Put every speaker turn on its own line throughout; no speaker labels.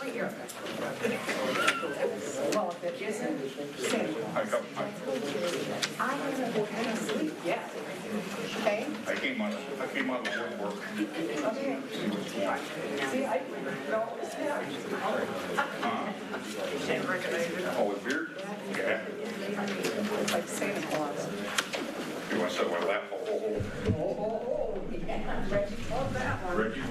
right here. Well, if it isn't, I haven't been asleep yet. Okay?
I came out of work.
Okay. See, I know it's there. Can't recognize it.
Oh, with beard? Yeah.
Like Santa Claus.
You want to say my lap? Oh,
Yeah, Reggie told that one.
Reggie.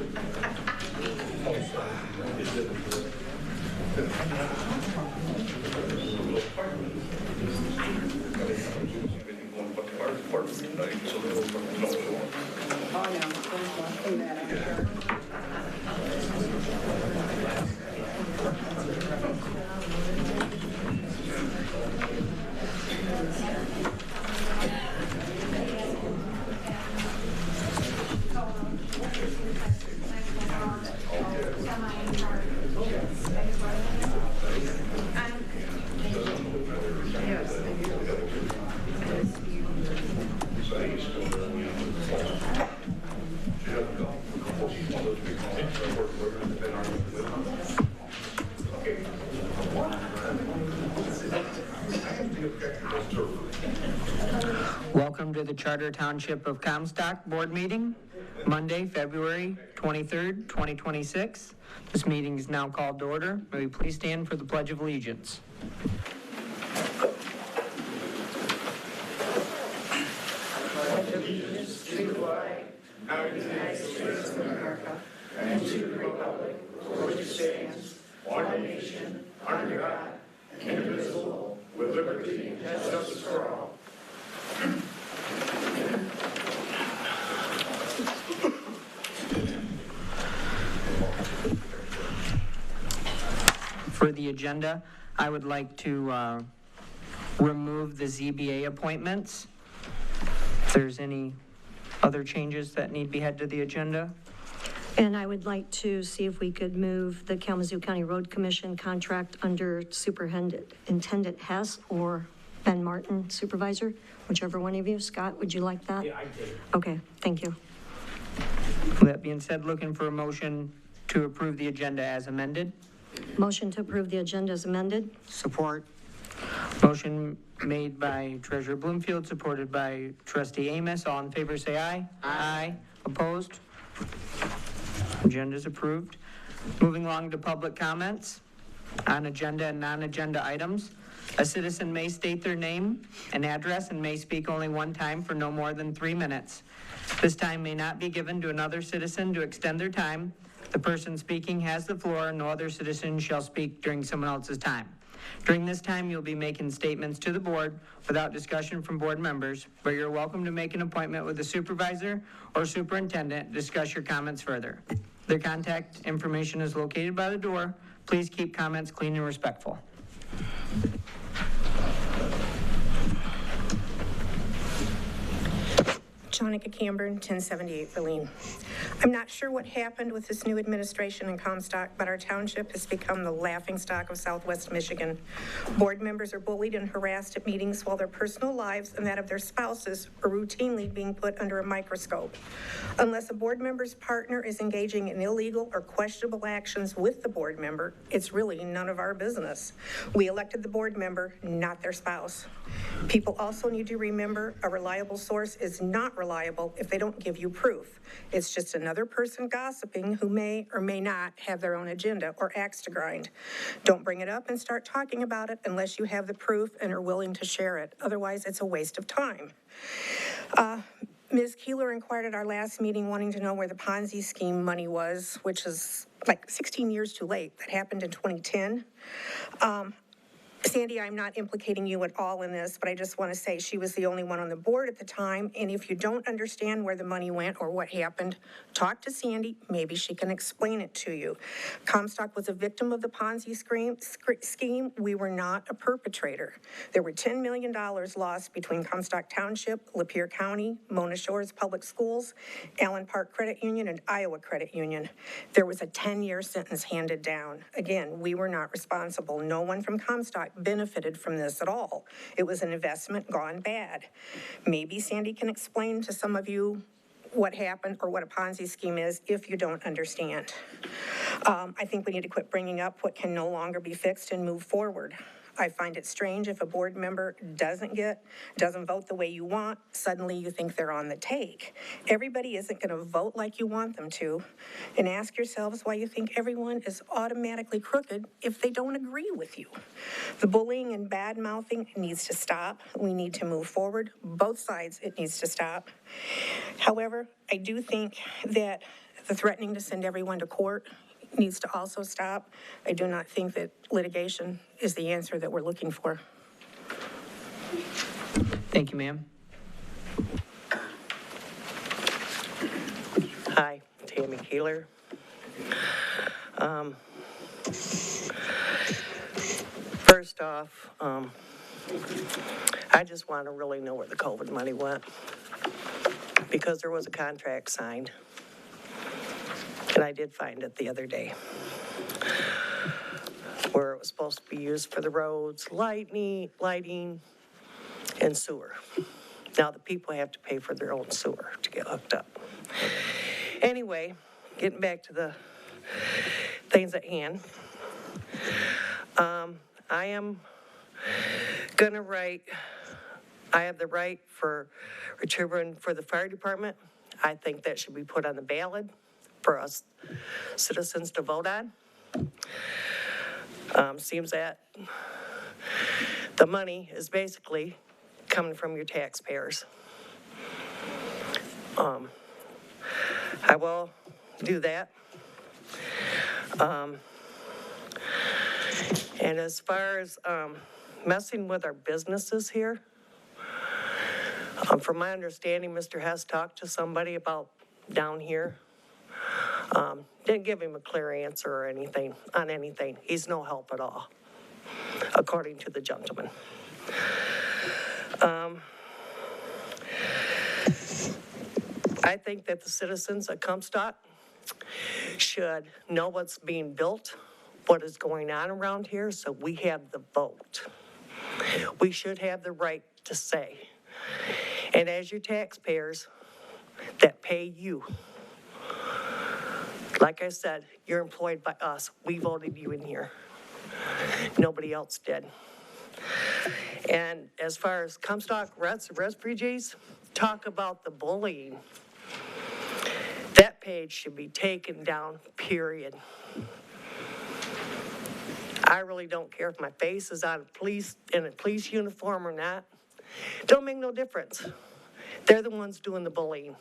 Oh, yeah, there's one thing that I'm sure. Yes, they do.
Welcome to the Charter Township of Comstock Board Meeting, Monday, February 23rd, 2026. This meeting is now called to order. May we please stand for the Pledge of Allegiance.
Allegiance to the flag of the United States of America and to the republic for which it stands, one nation, under God, indivisible, with liberty and justice for all.
For the agenda, I would like to remove the ZBA appointments. If there's any other changes that need to be had to the agenda.
And I would like to see if we could move the Kalamazoo County Road Commission contract under Superintendent Hess or Ben Martin, Supervisor, whichever one of you. Scott, would you like that?
Yeah, I did.
Okay, thank you.
With that being said, looking for a motion to approve the agenda as amended.
Motion to approve the agenda as amended.
Support. Motion made by Treasurer Bloomfield, supported by Trustee Amos. All in favor, say aye. Aye. Opposed? Agenda is approved. Moving along to public comments on agenda and non-agenda items. A citizen may state their name and address and may speak only one time for no more than 3 minutes. This time may not be given to another citizen to extend their time. The person speaking has the floor, and no other citizen shall speak during someone else's time. During this time, you'll be making statements to the board without discussion from board members, but you're welcome to make an appointment with the supervisor or superintendent to discuss your comments further. Their contact information is located by the door. Please keep comments clean and respectful.
Jonica Camburn, 1078 Verleen. I'm not sure what happened with this new administration in Comstock, but our township has become the laughingstock of Southwest Michigan. Board members are bullied and harassed at meetings while their personal lives and that of their spouses are routinely being put under a microscope. Unless a board member's partner is engaging in illegal or questionable actions with the board member, it's really none of our business. We elected the board member, not their spouse. People also need to remember a reliable source is not reliable if they don't give you proof. It's just another person gossiping who may or may not have their own agenda or axe to grind. Don't bring it up and start talking about it unless you have the proof and are willing to share it. Otherwise, it's a waste of time. Ms. Keeler inquired at our last meeting wanting to know where the Ponzi scheme money was, which is like 16 years too late. That happened in 2010. Sandy, I'm not implicating you at all in this, but I just want to say she was the only one on the board at the time, and if you don't understand where the money went or what happened, talk to Sandy. Maybe she can explain it to you. Comstock was a victim of the Ponzi scheme. We were not a perpetrator. There were $10 million lost between Comstock Township, Lapeer County, Mona Shores Public Schools, Allen Park Credit Union, and Iowa Credit Union. There was a 10-year sentence handed down. Again, we were not responsible. No one from Comstock benefited from this at all. It was an investment gone bad. Maybe Sandy can explain to some of you what happened or what a Ponzi scheme is if you don't understand. I think we need to quit bringing up what can no longer be fixed and move forward. I find it strange if a board member doesn't vote the way you want, suddenly you think they're on the take. Everybody isn't going to vote like you want them to. And ask yourselves why you think everyone is automatically crooked if they don't agree with you. The bullying and bad mouthing needs to stop. We need to move forward. Both sides, it needs to stop. However, I do think that the threatening to send everyone to court needs to also stop. I do not think that litigation is the answer that we're looking for.
Thank you, ma'am.
Hi, Tammy Keeler. First off, I just want to really know where the COVID money went, because there was a contract signed, and I did find it the other day, where it was supposed to be used for the roads, lighting, and sewer. Now the people have to pay for their own sewer to get hooked up. Anyway, getting back to the things at hand. I am gonna write, I have the right for retrieving for the fire department. I think that should be put on the ballot for us citizens to vote on. Seems that the money is basically coming from your taxpayers. I will do that. And as far as messing with our businesses here, from my understanding, Mr. Hess talked to somebody about down here. Didn't give him a clear answer or anything on anything. He's no help at all, according to the gentleman. I think that the citizens of Comstock should know what's being built, what is going on around here, so we have the vote. We should have the right to say. And as your taxpayers that pay you, like I said, you're employed by us. We voted you in here. Nobody else did. And as far as Comstock refugees, talk about the bullying. That page should be taken down, period. I really don't care if my face is on in a police uniform or not. Don't make no difference. They're the ones doing the bullying,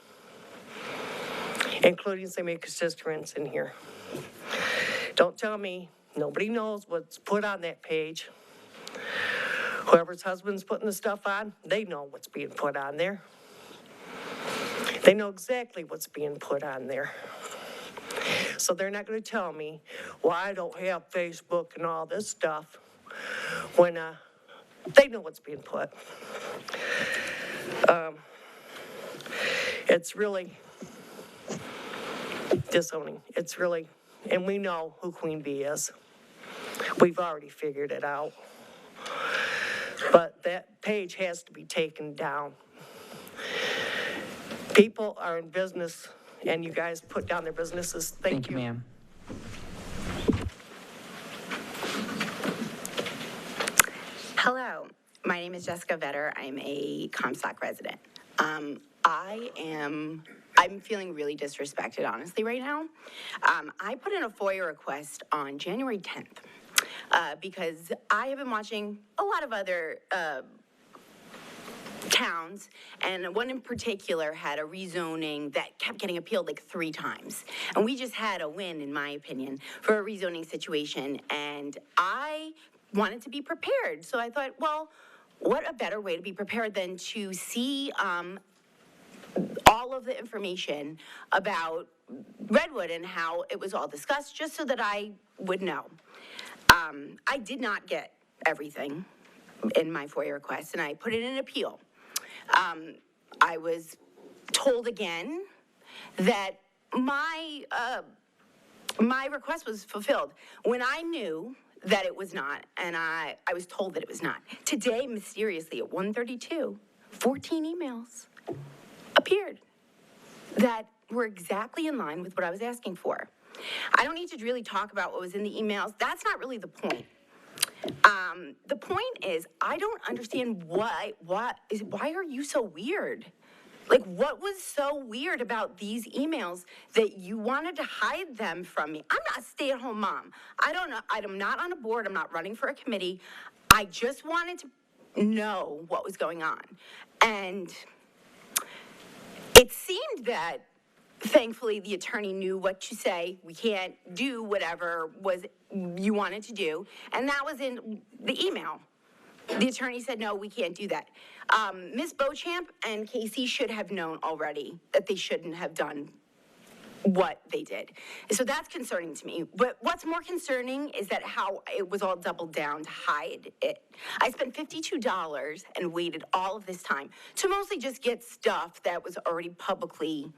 including some of your constituents in here. Don't tell me nobody knows what's put on that page. Whoever's husband's putting the stuff on, they know what's being put on there. They know exactly what's being put on there. So they're not going to tell me, well, I don't have Facebook and all this stuff, when they know what's being put. It's really disowning. It's really, and we know who Queen Bee is. We've already figured it out. But that page has to be taken down. People are in business, and you guys put down their businesses. Thank you.
Ma'am.
Hello, my name is Jessica Vetter. I'm a Comstock resident. I'm feeling really disrespected, honestly, right now. I put in a FOIA request on January 10th because I have been watching a lot of other towns, and one in particular had a rezoning that kept getting appealed like 3 times. And we just had a win, in my opinion, for a rezoning situation, and I wanted to be prepared. So I thought, well, what a better way to be prepared than to see all of the information about Redwood and how it was all discussed, just so that I would know. I did not get everything in my FOIA request, and I put it in an appeal. I was told again that my request was fulfilled when I knew that it was not, and I was told that it was not. Today, mysteriously, at 1:32, 14 emails appeared. that were exactly in line with what I was asking for. I don't need to really talk about what was in the emails. That's not really the point. The point is, I don't understand why are you so weird? Like, what was so weird about these emails that you wanted to hide them from me? I'm not a stay-at-home mom. I don't know. I'm not on a board. I'm not running for a committee. I just wanted to know what was going on. And it seemed that, thankfully, the attorney knew what to say. We can't do whatever was you wanted to do. And that was in the email. The attorney said, no, we can't do that. Ms. Beauchamp and Casey should have known already that they shouldn't have done what they did. So that's concerning to me. But what's more concerning is that how it was all doubled down to hide it. I spent $52 and waited all of this time to mostly just get stuff that was already publicly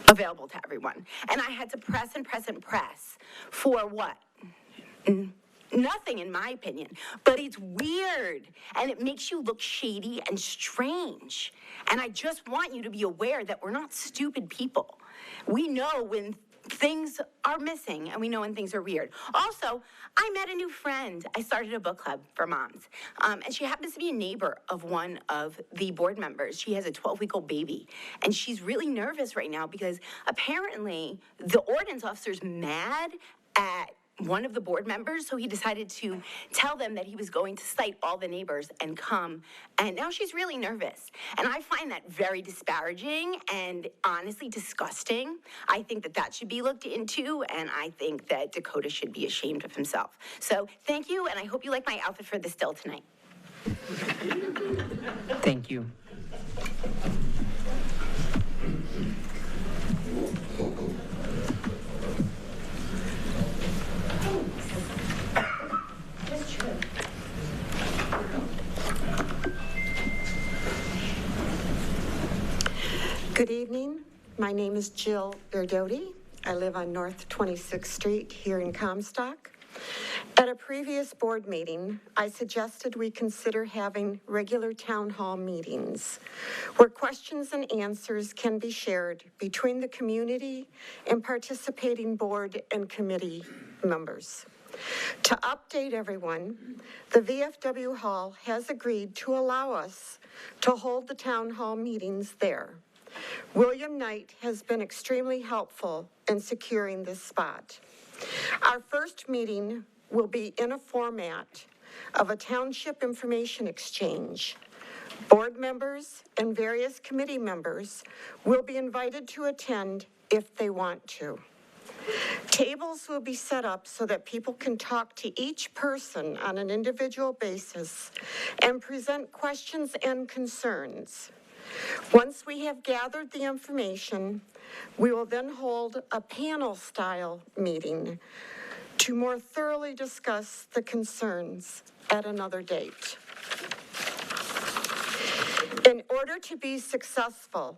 available to everyone. And I had to press and press and press for what? Nothing, in my opinion, but it's weird, and it makes you look shady and strange. And I just want you to be aware that we're not stupid people. We know when things are missing, and we know when things are weird. Also, I met a new friend. I started a book club for moms, and she happens to be a neighbor of one of the board members. She has a 12-week-old baby, and she's really nervous right now because apparently the ordinance officer's mad at one of the board members, so he decided to tell them that he was going to cite all the neighbors and come, and now she's really nervous. And I find that very disparaging and honestly disgusting. I think that that should be looked into, and I think that Dakota should be ashamed of himself. So thank you, and I hope you like my outfit for the still tonight.
Thank you.
Good evening. My name is Jill Berdotti. I live on North 26th Street here in Comstock. At a previous board meeting, I suggested we consider having regular town hall meetings where questions and answers can be shared between the community and participating board and committee members. To update everyone, the VFW Hall has agreed to allow us to hold the town hall meetings there. William Knight has been extremely helpful in securing this spot. Our first meeting will be in a format of a township information exchange. Board members and various committee members will be invited to attend if they want to. Tables will be set up so that people can talk to each person on an individual basis and present questions and concerns. Once we have gathered the information, we will then hold a panel-style meeting to more thoroughly discuss the concerns at another date. In order to be successful,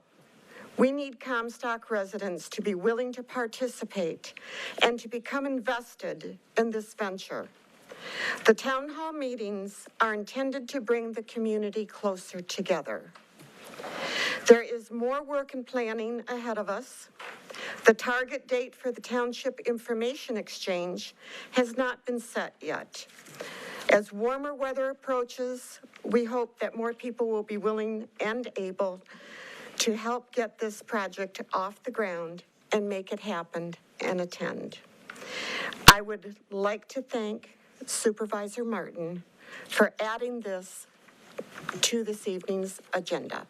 we need Comstock residents to be willing to participate and to become invested in this venture. The town hall meetings are intended to bring the community closer together. There is more work and planning ahead of us. The target date for the Township Information Exchange has not been set yet. As warmer weather approaches, we hope that more people will be willing and able to help get this project off the ground and make it happen and attend. I would like to thank Supervisor Martin for adding this to this evening's agenda.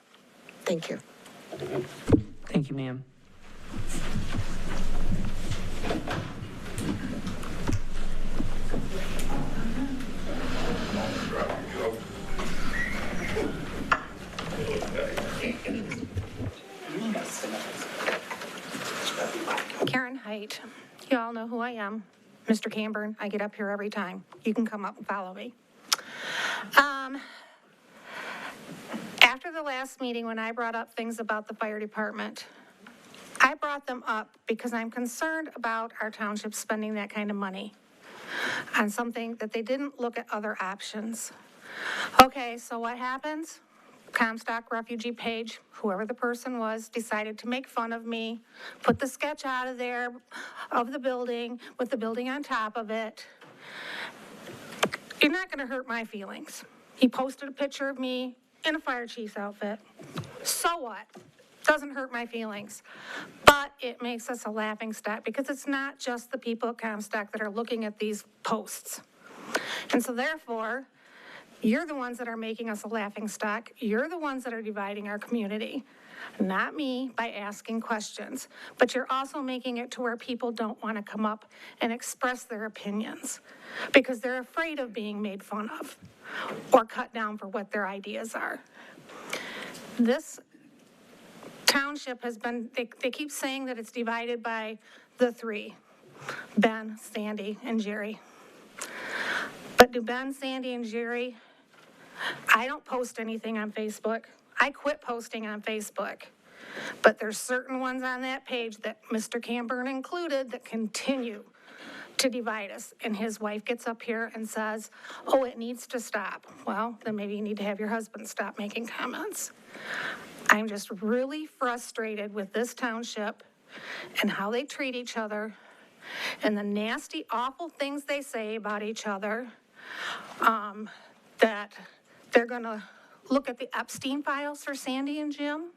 Thank you.
Thank you, ma'am.
Karen Height. You all know who I am. Mr. Camburn, I get up here every time. You can come up and follow me. After the last meeting, when I brought up things about the fire department, I brought them up because I'm concerned about our township spending that kind of money on something that they didn't look at other options. Okay, so what happens? Comstock refugee page, whoever the person was, decided to make fun of me, put the sketch out of there of the building with the building on top of it. You're not going to hurt my feelings. He posted a picture of me in a fire chief's outfit. So what? Doesn't hurt my feelings. But it makes us a laughingstock because it's not just the people at Comstock that are looking at these posts. And so therefore, you're the ones that are making us a laughingstock. You're the ones that are dividing our community, not me, by asking questions. But you're also making it to where people don't want to come up and express their opinions because they're afraid of being made fun of or cut down for what their ideas are. This township has been, they keep saying that it's divided by the three, Ben, Sandy, and Jerry. But do Ben, Sandy, and Jerry, I don't post anything on Facebook. I quit posting on Facebook. But there's certain ones on that page that Mr. Camburn included that continue to divide us. And his wife gets up here and says, oh, it needs to stop. Well, then maybe you need to have your husband stop making comments. I'm just really frustrated with this township and how they treat each other and the nasty, awful things they say about each other, that they're going to look at the Epstein files for Sandy and Jim.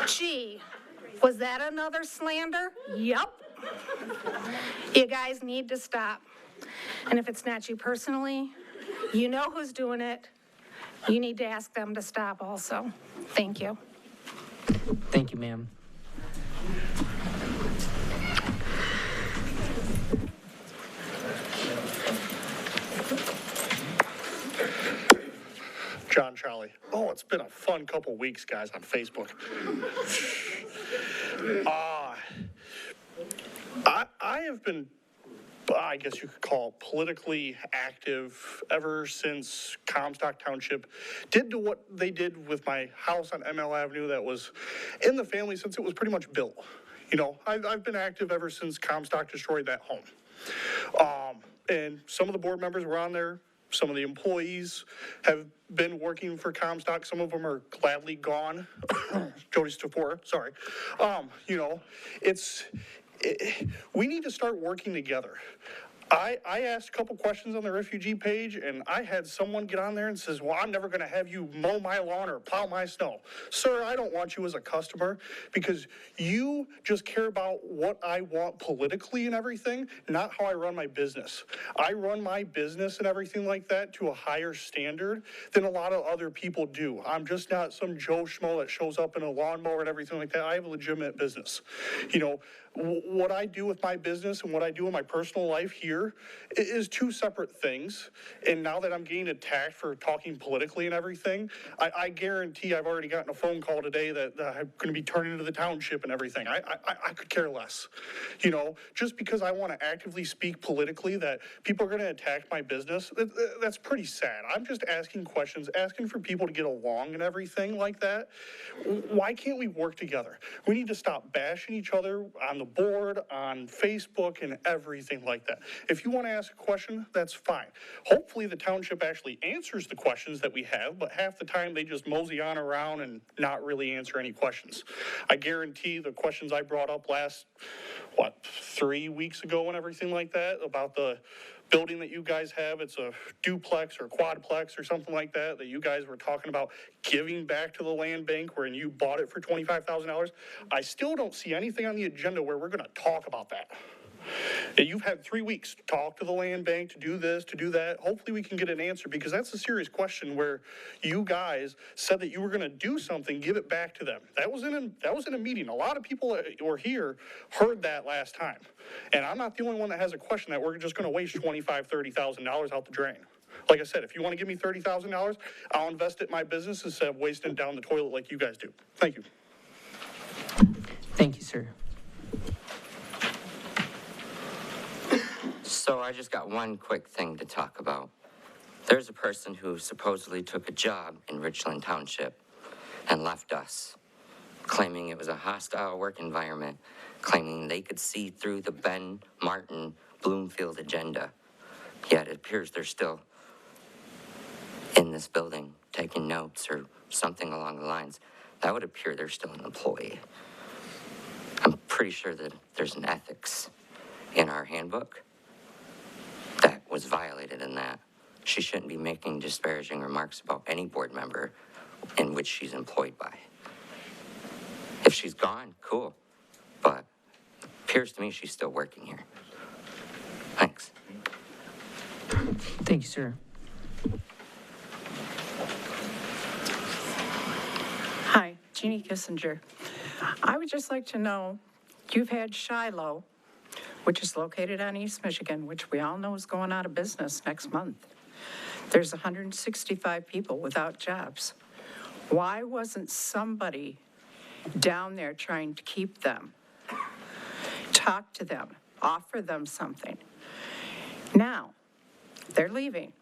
Gee, was that another slander? Yep. You guys need to stop. And if it's not you personally, you know who's doing it. You need to ask them to stop also. Thank you.
Thank you, ma'am.
John Charlie. Oh, it's been a fun couple weeks, guys, on Facebook. I have been, I guess you could call it politically active ever since Comstock Township did to what they did with my house on ML Avenue that was in the family since it was pretty much built. You know, I've been active ever since Comstock destroyed that home. And some of the board members were on there. Some of the employees have been working for Comstock. Some of them are gladly gone. Jody Stafora, sorry. You know, we need to start working together. I asked a couple questions on the refugee page, and I had someone get on there and says, well, I'm never going to have you mow my lawn or plow my snow. Sir, I don't want you as a customer because you just care about what I want politically and everything, not how I run my business. I run my business and everything like that to a higher standard than a lot of other people do. I'm just not some Joe Schmo that shows up in a lawnmower and everything like that. I have a legitimate business. You know, what I do with my business and what I do in my personal life here is two separate things. And now that I'm getting attacked for talking politically and everything, I guarantee I've already gotten a phone call today that I'm going to be turning into the township and everything. I could care less. You know, just because I want to actively speak politically that people are going to attack my business, that's pretty sad. I'm just asking questions, asking for people to get along and everything like that. Why can't we work together? We need to stop bashing each other on the board, on Facebook, and everything like that. If you want to ask a question, that's fine. Hopefully the township actually answers the questions that we have, but half the time they just mosey on around and not really answer any questions. I guarantee the questions I brought up last, 3 weeks ago and everything like that about the building that you guys have, it's a duplex or quadplex or something like that you guys were talking about giving back to the land bank when you bought it for $25,000. I still don't see anything on the agenda where we're going to talk about that. And you've had 3 weeks to talk to the land bank, to do this, to do that. Hopefully we can get an answer because that's a serious question where you guys said that you were going to do something, give it back to them. That was in a meeting. A lot of people that were here heard that last time. And I'm not the only one that has a question that we're just going to waste $25,000, $30,000 out the drain. Like I said, if you want to give me $30,000, I'll invest it in my business instead of wasting it down the toilet like you guys do. Thank you.
Thank you, sir.
So I just got one quick thing to talk about. There's a person who supposedly took a job in Richland Township and left us, claiming it was a hostile work environment, claiming they could see through the Ben Martin Bloomfield agenda. Yet it appears they're still in this building taking notes or something along the lines, that would appear they're still an employee. I'm pretty sure that there's an ethics in our handbook that was violated in that. She shouldn't be making disparaging remarks about any board member in which she's employed by. If she's gone, cool. But it appears to me she's still working here. Thanks.
Thank you, sir.
Hi, Jeannie Kissinger. I would just like to know, you've had Shiloh, which is located on East Michigan, which we all know is going out of business next month. There's 165 people without jobs. Why wasn't somebody down there trying to keep them? Talk to them, offer them something. Now, they're leaving.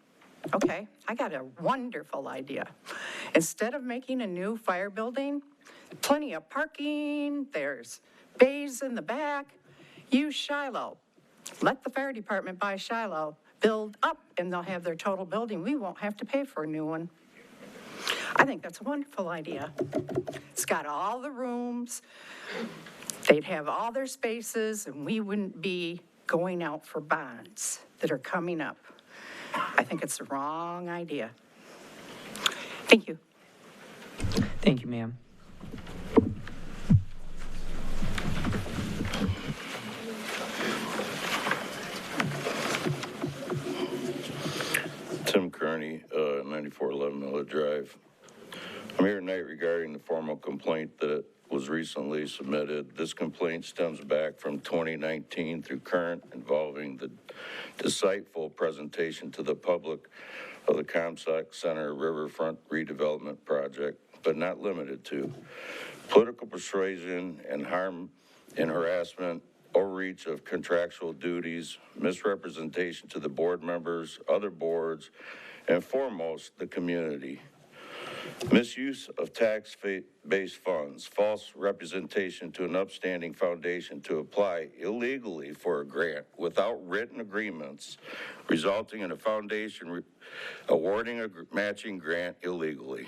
Okay, I got a wonderful idea. Instead of making a new fire building, plenty of parking, there's bays in the back, use Shiloh. Let the fire department buy Shiloh, build up, and they'll have their total building. We won't have to pay for a new one. I think that's a wonderful idea. It's got all the rooms, they'd have all their spaces, and we wouldn't be going out for bonds that are coming up. I think it's the wrong idea. Thank you.
Thank you, ma'am.
Tim Kearney, 9411 Miller Drive. I'm here tonight regarding the formal complaint that was recently submitted. This complaint stems back from 2019 through current, involving the deceitful presentation to the public of the Comstock Center Riverfront redevelopment project, but not limited to political persuasion and harm and harassment, overreach of contractual duties, misrepresentation to the board members, other boards, and foremost, the community. Misuse of tax-based funds, false representation to an upstanding foundation to apply illegally for a grant without written agreements, resulting in a foundation awarding a matching grant illegally.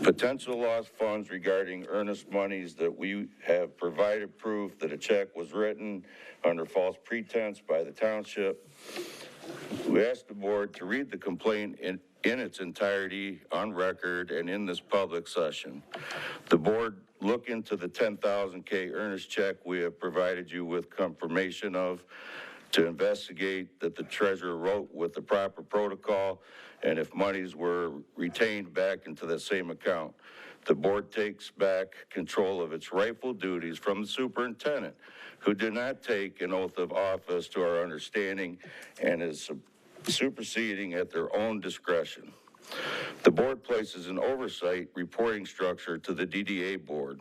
Potential lost funds regarding earnest monies that we have provided proof that a check was written under false pretense by the township. We asked the board to read the complaint in its entirety on record and in this public session. The board look into the $10,000 earnest check we have provided you with confirmation of, to investigate that the treasurer wrote with the proper protocol and if monies were retained back into the same account. The board takes back control of its rightful duties from the superintendent, who did not take an oath of office to our understanding and is superseding at their own discretion. The board places an oversight reporting structure to the DDA board.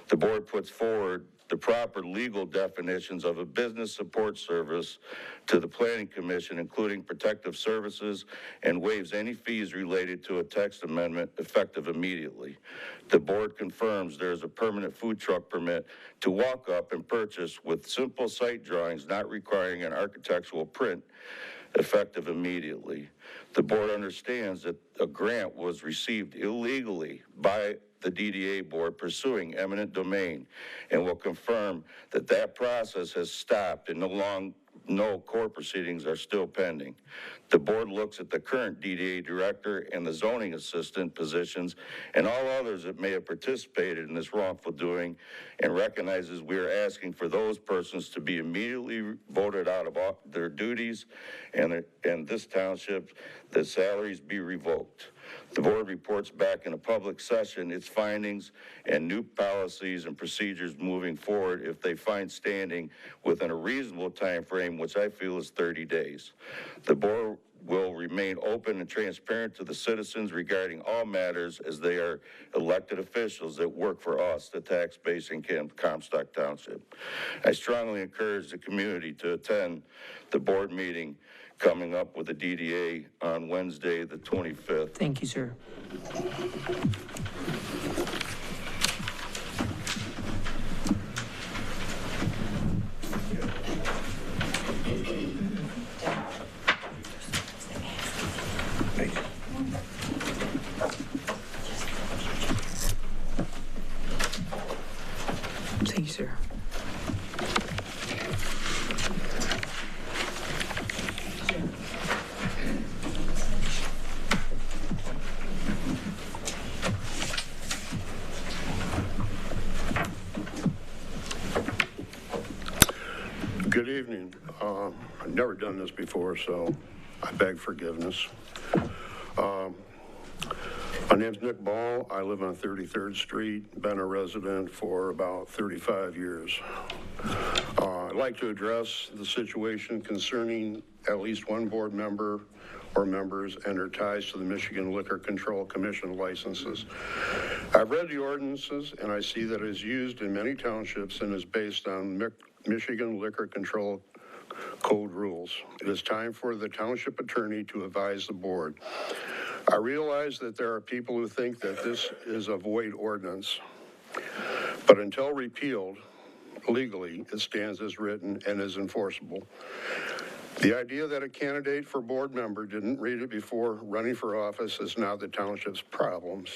The board puts forward the proper legal definitions of a business support service to the Planning Commission, including protective services, and waives any fees related to a text amendment effective immediately. The board confirms there is a permanent food truck permit to walk up and purchase with simple site drawings, not requiring an architectural print, effective immediately. The board understands that a grant was received illegally by the DDA board pursuing eminent domain, and will confirm that that process has stopped and no court proceedings are still pending. The board looks at the current DDA director and the zoning assistant positions and all others that may have participated in this wrongful doing, and recognizes we are asking for those persons to be immediately voted out of their duties, and this township, the salaries be revoked. The board reports back in a public session its findings and new policies and procedures moving forward if they find standing within a reasonable time frame, which I feel is 30 days. The board will remain open and transparent to the citizens regarding all matters, as they are elected officials that work for us, the tax base in Comstock Township. I strongly encourage the community to attend the board meeting coming up with the DDA on Wednesday, the 25th.
Thank you, sir.
Good evening. I've never done this before, so I beg forgiveness. My name's Nick Ball. I live on 33rd Street, been a resident for about 35 years. I'd like to address the situation concerning at least one board member or members and their ties to the Michigan Liquor Control Commission licenses. I've read the ordinances and I see that it is used in many townships and is based on Michigan Liquor Control Code rules. It is time for the township attorney to advise the board. I realize that there are people who think that this is a void ordinance, but until repealed legally, it stands as written and is enforceable. The idea that a candidate for board member didn't read it before running for office is now the township's problems.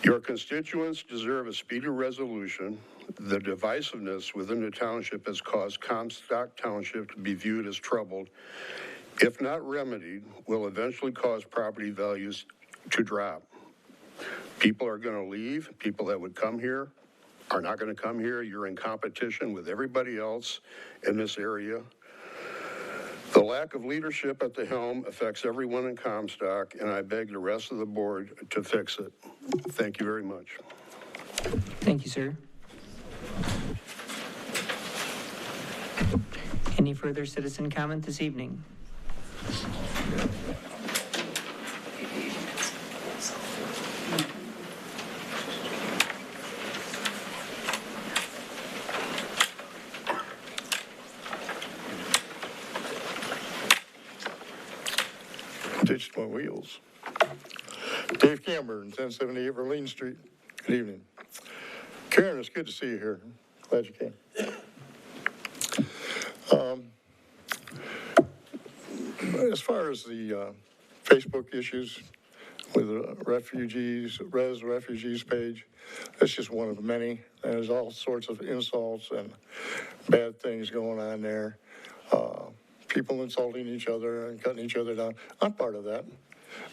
Your constituents deserve a speedy resolution. The divisiveness within the township has caused Comstock Township to be viewed as troubled. If not remedied, will eventually cause property values to drop. People are going to leave. People that would come here are not going to come here. You're in competition with everybody else in this area. The lack of leadership at the helm affects everyone in Comstock, and I beg the rest of the board to fix it. Thank you very much.
Thank you, sir. Any further citizen comment this evening?
Ditched my wheels. Dave Camber, 1078 Verleen Street. Good evening. Karen, it's good to see you here. Glad you came. As far as the Facebook issues with the refugees page, that's just one of many. There's all sorts of insults and bad things going on there. People insulting each other and cutting each other down. I'm part of that,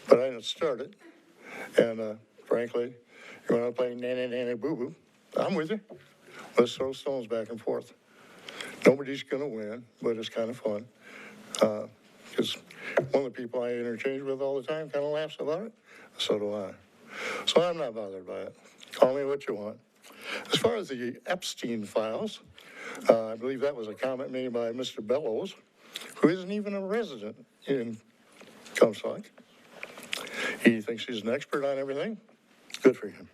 but I didn't start it. And frankly, you want to play nanny boo-boo, I'm with you. Let's throw stones back and forth. Nobody's going to win, but it's kind of fun. Because one of the people I interchange with all the time kind of laughs about it. So do I. So I'm not bothered by it. Call me what you want. As far as the Epstein files, I believe that was a comment made by Mr. Bellows, who isn't even a resident in Comstock. He thinks he's an expert on everything. Good for him.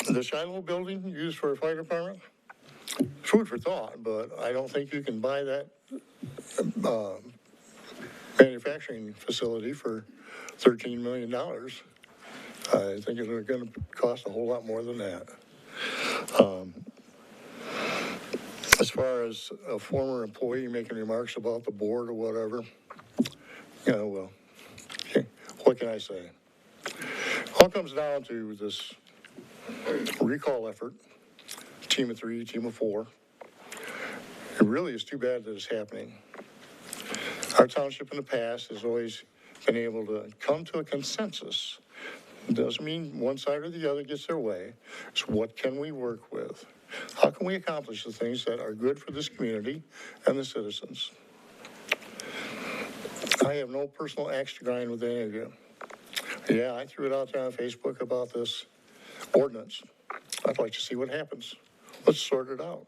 The Shiloh building used for a fire department, food for thought, but I don't think you can buy that manufacturing facility for $13 million. I think it's going to cost a whole lot more than that. As far as a former employee making remarks about the board or whatever, well, okay, what can I say? All comes down to this recall effort, team of 3, team of 4. It really is too bad that it's happening. Our township in the past has always been able to come to a consensus. It doesn't mean one side or the other gets their way. It's what can we work with? How can we accomplish the things that are good for this community and the citizens? I have no personal axe to grind with any of you. Yeah, I threw it out there on Facebook about this ordinance. I'd like to see what happens. Let's sort it out.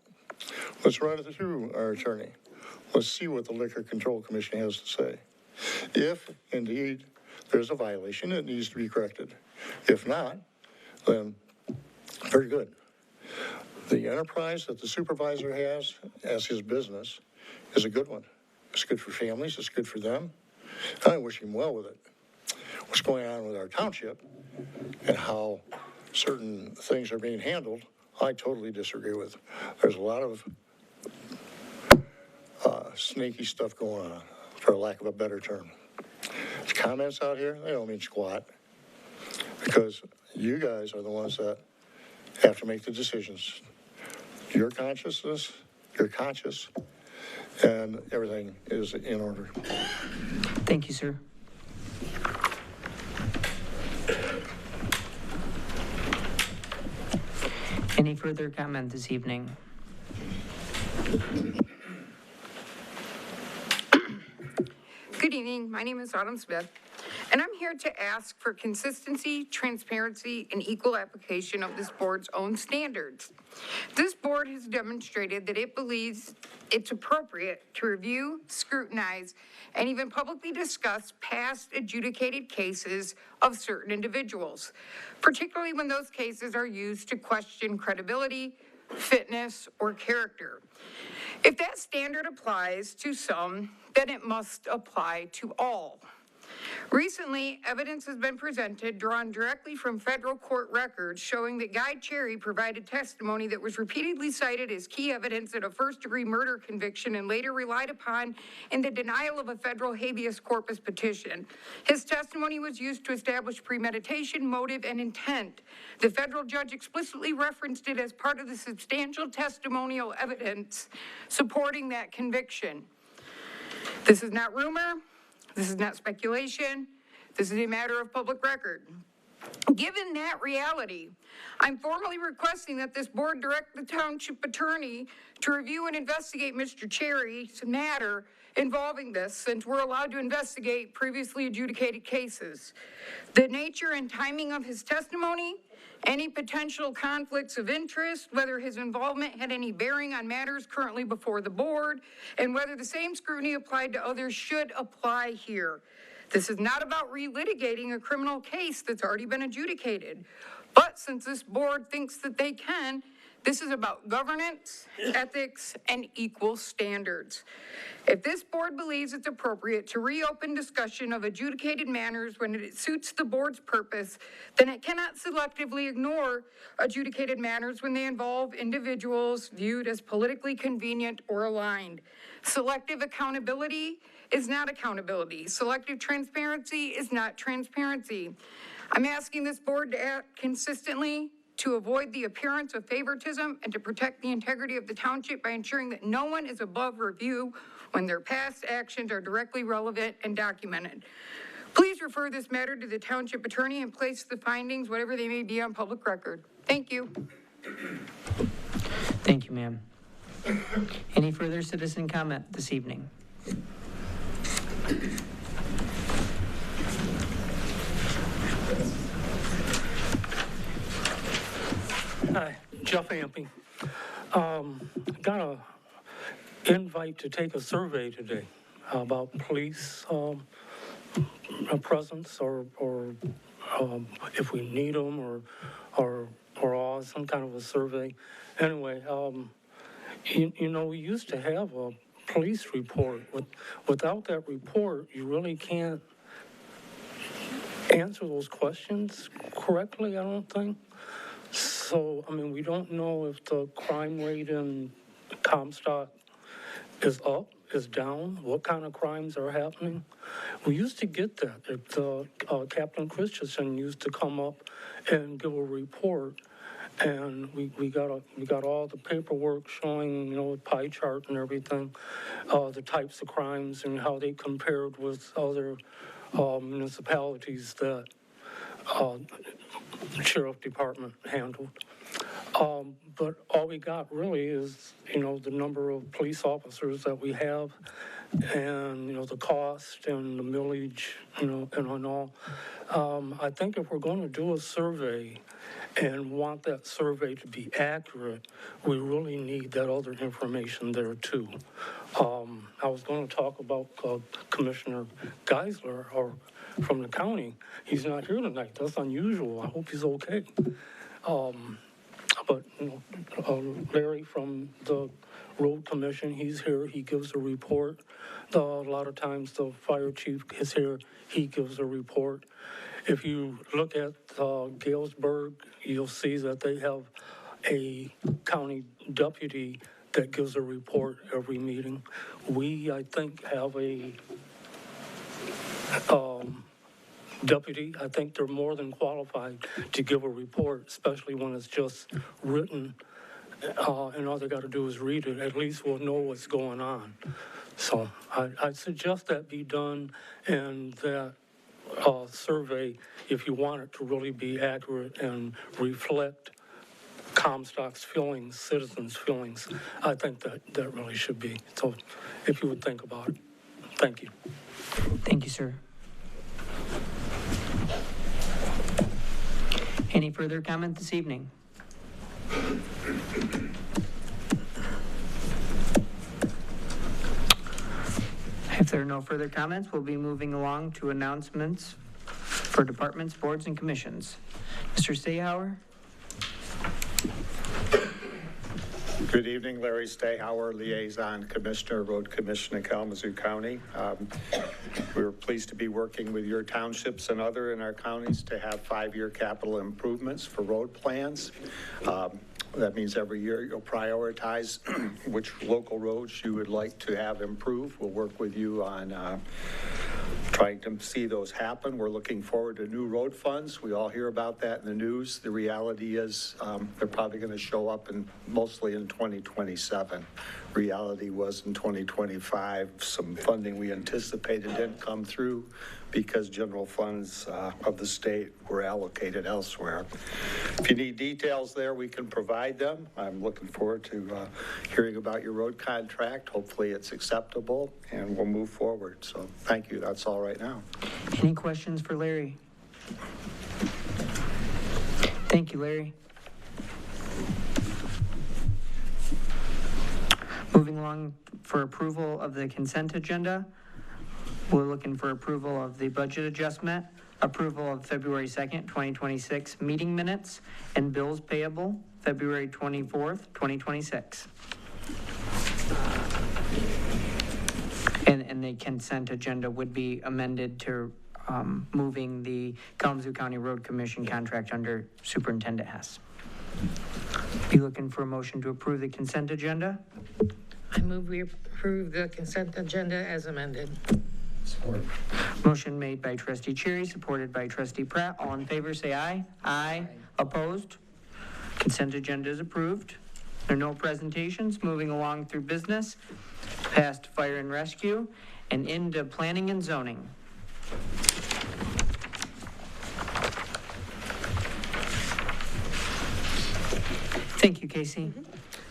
Let's run it through our attorney. Let's see what the Liquor Control Commission has to say. If, indeed, there's a violation, it needs to be corrected. If not, then very good. The enterprise that the supervisor has as his business is a good one. It's good for families. It's good for them. And I wish him well with it. What's going on with our township and how certain things are being handled, I totally disagree with. There's a lot of snaky stuff going on, for lack of a better term. The comments out here, they don't mean squat, because you guys are the ones that have to make the decisions. Your consciousness, you're conscious, and everything is in order.
Thank you, sir. Any further comment this evening?
Good evening. My name is Autumn Smith, and I'm here to ask for consistency, transparency, and equal application of this board's own standards. This board has demonstrated that it believes it's appropriate to review, scrutinize, and even publicly discuss past adjudicated cases of certain individuals, particularly when those cases are used to question credibility, fitness, or character. If that standard applies to some, then it must apply to all. Recently, evidence has been presented drawn directly from federal court records showing that Guy Cherry provided testimony that was repeatedly cited as key evidence in a first-degree murder conviction and later relied upon in the denial of a federal habeas corpus petition. His testimony was used to establish premeditation, motive, and intent. The federal judge explicitly referenced it as part of the substantial testimonial evidence supporting that conviction. This is not rumor. This is not speculation. This is a matter of public record. Given that reality, I'm formally requesting that this board direct the township attorney to review and investigate Mr. Cherry's matter involving this, since we're allowed to investigate previously adjudicated cases. The nature and timing of his testimony, any potential conflicts of interest, whether his involvement had any bearing on matters currently before the board, and whether the same scrutiny applied to others should apply here. This is not about relitigating a criminal case that's already been adjudicated. But since this board thinks that they can, this is about governance, ethics, and equal standards. If this board believes it's appropriate to reopen discussion of adjudicated matters when it suits the board's purpose, then it cannot selectively ignore adjudicated matters when they involve individuals viewed as politically convenient or aligned. Selective accountability is not accountability. Selective transparency is not transparency. I'm asking this board to act consistently to avoid the appearance of favoritism and to protect the integrity of the township by ensuring that no one is above review when their past actions are directly relevant and documented. Please refer this matter to the township attorney and place the findings, whatever they may be, on public record. Thank you.
Thank you, ma'am. Any further citizen comment this evening?
Hi, Jeff Ampey. Got a invite to take a survey today about police presence or if we need them or some kind of a survey. Anyway, you know, we used to have a police report. Without that report, you really can't answer those questions correctly, I don't think. So, I mean, we don't know if the crime rate in Comstock is up, is down, what kind of crimes are happening. We used to get that. Captain Christensen used to come up and give a report, and we got all the paperwork showing, you know, a pie chart and everything, the types of crimes and how they compared with other municipalities that the sheriff department handled. But all we got really is, you know, the number of police officers that we have and, you know, the cost and the millage, you know, and all. I think if we're going to do a survey and want that survey to be accurate, we really need that other information there too. I was going to talk about Commissioner Geisler from the county. He's not here tonight. That's unusual. I hope he's okay. But, you know, Larry from the road commission, he's here. He gives a report. A lot of times the fire chief is here. He gives a report. If you look at Galesburg, you'll see that they have a county deputy that gives a report every meeting. We, I think, have a deputy. I think they're more than qualified to give a report, especially when it's just written, and all they got to do is read it. At least we'll know what's going on. So I suggest that be done, and that survey, if you want it to really be accurate and reflect Comstock's feelings, citizens' feelings. I think that really should be. So if you would think about it. Thank you.
Thank you, sir. Any further comment this evening? If there are no further comments, we'll be moving along to announcements for departments, boards, and commissions. Mr. Stayhauer?
Good evening, Larry Stayhauer, Liaison Commissioner, Road Commissioner in Kalamazoo County. We're pleased to be working with your townships and other in our counties to have 5-year capital improvements for road plans. That means every year you'll prioritize which local roads you would like to have improved. We'll work with you on trying to see those happen. We're looking forward to new road funds. We all hear about that in the news. The reality is they're probably going to show up mostly in 2027. Reality was in 2025, some funding we anticipated didn't come through because general funds of the state were allocated elsewhere. If you need details there, we can provide them. I'm looking forward to hearing about your road contract. Hopefully it's acceptable and we'll move forward. So thank you. That's all right now.
Any questions for Larry? Thank you, Larry. Moving along for approval of the consent agenda, we're looking for approval of the budget adjustment, approval of February 2nd, 2026 meeting minutes, and bills payable February 24th, 2026. And the consent agenda would be amended to moving the Kalamazoo County Road Commission contract under Superintendent Hess. Be looking for a motion to approve the consent agenda.
I move we approve the consent agenda as amended.
Support. Motion made by trustee Cherry, supported by trustee Pratt. All in favor, say aye. Aye. Opposed? Consent agenda is approved. There are no presentations. Moving along through business, past fire and rescue, and into planning and zoning. Thank you, Casey.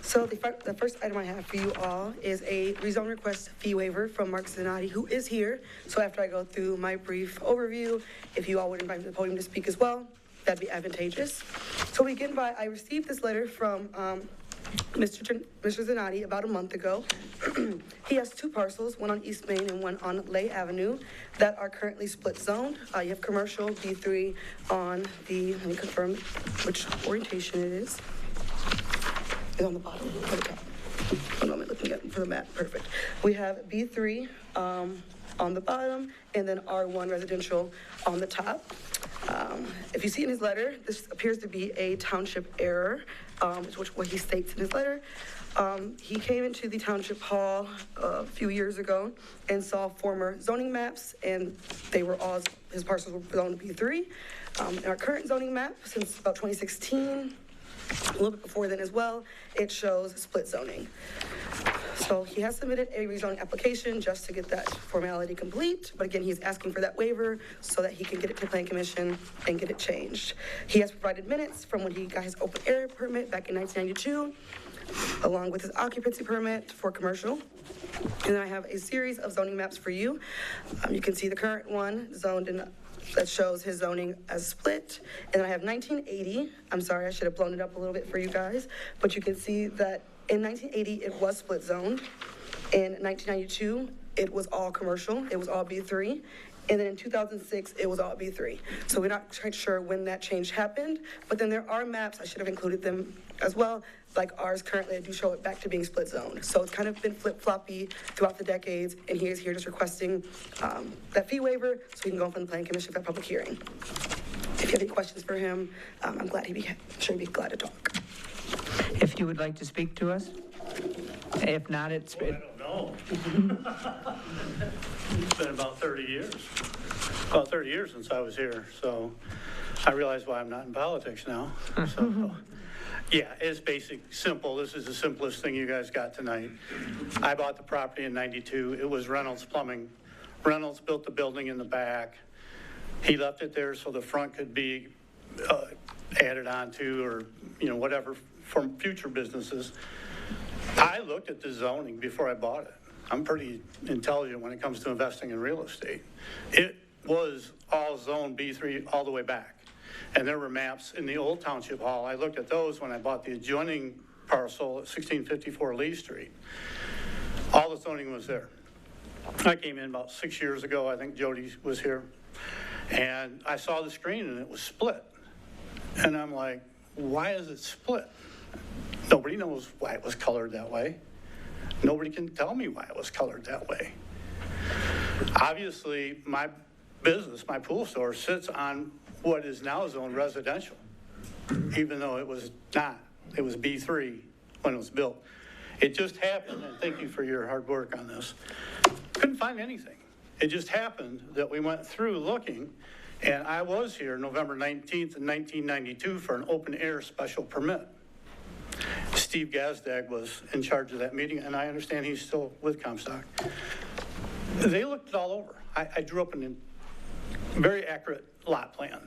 So the first item I have for you all is a rezone request fee waiver from Mark Zanotti, who is here. So after I go through my brief overview, if you all would invite me to the podium to speak as well, that'd be advantageous. So we begin by, I received this letter from Mr. Zanotti about a month ago. He has 2 parcels, one on East Main and one on Lay Avenue, that are currently split zoned. You have commercial B3 on the, let me confirm which orientation it is. It's on the bottom, at the top. One moment, looking at for the map, perfect. We have B3 on the bottom, and then R1 residential on the top. If you see in his letter, this appears to be a township error, which what he states in his letter. He came into the township hall a few years ago and saw former zoning maps, and they were all, his parcels were zoned B3. In our current zoning map, since about 2016, a little bit before then as well, it shows split zoning. So he has submitted a rezoning application just to get that formality complete. But again, he's asking for that waiver so that he can get it to Plan Commission and get it changed. He has provided minutes from when he got his open area permit back in 1992, along with his occupancy permit for commercial. And then I have a series of zoning maps for you. You can see the current one zoned in that shows his zoning as split. And then I have 1980. I'm sorry, I should have blown it up a little bit for you guys, but you can see that in 1980, it was split zoned. In 1992, it was all commercial. It was all B3. And then in 2006, it was all B3. So we're not quite sure when that change happened, but then there are maps, I should have included them as well, like ours currently, I do show it back to being split zoned. So it's kind of been flip-floppy throughout the decades, and he is here just requesting that fee waiver so he can go in front of the Planning Commission for that public hearing. If you have any questions for him, I'm glad he'd be glad to talk.
If you would like to speak to us, if not, it's...
I don't know. It's been about 30 years. About 30 years since I was here, so I realize why I'm not in politics now. So, yeah, it's basic, simple. This is the simplest thing you guys got tonight. I bought the property in 92. It was Reynolds Plumbing. Reynolds built the building in the back. He left it there so the front could be added on to, or, whatever, for future businesses. I looked at the zoning before I bought it. I'm pretty intelligent when it comes to investing in real estate. It was all zone B3 all the way back. And there were maps in the old Township Hall. I looked at those when I bought the adjoining parcel at 1654 Lee Street. All the zoning was there. I came in about 6 years ago. I think Jody was here. And I saw the screen and it was split. And I'm like, why is it split? Nobody knows why it was colored that way. Nobody can tell me why it was colored that way. Obviously, my business, my pool store, sits on what is now zoned residential, even though it was not. It was B3 when it was built. It just happened, and thank you for your hard work on this. Couldn't find anything. It just happened that we went through looking, and I was here November 19th in 1992 for an open air special permit. Steve Gazdag was in charge of that meeting, and I understand he's still with Comstock. They looked it all over. I drew up a very accurate lot plan.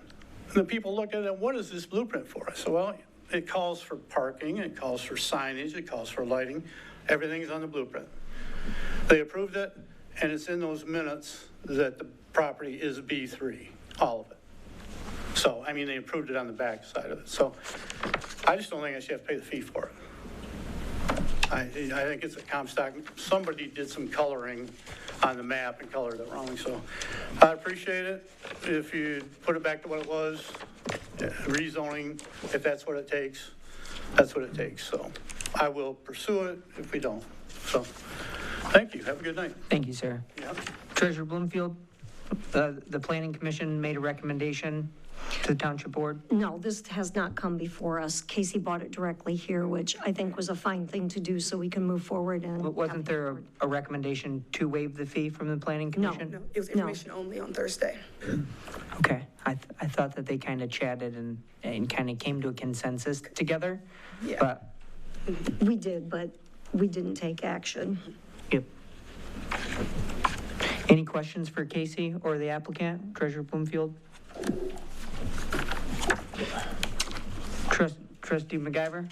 And the people looked at it, what is this blueprint for? I said, well, it calls for parking, it calls for signage, it calls for lighting. Everything's on the blueprint. They approved it, and it's in those minutes that the property is B3, all of it. So, I mean, they approved it on the back side of it. So I just don't think I should have to pay the fee for it. I think it's a Comstock. Somebody did some coloring on the map and colored it wrong. So I appreciate it. If you put it back to what it was, rezoning, if that's what it takes, that's what it takes. So I will pursue it if we don't. So thank you. Have a good night.
Thank you, sir.
Yeah.
Treasurer Bloomfield, the Planning Commission made a recommendation to the Township Board?
No, this has not come before us. Casey bought it directly here, which I think was a fine thing to do so we can move forward and.
But wasn't there a recommendation to waive the fee from the Planning Commission?
No, it was information only on Thursday.
Okay, I thought that they kind of chatted and kind of came to a consensus together.
Yeah.
But
We did, but we didn't take action.
Yep. Any questions for Casey or the applicant, Treasurer Bloomfield? Trustee McIver?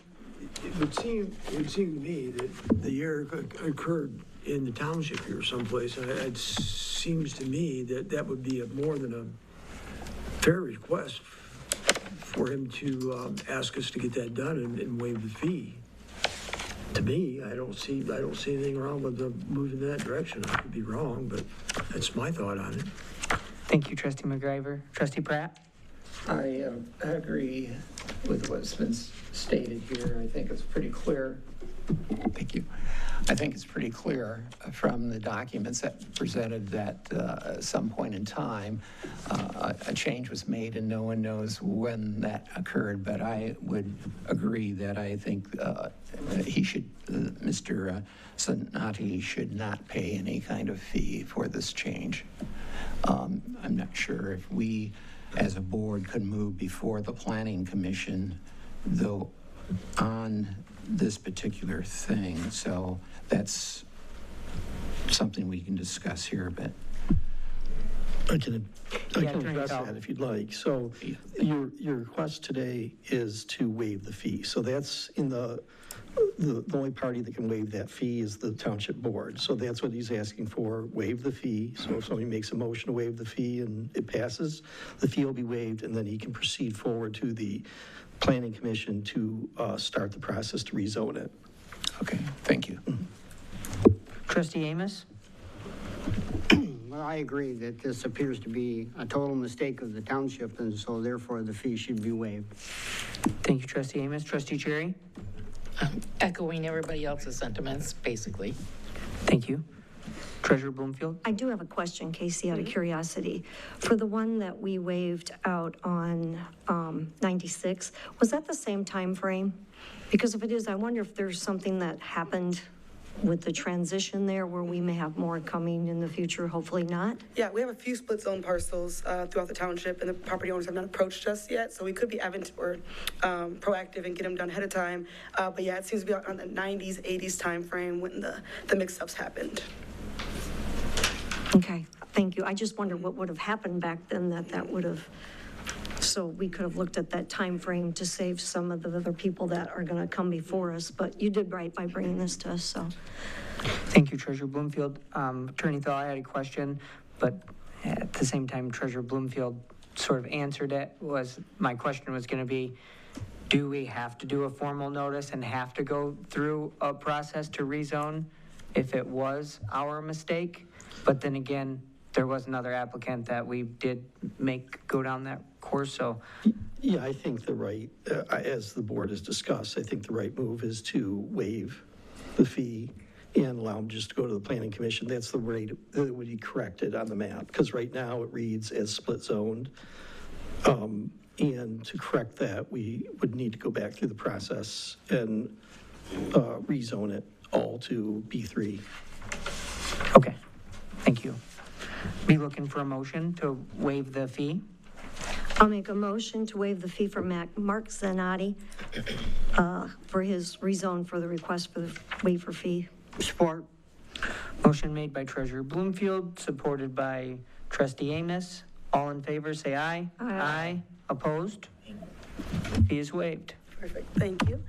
It would seem to me that the error occurred in the township here someplace. It seems to me that would be more than a fair request for him to ask us to get that done and waive the fee. To me, I don't see anything wrong with moving in that direction. I could be wrong, but that's my thought on it.
Thank you, Trustee McIver. Trustee Pratt?
I agree with what's been stated here. I think it's pretty clear. Thank you. I think it's pretty clear from the documents that presented that at some point in time, a change was made and no one knows when that occurred. But I would agree that I think he should, Mr. Sanati should not pay any kind of fee for this change. I'm not sure if we as a board could move before the Planning Commission, though, on this particular thing. So that's something we can discuss here a bit.
I can address that if you'd like. So your request today is to waive the fee. So that's in the only party that can waive that fee is the Township Board. So that's what he's asking for, waive the fee. So if somebody makes a motion to waive the fee and it passes, the fee will be waived, and then he can proceed forward to the Planning Commission to start the process to rezone it.
Okay, thank you.
Trustee Amos?
Well, I agree that this appears to be a total mistake of the township, and so therefore the fee should be waived.
Thank you, Trustee Amos. Trustee Cherry?
Echoing everybody else's sentiments, basically.
Thank you. Treasurer Bloomfield?
I do have a question, Casey, out of curiosity. For the one that we waived out on 96, was that the same time frame? Because if it is, I wonder if there's something that happened with the transition there where we may have more coming in the future, hopefully not.
Yeah, we have a few split zone parcels throughout the township, and the property owners have not approached us yet, so we could be proactive and get them done ahead of time. But yeah, it seems to be on the 90s, 80s time frame when the mix-ups happened.
Okay, thank you. I just wonder what would have happened back then that would have So we could have looked at that time frame to save some of the other people that are going to come before us, but you did right by bringing this to us, so.
Thank you, Treasurer Bloomfield. Attorney Thal, I had a question, but at the same time, Treasurer Bloomfield sort of answered it. My question was going to be, do we have to do a formal notice and have to go through a process to rezone if it was our mistake? But then again, there was another applicant that we did go down that course, so.
Yeah, I think as the board has discussed, I think the right move is to waive the fee and allow them just to go to the planning commission. That's the rate that would be corrected on the map, because right now it reads as split zoned. And to correct that, we would need to go back through the process and rezone it all to B3.
Okay, thank you. Be looking for a motion to waive the fee.
I'll make a motion to waive the fee for Mark Zanotti for his rezone for the request for the waiver fee.
Support.
Motion made by Treasurer Bloomfield, supported by Trustee Amos. All in favor, say aye. Aye. Opposed? Fee is waived.
Perfect, thank you.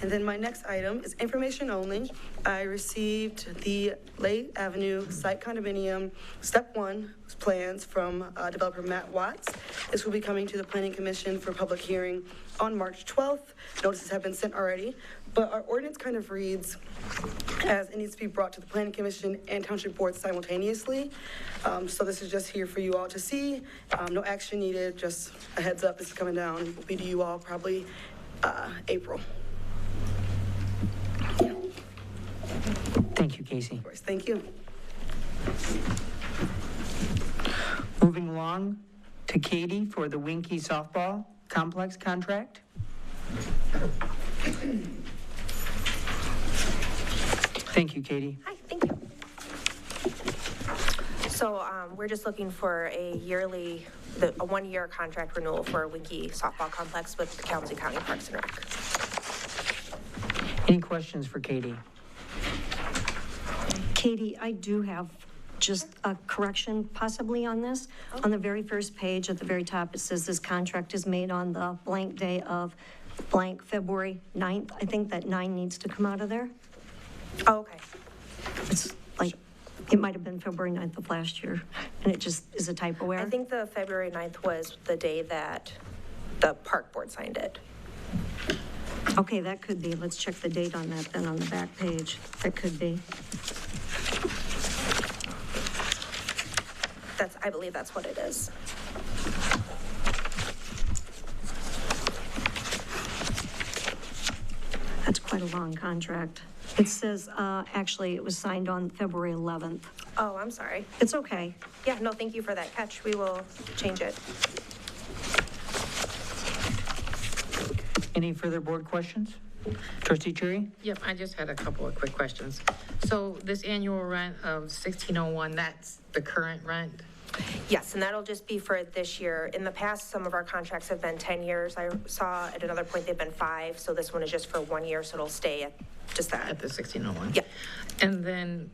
And then my next item is information only. I received the Lake Avenue Site Condominium Step 1 plans from developer Matt Watts. This will be coming to the Planning Commission for public hearing on March 12th. Notices have been sent already, but our ordinance kind of reads as it needs to be brought to the Planning Commission and Township Board simultaneously. So this is just here for you all to see. No action needed, just a heads up, this is coming down. It will be to you all probably April.
Thank you, Casey.
Of course, thank you.
Moving along to Katie for the Winkie Softball Complex contract. Thank you, Katie.
Hi, thank you. So we're just looking for a one-year contract renewal for Winkie Softball Complex with the Kalamazoo County Parks and Rec.
Any questions for Katie?
Katie, I do have just a correction possibly on this. On the very first page at the very top, it says this contract is made on the blank day of blank February 9th. I think that 9 needs to come out of there.
Oh, okay.
It's like, it might have been February 9th of last year, and it just is a typo error.
I think the February 9th was the day that the park board signed it.
Okay, that could be. Let's check the date on that then on the back page. That could be.
I believe that's what it is.
That's quite a long contract. It says, actually, it was signed on February 11th.
Oh, I'm sorry.
It's okay.
Yeah, no, thank you for that catch. We will change it.
Any further board questions? Trustee Cherry?
Yep, I just had a couple of quick questions. So this annual rent of $1,601, that's the current rent?
Yes, and that'll just be for this year. In the past, some of our contracts have been 10 years. I saw at another point they've been 5, so this one is just for 1 year, so it'll stay at just that.
At the 1,601?
Yeah.
And then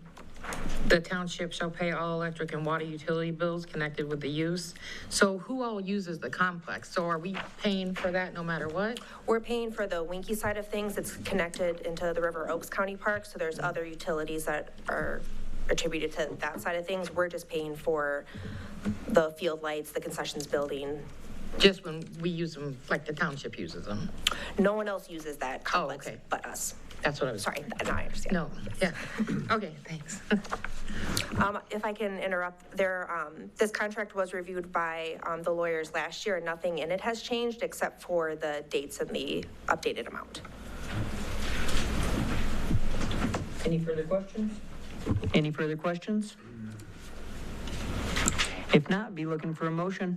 the township shall pay all electric and water utility bills connected with the use. So who all uses the complex? So are we paying for that no matter what?
We're paying for the Winkie side of things. It's connected into the River Oaks County Park, so there's other utilities that are attributed to that side of things. We're just paying for the field lights, the concessions building.
Just when we use them, like the township uses them?
No one else uses that complex
okay.
but us.
That's what I was...
Sorry, now I understand.
No, yeah. Okay, thanks.
If I can interrupt, this contract was reviewed by the lawyers last year, and nothing in it has changed except for the dates and the updated amount.
Any further questions? Any further questions? If not, be looking for a motion.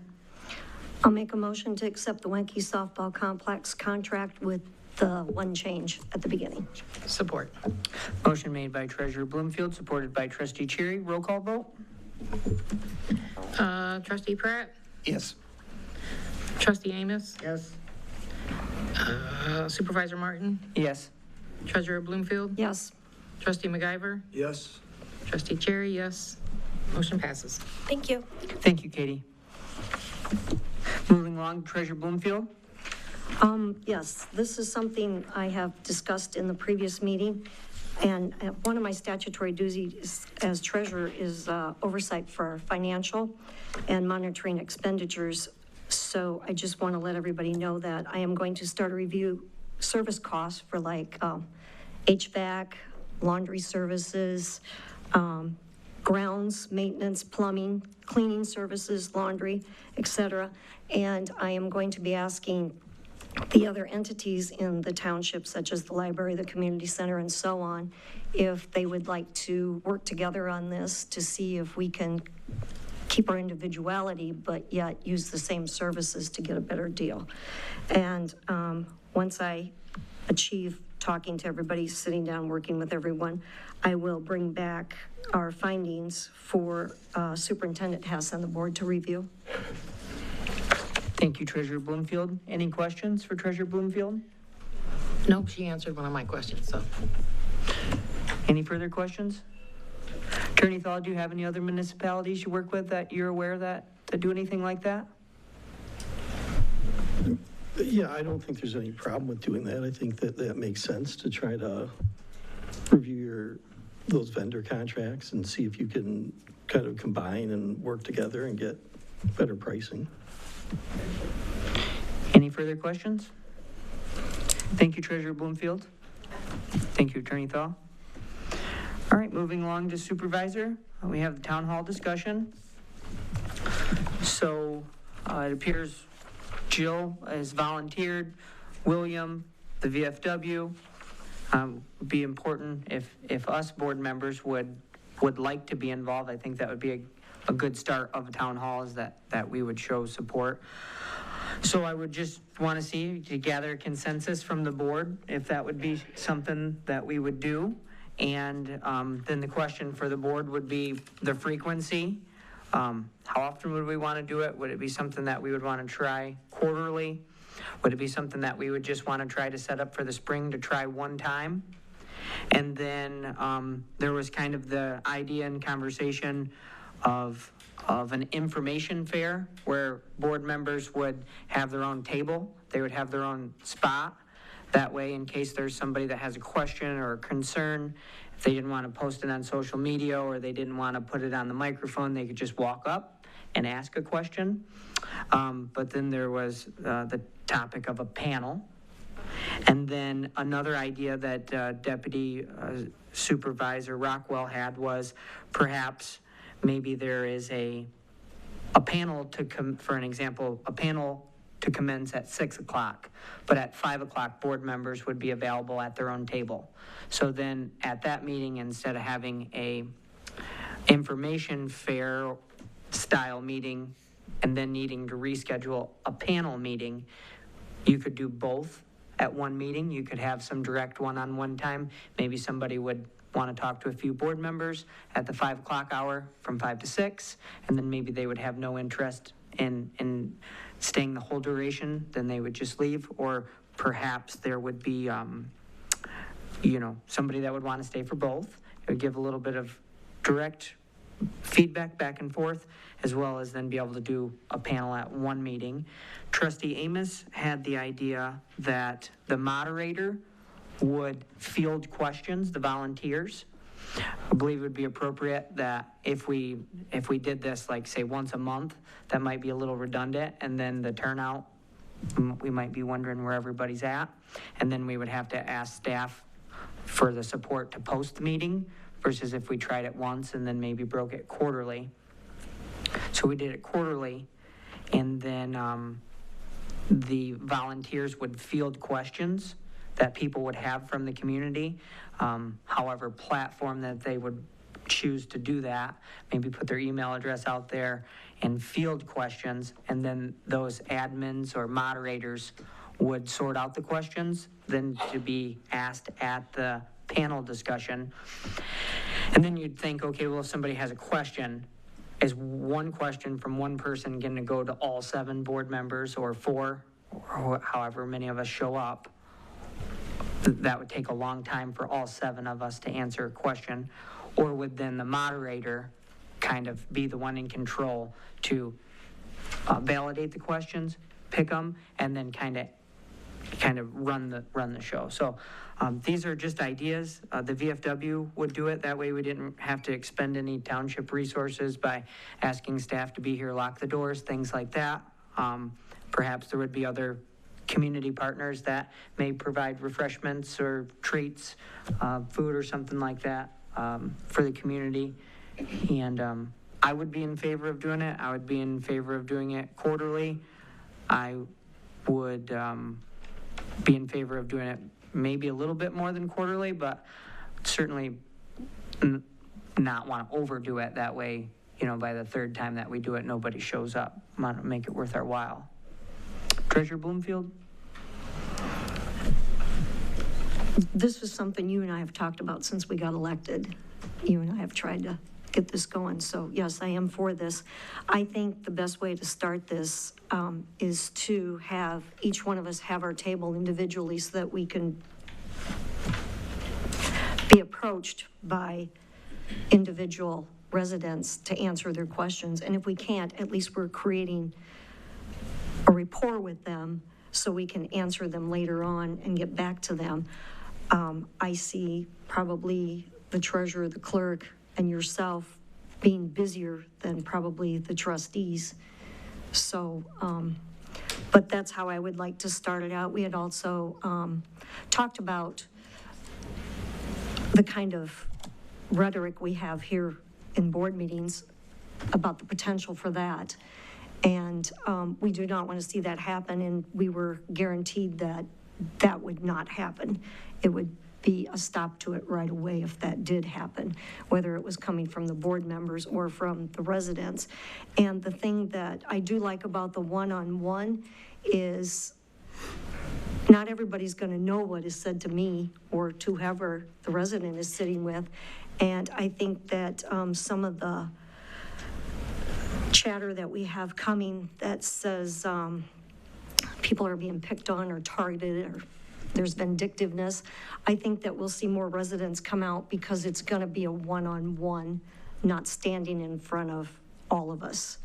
I'll make a motion to accept the Winkie Softball Complex contract with the one change at the beginning.
Support.
Motion made by Treasurer Bloomfield, supported by Trustee Cherry. Roll call vote.
Trustee Pratt?
Yes.
Trustee Amos?
Yes.
Supervisor Martin?
Yes.
Treasurer Bloomfield?
Yes.
Trustee McIver?
Yes.
Trustee Cherry, yes. Motion passes.
Thank you.
Thank you, Katie. Moving along, Treasurer Bloomfield.
Yes, this is something I have discussed in the previous meeting, and one of my statutory duties as treasurer is oversight for our financial and monitoring expenditures. So I just want to let everybody know that I am going to start a review service costs for like HVAC, laundry services, grounds, maintenance, plumbing, cleaning services, laundry, etc. And I am going to be asking the other entities in the township, such as the library, the community center, and so on, if they would like to work together on this to see if we can keep our individuality, but yet use the same services to get a better deal. And once I achieve talking to everybody, sitting down, working with everyone, I will bring back our findings for Superintendent Hess and the board to review.
Thank you, Treasurer Bloomfield. Any questions for Treasurer Bloomfield?
Nope, she answered one of my questions, so.
Any further questions? Attorney Thal, do you have any other municipalities you work with that you're aware that do anything like that?
Yeah, I don't think there's any problem with doing that. I think that makes sense to try to review those vendor contracts and see if you can kind of combine and work together and get better pricing.
Any further questions? Thank you, Treasurer Bloomfield. Thank you, Attorney Thal. All right, moving along to Supervisor. We have the town hall discussion. So it appears Jill has volunteered, William, the VFW. Would be important if us board members would like to be involved. I think that would be a good start of a town hall, is that we would show support. So I would just want to see, to gather consensus from the board, if that would be something that we would do. And then the question for the board would be the frequency. How often would we want to do it? Would it be something that we would want to try quarterly? Would it be something that we would just want to try to set up for the spring to try one time? And then there was kind of the idea and conversation of an information fair where board members would have their own table. They would have their own spot. That way, in case there's somebody that has a question or a concern, if they didn't want to post it on social media or they didn't want to put it on the microphone, they could just walk up and ask a question. But then there was the topic of a panel. And then another idea that Deputy Supervisor Rockwell had was perhaps maybe there is a panel for an example, a panel to commence at 6 o'clock, but at 5 o'clock, board members would be available at their own table. So then at that meeting, instead of having a information fair style meeting and then needing to reschedule a panel meeting, you could do both at one meeting. You could have some direct one-on-one time. Maybe somebody would want to talk to a few board members at the 5 o'clock hour from 5 to 6, and then maybe they would have no interest in staying the whole duration, then they would just leave. Or perhaps there would be, somebody that would want to stay for both. It would give a little bit of direct feedback back and forth, as well as then be able to do a panel at one meeting. Trustee Amos had the idea that the moderator would field questions, the volunteers. I believe it would be appropriate that if we did this, like, say, once a month, that might be a little redundant, and then the turnout, we might be wondering where everybody's at, and then we would have to ask staff for the support to post the meeting, versus if we tried it once and then maybe broke it quarterly. So we did it quarterly, and then the volunteers would field questions that people would have from the community, however platform that they would choose to do that, maybe put their email address out there and field questions, and then those admins or moderators would sort out the questions, then to be asked at the panel discussion. And then you'd think, okay, well, if somebody has a question, is one question from one person going to go to all 7 board members or 4, or however many of us show up? That would take a long time for all 7 of us to answer a question. Or would then the moderator kind of be the one in control to validate the questions, pick them, and then kind of run the show. So these are just ideas. The VFW would do it. That way we didn't have to expend any township resources by asking staff to be here, lock the doors, things like that. Perhaps there would be other community partners that may provide refreshments or treats, food or something like that for the community. And I would be in favor of doing it. I would be in favor of doing it quarterly. I would be in favor of doing it maybe a little bit more than quarterly, but certainly not want to overdo it that way. By the third time that we do it, nobody shows up. Want to make it worth our while. Treasurer Bloomfield?
This is something you and I have talked about since we got elected. You and I have tried to get this going. So yes, I am for this. I think the best way to start this is to have each one of us have our table individually so that we can be approached by individual residents to answer their questions. And if we can't, at least we're creating a rapport with them so we can answer them later on and get back to them. I see probably the treasurer, the clerk, and yourself being busier than probably the trustees. So, but that's how I would like to start it out. We had also talked about the kind of rhetoric we have here in board meetings about the potential for that. And we do not want to see that happen, and we were guaranteed that that would not happen. It would be a stop to it right away if that did happen, whether it was coming from the board members or from the residents. And the thing that I do like about the one-on-one is not everybody's going to know what is said to me or to whoever the resident is sitting with. And I think that some of the chatter that we have coming that says people are being picked on or targeted or there's vindictiveness, I think that we'll see more residents come out because it's going to be a one-on-one, not standing in front of all of us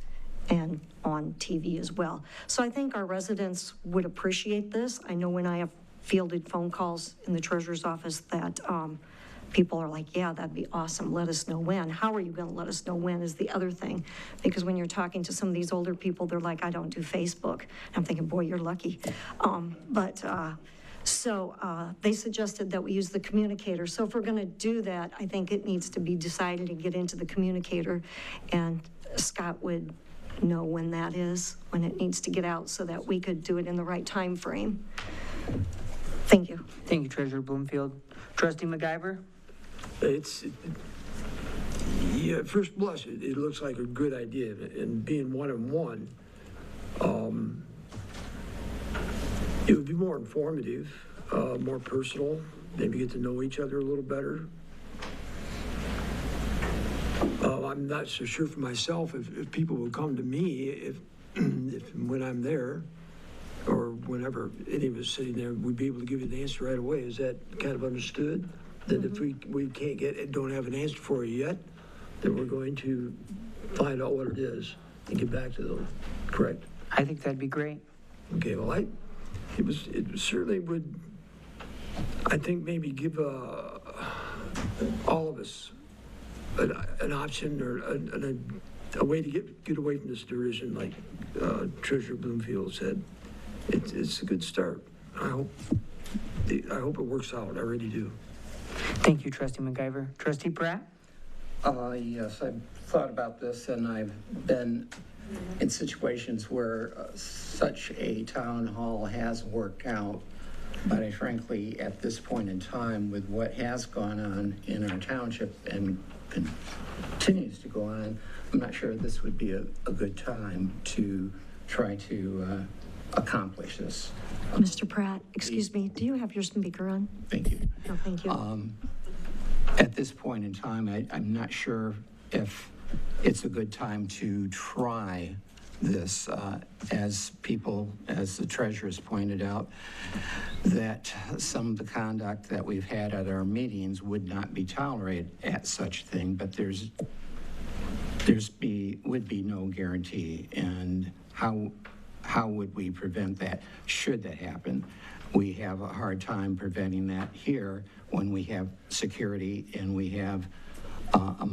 and on TV as well. So I think our residents would appreciate this. I know when I have fielded phone calls in the treasurer's office that people are like, yeah, that'd be awesome. Let us know when. How are you going to let us know when is the other thing. Because when you're talking to some of these older people, they're like, I don't do Facebook. And I'm thinking, boy, you're lucky. So they suggested that we use the communicator. So if we're going to do that, I think it needs to be decided and get into the communicator. And Scott would know when that is, when it needs to get out so that we could do it in the right time frame. Thank you.
Thank you, Treasurer Bloomfield. Trustee McIver?
Yeah, at first blush, it looks like a good idea. And being one-on-one, it would be more informative, more personal, maybe get to know each other a little better. I'm not so sure for myself if people will come to me if when I'm there or whenever any of us sitting there, we'd be able to give you the answer right away. Is that kind of understood? That if we can't don't have an answer for you yet, then we're going to find out what it is and get back to them, correct?
I think that'd be great. Okay, well,
it certainly would, I think, maybe give all of us an option or a way to get away from this derision, like Treasurer Bloomfield said. It's a good start. I hope it works out. I really do.
Thank you, Trustee McIver. Trustee Pratt?
Yes, I've thought about this, and I've been in situations where such a town hall has worked out. But I frankly, at this point in time, with what has gone on in our township and continues to go on, I'm not sure this would be a good time to try to accomplish this.
Mr. Pratt, excuse me, do you have your speaker on?
Thank you.
No, thank you.
At this point in time, I'm not sure if it's a good time to try this, as the treasurers pointed out, that some of the conduct that we've had at our meetings would not be tolerated at such thing, but would be no guarantee. And how would we prevent that, should that happen? We have a hard time preventing that here when we have security and we have a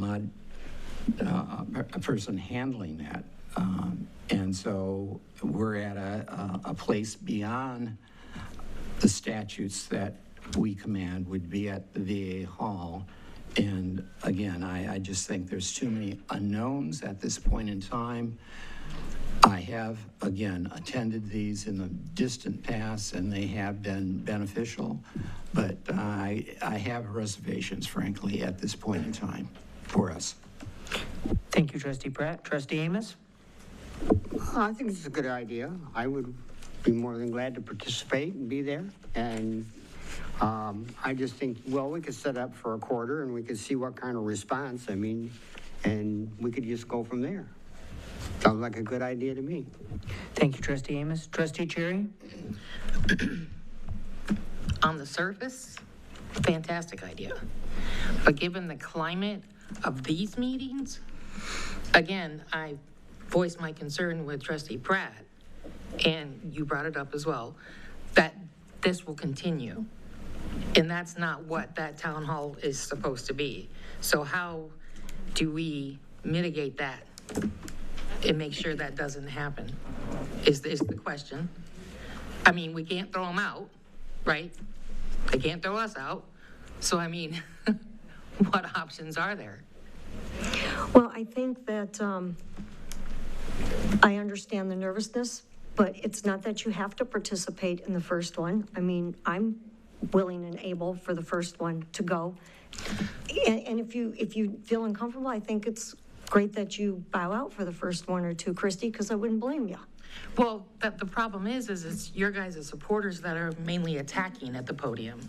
person handling that. And so we're at a place beyond the statutes that we command would be at the VA hall. And again, I just think there's too many unknowns at this point in time. I have, again, attended these in the distant past, and they have been beneficial, but I have reservations, frankly, at this point in time for us.
Thank you, Trustee Pratt. Trustee Amos?
I think it's a good idea. I would be more than glad to participate and be there. And I just think, well, we could set up for a quarter and we could see what kind of response, I mean, and we could just go from there. Sounds like a good idea to me.
Thank you, Trustee Amos. Trustee Cherry?
On the surface, fantastic idea. But given the climate of these meetings, again, I voiced my concern with Trustee Pratt, and you brought it up as well, that this will continue. And that's not what that town hall is supposed to be. So how do we mitigate that and make sure that doesn't happen is the question. I mean, we can't throw them out, right? They can't throw us out. So, I mean, what options are there?
Well, I think that I understand the nervousness, but it's not that you have to participate in the first one. I mean, I'm willing and able for the first one to go. And if you feel uncomfortable, I think it's great that you bow out for the first one or two, Christy, because I wouldn't blame you.
Well, the problem is it's your guys' supporters that are mainly attacking at the podium,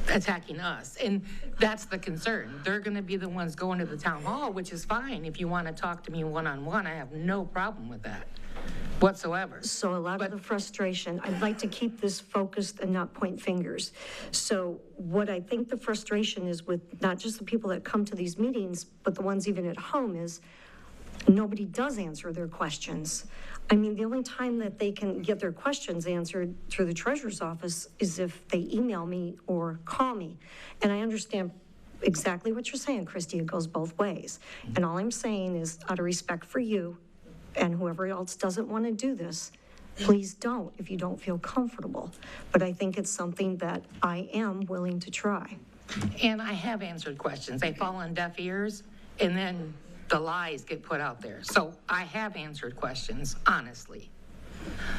attacking us. And that's the concern. They're going to be the ones going to the town hall, which is fine. If you want to talk to me one-on-one, I have no problem with that whatsoever.
So a lot of the frustration, I'd like to keep this focused and not point fingers. So what I think the frustration is with not just the people that come to these meetings, but the ones even at home is nobody does answer their questions. I mean, the only time that they can get their questions answered through the treasurer's office is if they email me or call me. And I understand exactly what you're saying, Christy. It goes both ways. And all I'm saying is, out of respect for you and whoever else doesn't want to do this, please don't if you don't feel comfortable. But I think it's something that I am willing to try.
And I have answered questions. They fall on deaf ears, and then the lies get put out there. So I have answered questions, honestly.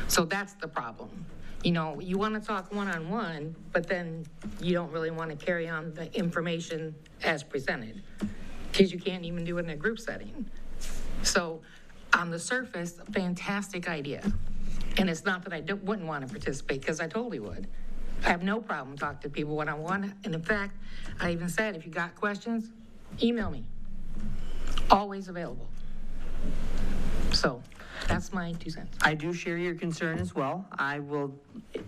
So that's the problem. You know, you want to talk one-on-one, but then you don't really want to carry on the information as presented, because you can't even do it in a group setting. So on the surface, fantastic idea. And it's not that I wouldn't want to participate, because I totally would. I have no problem talking to people one-on-one. And in fact, I even said, if you got questions, email me. Always available. So that's my 2 cents.
I do share your concern as well. I will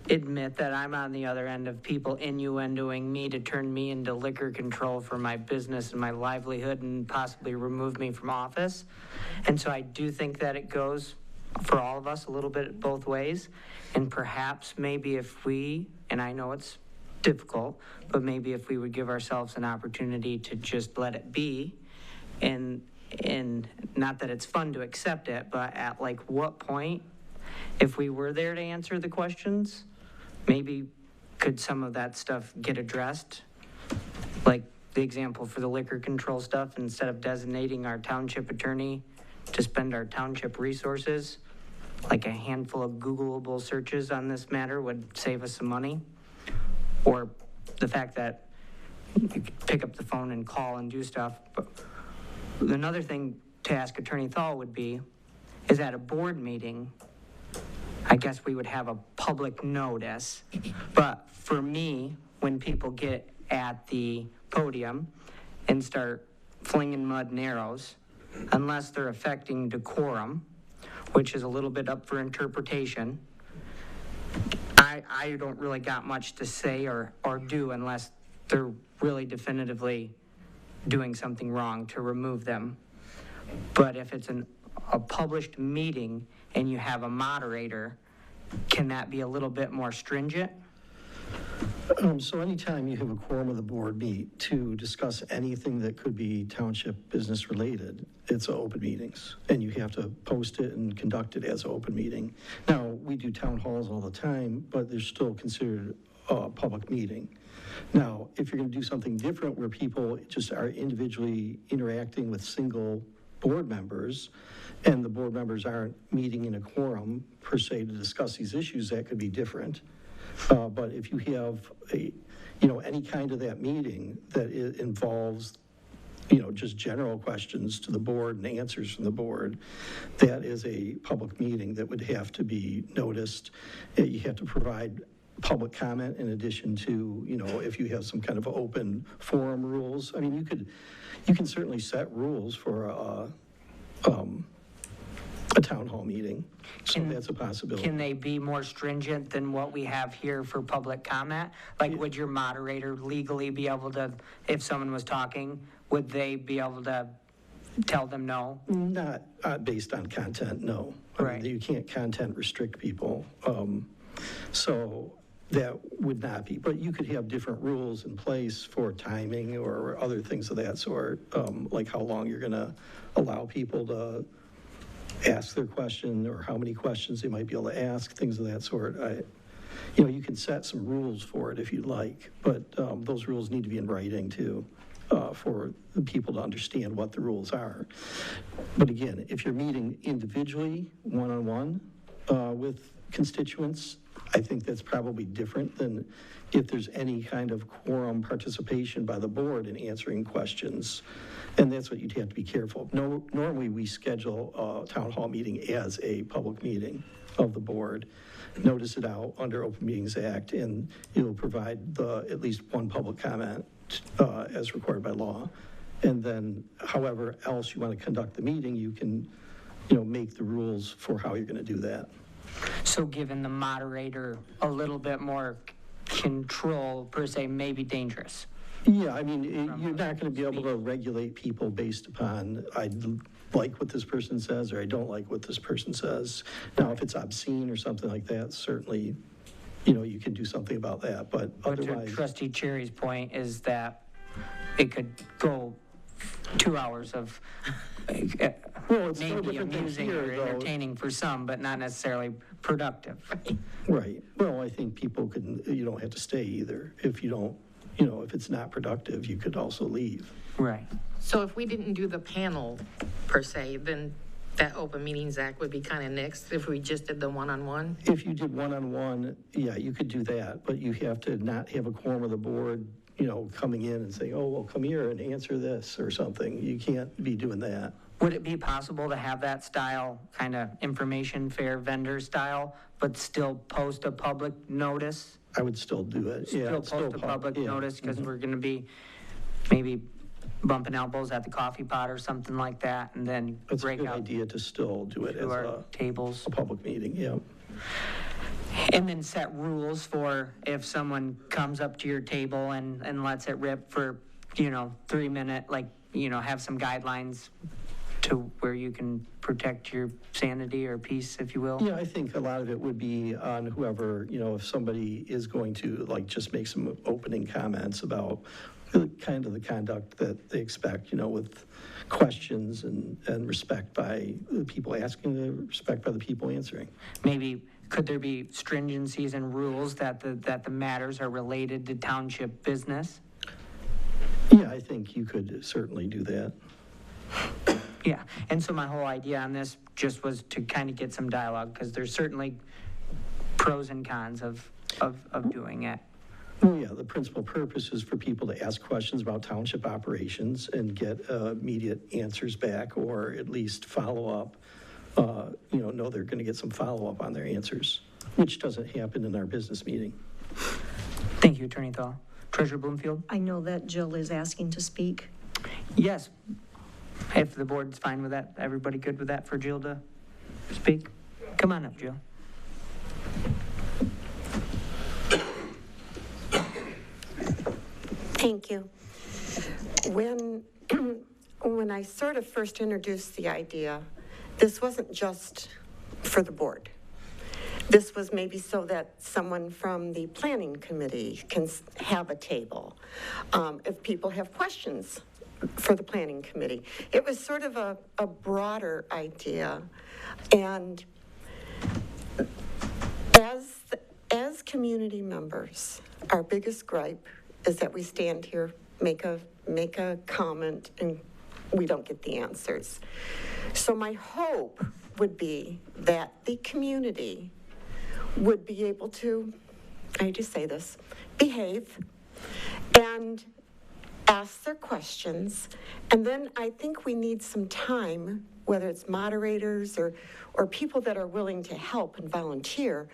admit that I'm on the other end of people innuendoing me to turn me into liquor control for my business and my livelihood and possibly remove me from office. And so I do think that it goes for all of us a little bit both ways. And perhaps maybe if we, and I know it's difficult, but maybe if we would give ourselves an opportunity to just let it be, and not that it's fun to accept it, but at like what point, if we were there to answer the questions, maybe could some of that stuff get addressed? Like the example for the liquor control stuff, instead of designating our township attorney to spend our township resources, like a handful of Googleable searches on this matter would save us some money. Or the fact that you could pick up the phone and call and do stuff. But another thing to ask Attorney Thal would be, is at a board meeting, I guess we would have a public notice. But for me, when people get at the podium and start flinging mud and arrows, unless they're affecting decorum, which is a little bit up for interpretation, I don't really got much to say or do unless they're really definitively doing something wrong to remove them. But if it's a published meeting and you have a moderator, can that be a little bit more stringent?
So anytime you have a quorum of the board meet to discuss anything that could be township business related, it's open meetings, and you have to post it and conduct it as an open meeting. Now, we do town halls all the time, but they're still considered a public meeting. Now, if you're gonna do something different where people just are individually interacting with single board members, and the board members aren't meeting in a quorum per se to discuss these issues, that could be different. But if you have any kind of that meeting that involves, just general questions to the board and answers from the board, that is a public meeting that would have to be noticed. You have to provide public comment in addition to, if you have some kind of open forum rules. I mean, you can certainly set rules for a town hall meeting, so that's a possibility.
Can they be more stringent than what we have here for public comment? Like, would your moderator legally be able to, if someone was talking, would they be able to tell them no?
Not based on content, no.
Right.
You can't content restrict people. So that would not be, but you could have different rules in place for timing or other things of that sort, like how long you're gonna allow people to ask their question or how many questions they might be able to ask, things of that sort. You can set some rules for it if you'd like, but those rules need to be in writing too, for the people to understand what the rules are. But again, if you're meeting individually, one-on-one, with constituents, I think that's probably different than if there's any kind of quorum participation by the board in answering questions. And that's what you'd have to be careful of. No, normally we schedule a town hall meeting as a public meeting of the board, notice it out under Open Meetings Act, and you'll provide at least one public comment as required by law. And then however else you want to conduct the meeting, you can, make the rules for how you're going to do that.
So giving the moderator a little bit more control, per se, may be dangerous.
Yeah, I mean, you're not going to be able to regulate people based upon, I like what this person says, or I don't like what this person says. Now, if it's obscene or something like that, certainly, you can do something about that, but otherwise.
To Trustee Cherry's point is that it could go 2 hours of maybe amusing or entertaining for some, but not necessarily productive.
Right. Well, I think people you don't have to stay either. If you don't, if it's not productive, you could also leave.
Right.
So if we didn't do the panel per se, then that Open Meetings Act would be kind of nixed if we just did the one-on-one?
If you did one-on-one, yeah, you could do that, but you have to not have a quorum of the board, coming in and saying, oh, well, come here and answer this or something. You can't be doing that.
Would it be possible to have that style, kind of information fair vendor style, but still post a public notice?
I would still do it.
Still post a public notice, because we're going to be maybe bumping elbows at the coffee pot or something like that, and then
It's
break
a good
out
idea to still do it as
our tables.
a public meeting, yeah.
And then set rules for if someone comes up to your table and lets it rip for, 3 minute, have some guidelines to where you can protect your sanity or peace, if you will?
Yeah, I think a lot of it would be on whoever, if somebody is going to just make some opening comments about the kind of the conduct that they expect, with questions and respect by the people asking, the respect by the people answering.
Maybe could there be stringencies and rules that the matters are related to township business?
Yeah, I think you could certainly do that.
Yeah, and so my whole idea on this just was to kind of get some dialogue, because there's certainly pros and cons of doing it.
Well, yeah, the principal purpose is for people to ask questions about township operations and get immediate answers back, or at least follow up, know they're going to get some follow-up on their answers, which doesn't happen in our business meeting.
Thank you, Attorney Thal. Treasurer Bloomfield?
I know that Jill is asking to speak.
Yes. If the board's fine with that, everybody good with that for Jill to speak? Come on up, Jill.
Thank you. When I sort of first introduced the idea, this wasn't just for the board. This was maybe so that someone from the planning committee can have a table. If people have questions for the planning committee. It was sort of a broader idea. And as community members, our biggest gripe is that we stand here, make a comment, and we don't get the answers. So my hope would be that the community would be able to, I hate to say this, behave and ask their questions. And then I think we need some time, whether it's moderators or people that are willing to help and volunteer,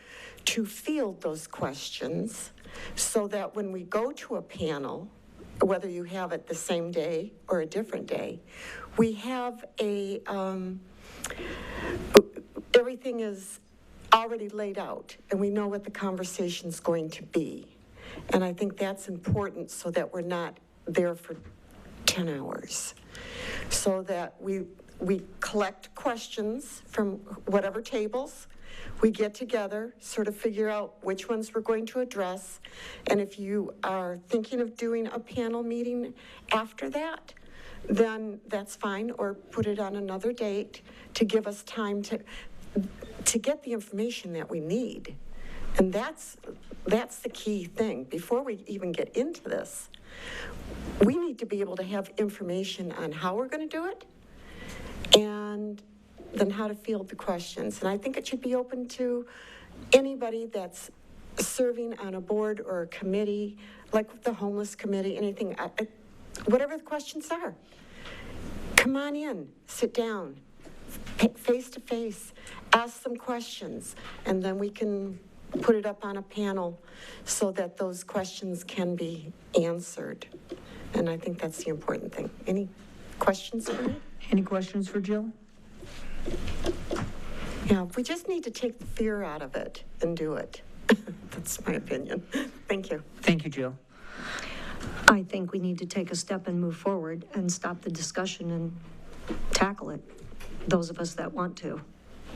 to field those questions so that when we go to a panel, whether you have it the same day or a different day, we have everything is already laid out and we know what the conversation's going to be. And I think that's important so that we're not there for 10 hours. So that we collect questions from whatever tables, we get together, sort of figure out which ones we're going to address. And if you are thinking of doing a panel meeting after that, then that's fine, or put it on another date to give us time to get the information that we need. And that's the key thing. Before we even get into this, we need to be able to have information on how we're going to do it and then how to field the questions. And I think it should be open to anybody that's serving on a board or a committee, like the homeless committee, anything, whatever the questions are. Come on in, sit down, face to face, ask some questions, and then we can put it up on a panel so that those questions can be answered. And I think that's the important thing. Any questions for me?
Any questions for Jill?
Yeah, we just need to take the fear out of it and do it. That's my opinion. Thank you.
Thank you, Jill.
I think we need to take a step and move forward and stop the discussion and tackle it, those of us that want to,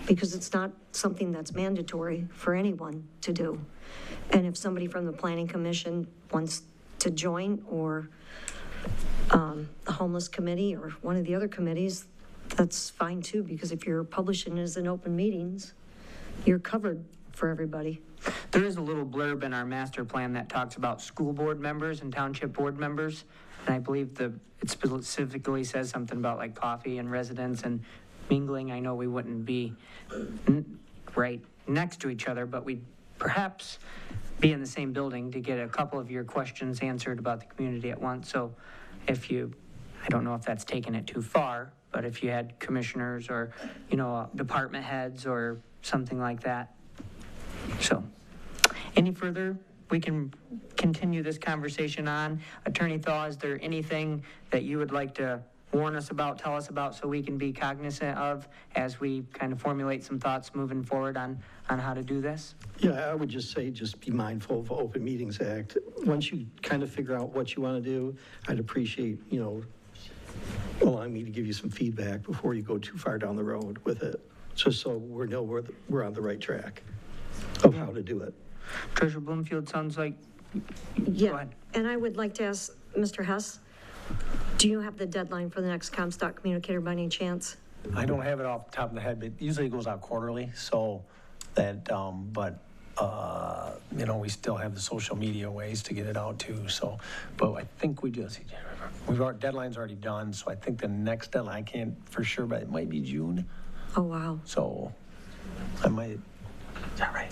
because it's not something that's mandatory for anyone to do. And if somebody from the Planning Commission wants to join, or the Homeless Committee or one of the other committees, that's fine too, because if you're publishing it as an open meetings, you're covered for everybody.
There is a little blurb in our master plan that talks about school board members and township board members. And I believe it specifically says something about like coffee and residents and mingling. I know we wouldn't be right next to each other, but we'd perhaps be in the same building to get a couple of your questions answered about the community at once. So if you, I don't know if that's taking it too far, but if you had commissioners or, department heads or something like that. So, any further? We can continue this conversation on. Attorney Thaw, is there anything that you would like to warn us about, tell us about, so we can be cognizant of as we kind of formulate some thoughts moving forward on how to do this?
Yeah, I would just say, just be mindful of the Open Meetings Act. Once you kind of figure out what you want to do, I'd appreciate, allowing me to give you some feedback before you go too far down the road with it, just so we know we're on the right track of how to do it.
Treasurer Bloomfield, sounds like,
Yeah,
go ahead.
And I would like to ask Mr. Hess, do you have the deadline for the next Comstock communicator by any chance?
I don't have it off the top of the head, but usually it goes out quarterly, so that, we still have the social media ways to get it out too, so, but I think deadline's already done, so I think the next deadline, I can't for sure, but it might be June.
Oh, wow.
So I might, is that right?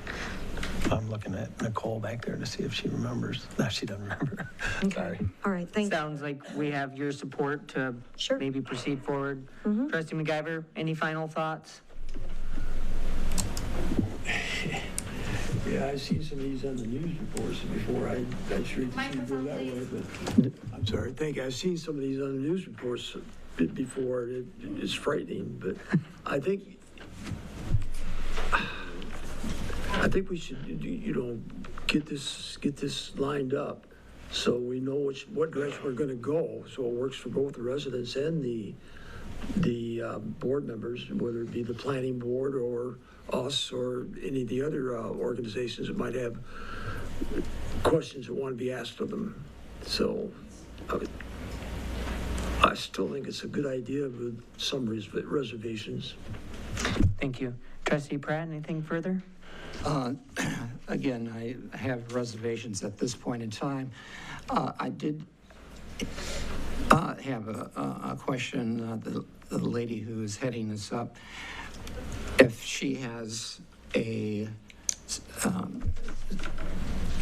I'm looking at Nicole back there to see if she remembers. No, she doesn't remember.
Okay.
Sorry.
All right, thank you.
Sounds like we have your support to maybe proceed forward. Trustee McIver, any final thoughts?
Yeah, I've seen some of these on the news reports before. I sure hate to see it go that way, but I'm sorry. I've seen some of these on the news reports before. It's frightening, but I think we should, get this lined up so we know what direction we're going to go, so it works for both the residents and the the board members, whether it be the planning board or us or any of the other organizations that might have questions that want to be asked of them. So I still think it's a good idea with some reservations.
Thank you. Trustee Pratt, anything further?
Again, I have reservations at this point in time. I did have a question, the lady who is heading this up, if she has a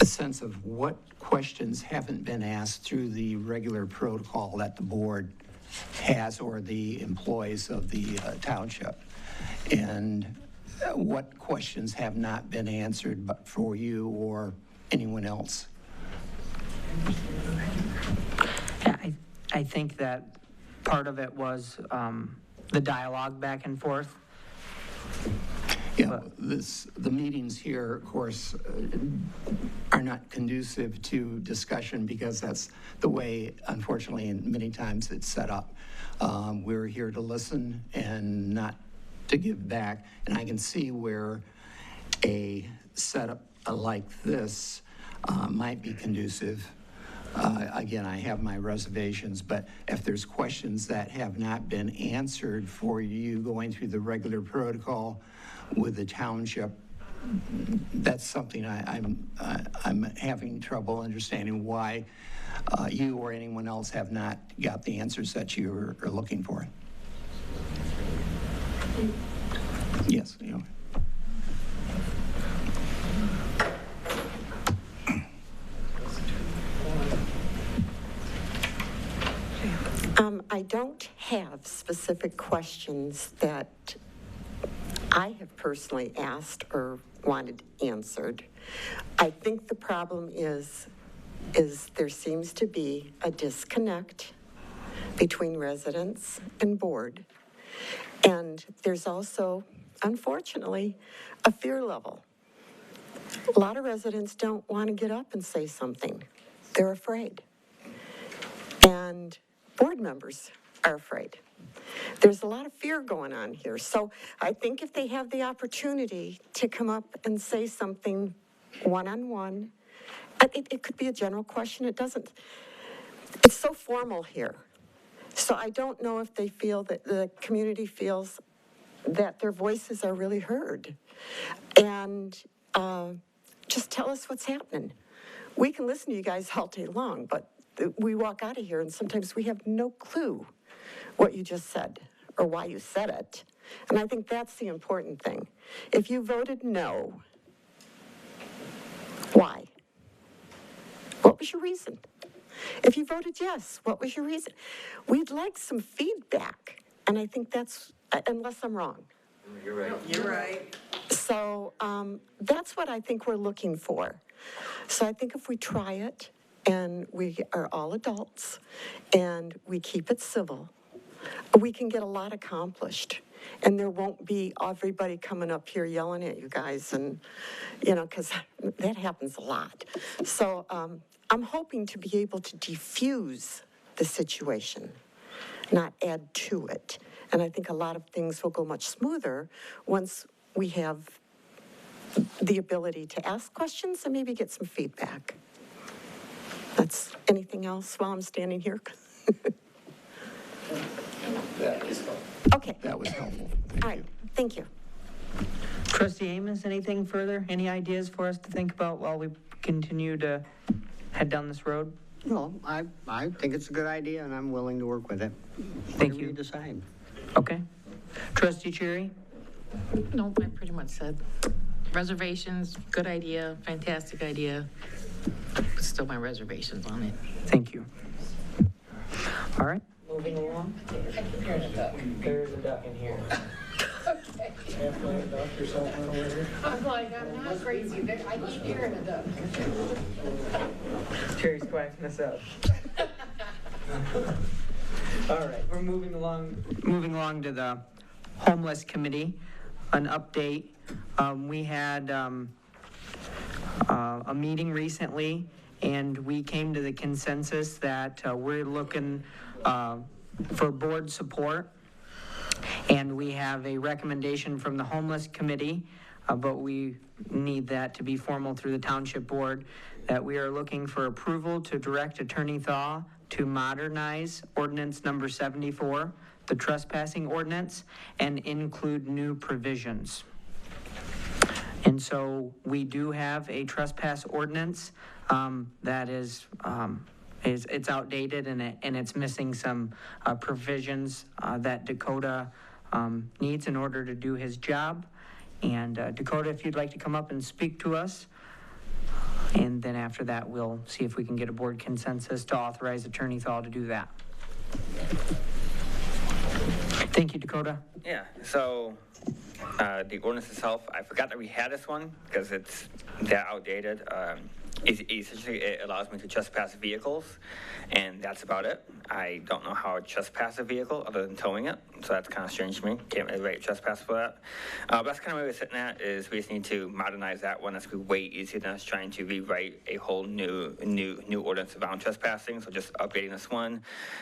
sense of what questions haven't been asked through the regular protocol that the board has or the employees of the township, and what questions have not been answered but for you or anyone else.
Yeah, I think that part of it was the dialogue back and forth.
Yeah, the meetings here, of course, are not conducive to discussion because that's the way, unfortunately, and many times it's set up. We're here to listen and not to give back. And I can see where a setup like this might be conducive. Again, I have my reservations, but if there's questions that have not been answered for you going through the regular protocol with the township, that's something I'm having trouble understanding why you or anyone else have not got the answers that you are looking for. Yes, you know.
I don't have specific questions that I have personally asked or wanted answered. I think the problem is there seems to be a disconnect between residents and board. And there's also, unfortunately, a fear level. A lot of residents don't want to get up and say something. They're afraid. And board members are afraid. There's a lot of fear going on here. So I think if they have the opportunity to come up and say something one-on-one, it could be a general question. It's so formal here. So I don't know if they feel that the community feels that their voices are really heard. And just tell us what's happening. We can listen to you guys all day long, but we walk out of here and sometimes we have no clue what you just said or why you said it. And I think that's the important thing. If you voted no, why? What was your reason? If you voted yes, what was your reason? We'd like some feedback. And I think that's, unless I'm wrong.
You're right.
You're right.
So that's what I think we're looking for. So I think if we try it, and we are all adults, and we keep it civil, we can get a lot accomplished. And there won't be everybody coming up here yelling at you guys, and, because that happens a lot. So I'm hoping to be able to diffuse the situation, not add to it. And I think a lot of things will go much smoother once we have the ability to ask questions and maybe get some feedback. That's anything else while I'm standing here?
That was helpful.
Okay.
That was helpful.
All right, thank you.
Trustee Amos, anything further? Any ideas for us to think about while we continue to head down this road?
No, I think it's a good idea, and I'm willing to work with it.
Thank you.
You decide.
Okay. Trustee Cherry?
No, I pretty much said reservations, good idea, fantastic idea. Still my reservations on it.
Thank you. All right. Moving along.
I keep hearing a duck.
There's a duck in here.
I'm like, I'm not crazy. I keep hearing a duck.
Cherry's quacking us up. All right, we're moving along to the homeless committee. An update. We had a meeting recently, and we came to the consensus that we're looking for board support And we have a recommendation from the Homeless Committee, but we need that to be formal through the Township Board, that we are looking for approval to direct Attorney Thaw to modernize ordinance number 74, the trespassing ordinance, and include new provisions. And so we do have a trespass ordinance that is it's outdated and it's missing some provisions that Dakota needs in order to do his job. And Dakota, if you'd like to come up and speak to us, and then after that, we'll see if we can get a board consensus to authorize Attorney Thaw to do that. Thank you, Dakota.
Yeah, so the ordinance itself, I forgot that we had this one because it's that outdated. Essentially, it allows me to trespass vehicles, and that's about it. I don't know how to trespass a vehicle other than towing it, so that's kind of strange to me. Can't really write trespass for that. But that's kind of where we're sitting at, is we just need to modernize that one. That's way easier than us trying to rewrite a whole new ordinance around trespassing. So just updating this one,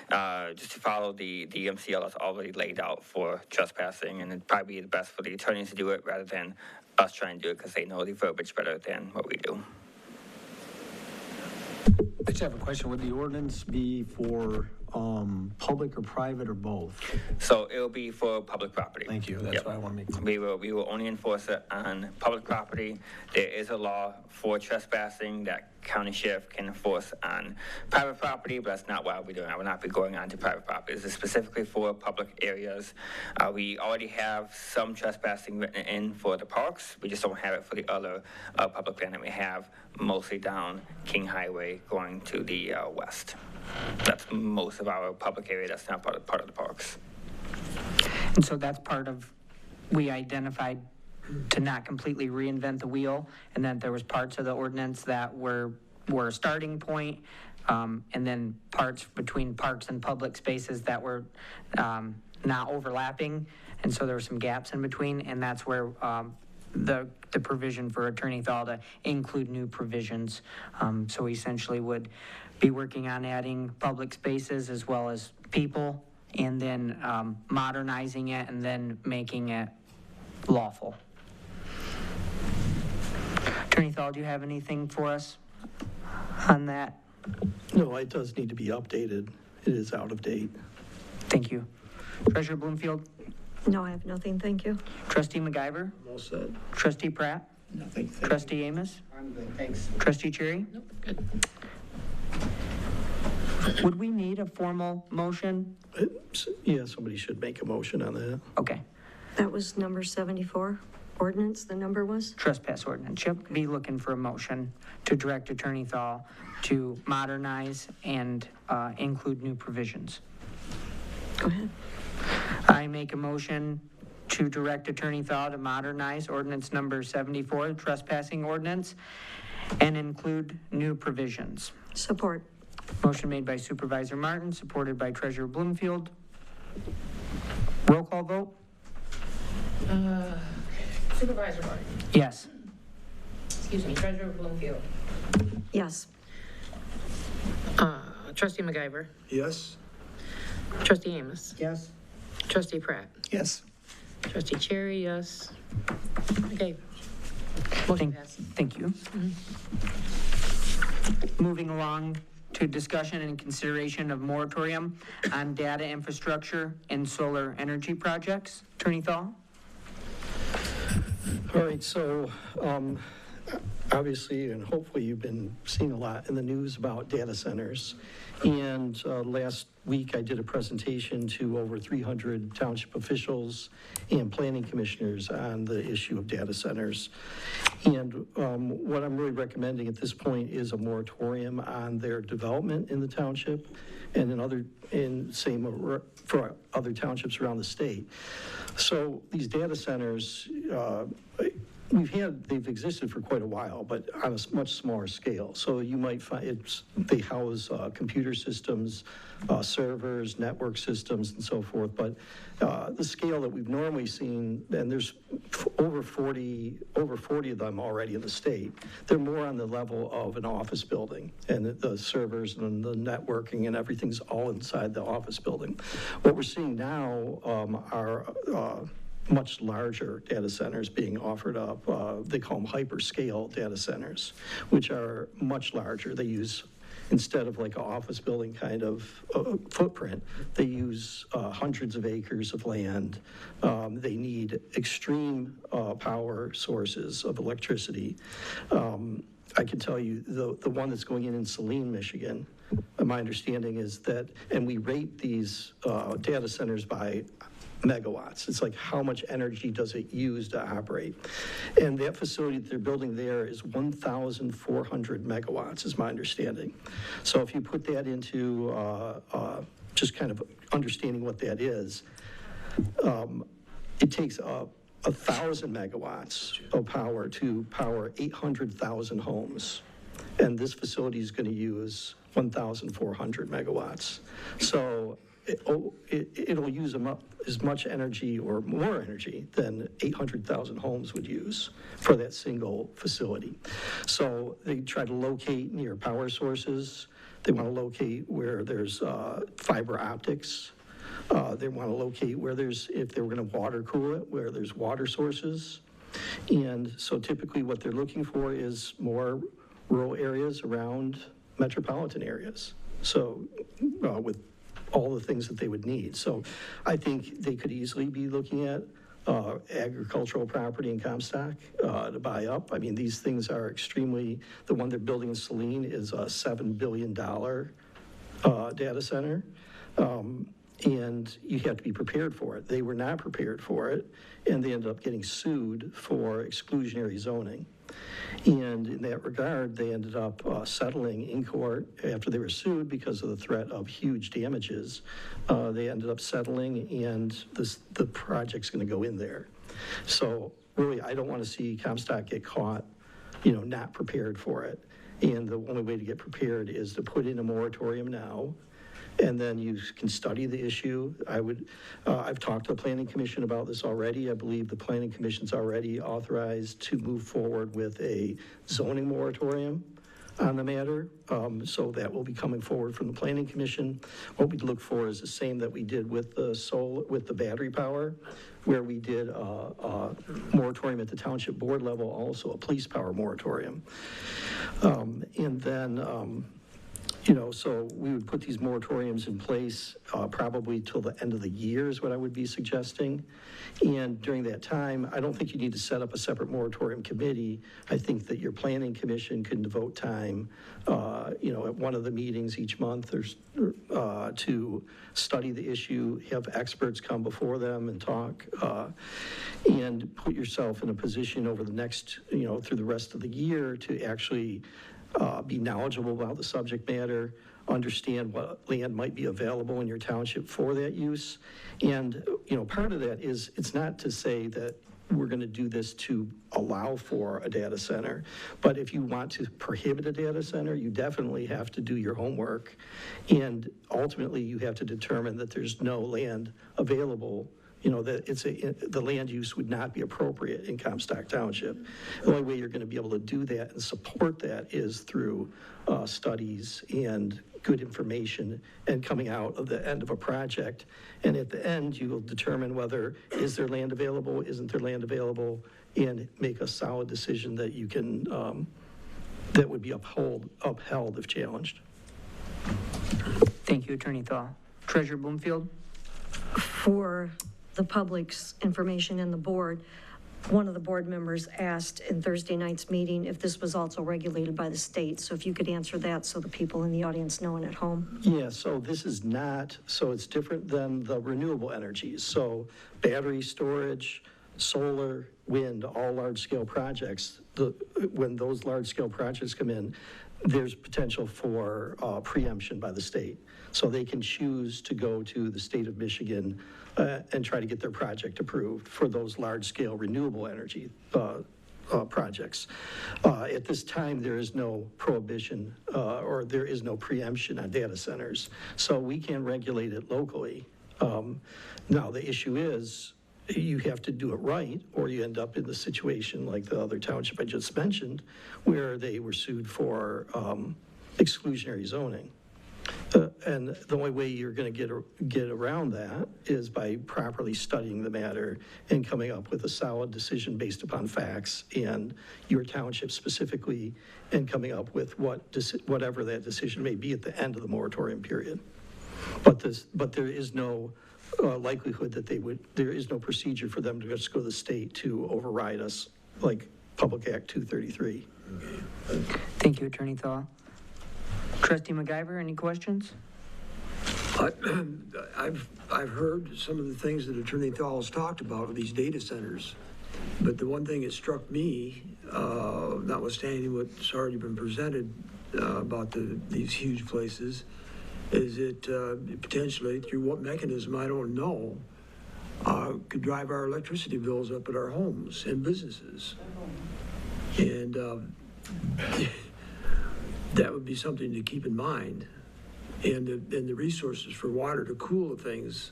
just to follow the MCL that's already laid out for trespassing, and it'd probably be the best for the attorneys to do it rather than us trying to do it because they know the verbiage better than what we do.
I just have a question. Would the ordinance be for public or private or both?
So it'll be for public property.
Thank you. That's what I want to make
clear. We will only enforce it on public property. There is a law for trespassing that county sheriff can enforce on private property, but that's not what I'll be doing. I will not be going on to private property. This is specifically for public areas. We already have some trespassing written in for the parks. We just don't have it for the other public land that we have, mostly down King Highway going to the west. That's most of our public area that's not part of the parks.
And so that's part of, we identified to not completely reinvent the wheel, and then there was parts of the ordinance that were a starting point, and then parts between parks and public spaces that were not overlapping, and so there were some gaps in between, and that's where the provision for Attorney Thaw to include new provisions. So we essentially would be working on adding public spaces as well as people, and then modernizing it and then making it lawful. Attorney Thaw, do you have anything for us on that?
No, it does need to be updated. It is out of date.
Thank you. Treasurer Bloomfield?
No, I have nothing, thank you.
Trustee MacGyver?
All set.
Trustee Pratt?
Nothing.
Trustee Amos?
I'm good, thanks.
Trustee Cherry?
Nope, good.
Would we need a formal motion?
Yeah, somebody should make a motion on that.
Okay.
That was number 74, ordinance, the number was?
Trespass ordinance, yep. Be looking for a motion to direct Attorney Thaw to modernize and include new provisions.
Go ahead.
I make a motion to direct Attorney Thaw to modernize ordinance number 74, the trespassing ordinance, and include new provisions.
Support.
Motion made by Supervisor Martin, supported by Treasurer Bloomfield. Roll call vote?
Supervisor Martin?
Yes.
Excuse me, Treasurer Bloomfield?
Yes.
Trustee MacGyver?
Yes.
Trustee Amos?
Yes.
Trustee Pratt?
Yes.
Trustee Cherry, yes. Okay. Motion passed.
Thank you. Moving along to discussion and consideration of moratorium on data infrastructure and solar energy projects. Attorney Thaw?
All right, so obviously, and hopefully you've been seeing a lot in the news about data centers. And last week I did a presentation to over 300 township officials and planning commissioners on the issue of data centers. And what I'm really recommending at this point is a moratorium on their development in the township and same for other townships around the state. So these data centers, they've existed for quite a while, but on a much smaller scale. So you might find they house computer systems, servers, network systems, and so forth. But the scale that we've normally seen, and there's over 40 of them already in the state, they're more on the level of an office building, and the servers and the networking and everything's all inside the office building. What we're seeing now are much larger data centers being offered up. They call them hyperscale data centers, which are much larger. They use, instead of like an office building kind of footprint, they use hundreds of acres of land. They need extreme power sources of electricity. I can tell you the one that's going in Saline, Michigan, my understanding is that, and we rate these data centers by megawatts. It's like how much energy does it use to operate? And that facility that they're building there is 1,400 megawatts, is my understanding. So if you put that into just kind of understanding what that is, it takes 1,000 megawatts of power to power 800,000 homes. And this facility is going to use 1,400 megawatts. So it'll use as much energy or more energy than 800,000 homes would use for that single facility. So they try to locate near power sources. They want to locate where there's fiber optics. They want to locate where there's, if they were going to water cool it, where there's water sources. And so typically what they're looking for is more rural areas around metropolitan areas. So with all the things that they would need. So I think they could easily be looking at agricultural property in Comstock to buy up. I mean, these things are extremely, the one they're building in Saline is a $7 billion data center. And you have to be prepared for it. They were not prepared for it, and they ended up getting sued for exclusionary zoning. And in that regard, they ended up settling in court after they were sued because of the threat of huge damages. They ended up settling, and the project's going to go in there. So really, I don't want to see Comstock get caught, not prepared for it. And the only way to get prepared is to put in a moratorium now, and then you can study the issue. I've talked to the Planning Commission about this already. I believe the Planning Commission's already authorized to move forward with a zoning moratorium on the matter. So that will be coming forward from the Planning Commission. What we'd look for is the same that we did with the battery power, where we did a moratorium at the Township Board level, also a police power moratorium. And then, so we would put these moratoriums in place probably till the end of the year is what I would be suggesting. And during that time, I don't think you need to set up a separate moratorium committee. I think that your planning commission can devote time, at one of the meetings each month to study the issue, have experts come before them and talk, and put yourself in a position over the next, through the rest of the year to actually be knowledgeable about the subject matter, understand what land might be available in your township for that use. And, part of that is, it's not to say that we're going to do this to allow for a data center, but if you want to prohibit a data center, you definitely have to do your homework. And ultimately, you have to determine that there's no land available, that the land use would not be appropriate in Comstock Township. The only way you're going to be able to do that and support that is through studies and good information and coming out of the end of a project. And at the end, you will determine whether is there land available, isn't there land available, and make a solid decision that you can, that would be upheld if challenged.
Thank you, Attorney Thaw. Treasurer Bloomfield?
For the public's information and the board, one of the board members asked in Thursday night's meeting if this was also regulated by the state. So if you could answer that so the people in the audience know and at home.
Yeah, so this is not, so it's different than the renewable energies. So battery storage, solar, wind, all large-scale projects, when those large-scale projects come in, there's potential for preemption by the state. So they can choose to go to the state of Michigan and try to get their project approved for those large-scale renewable energy projects. At this time, there is no prohibition or there is no preemption on data centers, so we can regulate it locally. Now, the issue is you have to do it right, or you end up in the situation like the other township I just mentioned, where they were sued for exclusionary zoning. And the only way you're going to get around that is by properly studying the matter and coming up with a solid decision based upon facts and your township specifically, and coming up with whatever that decision may be at the end of the moratorium period. But there is no likelihood that there is no procedure for them to just go to the state to override us like Public Act 233.
Thank you, Attorney Thaw. Trustee McIver, any questions?
I've heard some of the things that Attorney Thaw has talked about with these data centers, but the one thing that struck me, notwithstanding what's already been presented about these huge places, is it potentially, through what mechanism, I don't know, could drive our electricity bills up at our homes and businesses. And that would be something to keep in mind. And the resources for water to cool things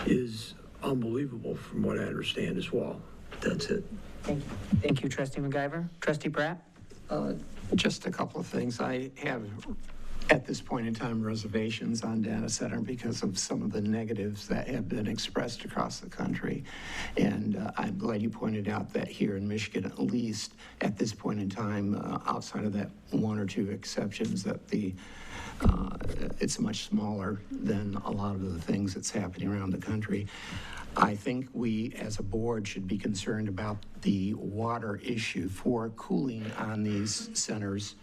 is unbelievable from what I understand as well. That's it.
Thank you, Trustee McIver. Trustee Pratt?
Just a couple of things. I have, at this point in time, reservations on data center because of some of the negatives that have been expressed across the country. And I'm glad you pointed out that here in Michigan, at least at this point in time, outside of that one or two exceptions, that it's much smaller than a lot of the things that's happening around the country. I think we, as a board, should be concerned about the water issue for cooling on these centers.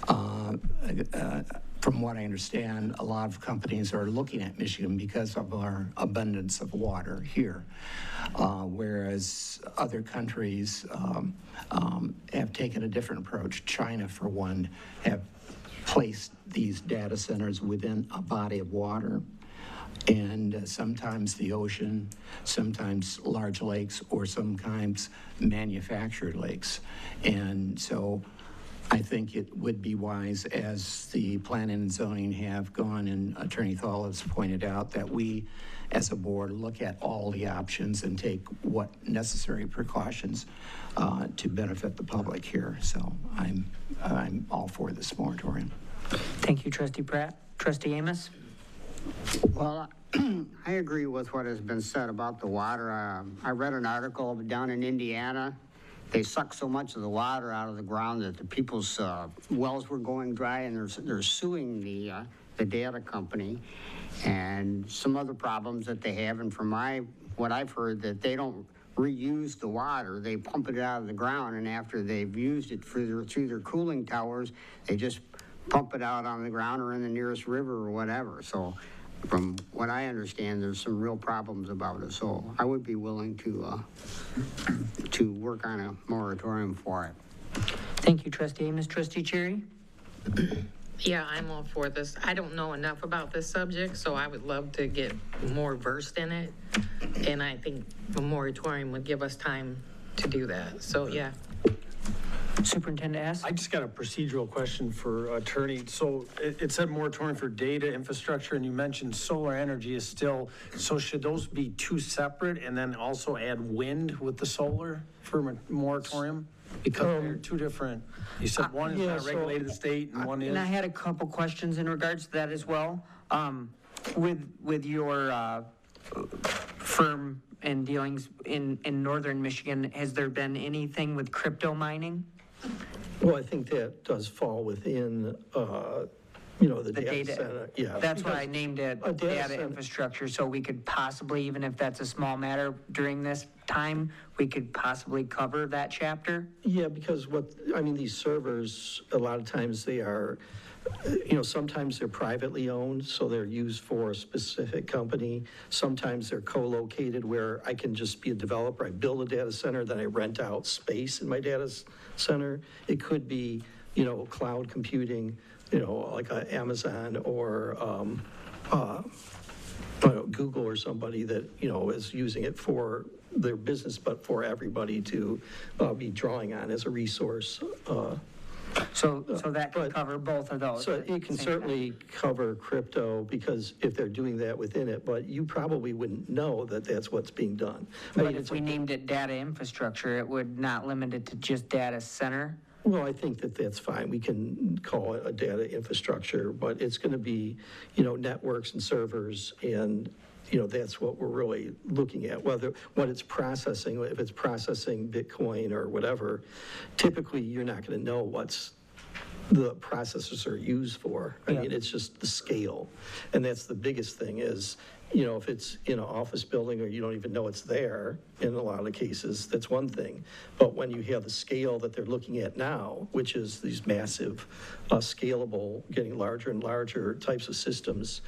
From what I understand, a lot of companies are looking at Michigan because of our abundance of water here, whereas other countries have taken a different approach. China, for one, have placed these data centers within a body of water, and sometimes the ocean, sometimes large lakes, or sometimes manufactured lakes. And so I think it would be wise, as the planning and zoning have gone, and Attorney Thal has pointed out, that we as a board look at all the options and take what necessary precautions to benefit the public here. So I'm all for this moratorium.
Thank you, Trustee Pratt. Trustee Amos?
Well, I agree with what has been said about the water. I read an article down in Indiana. They suck so much of the water out of the ground that the people's wells were going dry, and they're suing the data company, and some other problems that they have. And from what I've heard, that they don't reuse the water. They pump it out of the ground, and after they've used it through their cooling towers, they just pump it out on the ground or in the nearest river or whatever. So from what I understand, there's some real problems about it. So I would be willing to work on a moratorium for it.
Thank you, Trustee Amos. Trustee Cherry?
Yeah, I'm all for this. I don't know enough about this subject, so I would love to get more versed in it. And I think a moratorium would give us time to do that. So, yeah.
Superintendent S?
I just got a procedural question for attorney. So it said moratorium for data infrastructure, and you mentioned solar energy is still, so should those be two separate and then also add wind with the solar for moratorium? Because they're two different, you said one is not regulated in the state and one is.
And I had a couple questions in regards to that as well. With your firm and dealings in northern Michigan, has there been anything with crypto mining?
Well, I think that does fall within, the data center. Yeah.
That's why I named it data infrastructure, so we could possibly, even if that's a small matter during this time, we could possibly cover that chapter.
Yeah, because these servers, a lot of times they are, sometimes they're privately owned, so they're used for a specific company. Sometimes they're co-located where I can just be a developer. I build a data center, then I rent out space in my data center. It could be, cloud computing, like Amazon or Google or somebody that, is using it for their business, but for everybody to be drawing on as a resource.
So that can cover both of those.
So it can certainly cover crypto, because if they're doing that within it, but you probably wouldn't know that that's what's being done.
But if we named it data infrastructure, it would not limit it to just data center?
Well, I think that that's fine. We can call it a data infrastructure, but it's going to be, networks and servers, and that's what we're really looking at. What it's processing, if it's processing Bitcoin or whatever, typically you're not going to know what's the processors are used for. I mean, it's just the scale. And that's the biggest thing is, if it's in an office building or you don't even know it's there, in a lot of the cases, that's one thing. But when you have the scale that they're looking at now, which is these massive, scalable, getting larger and larger types of systems,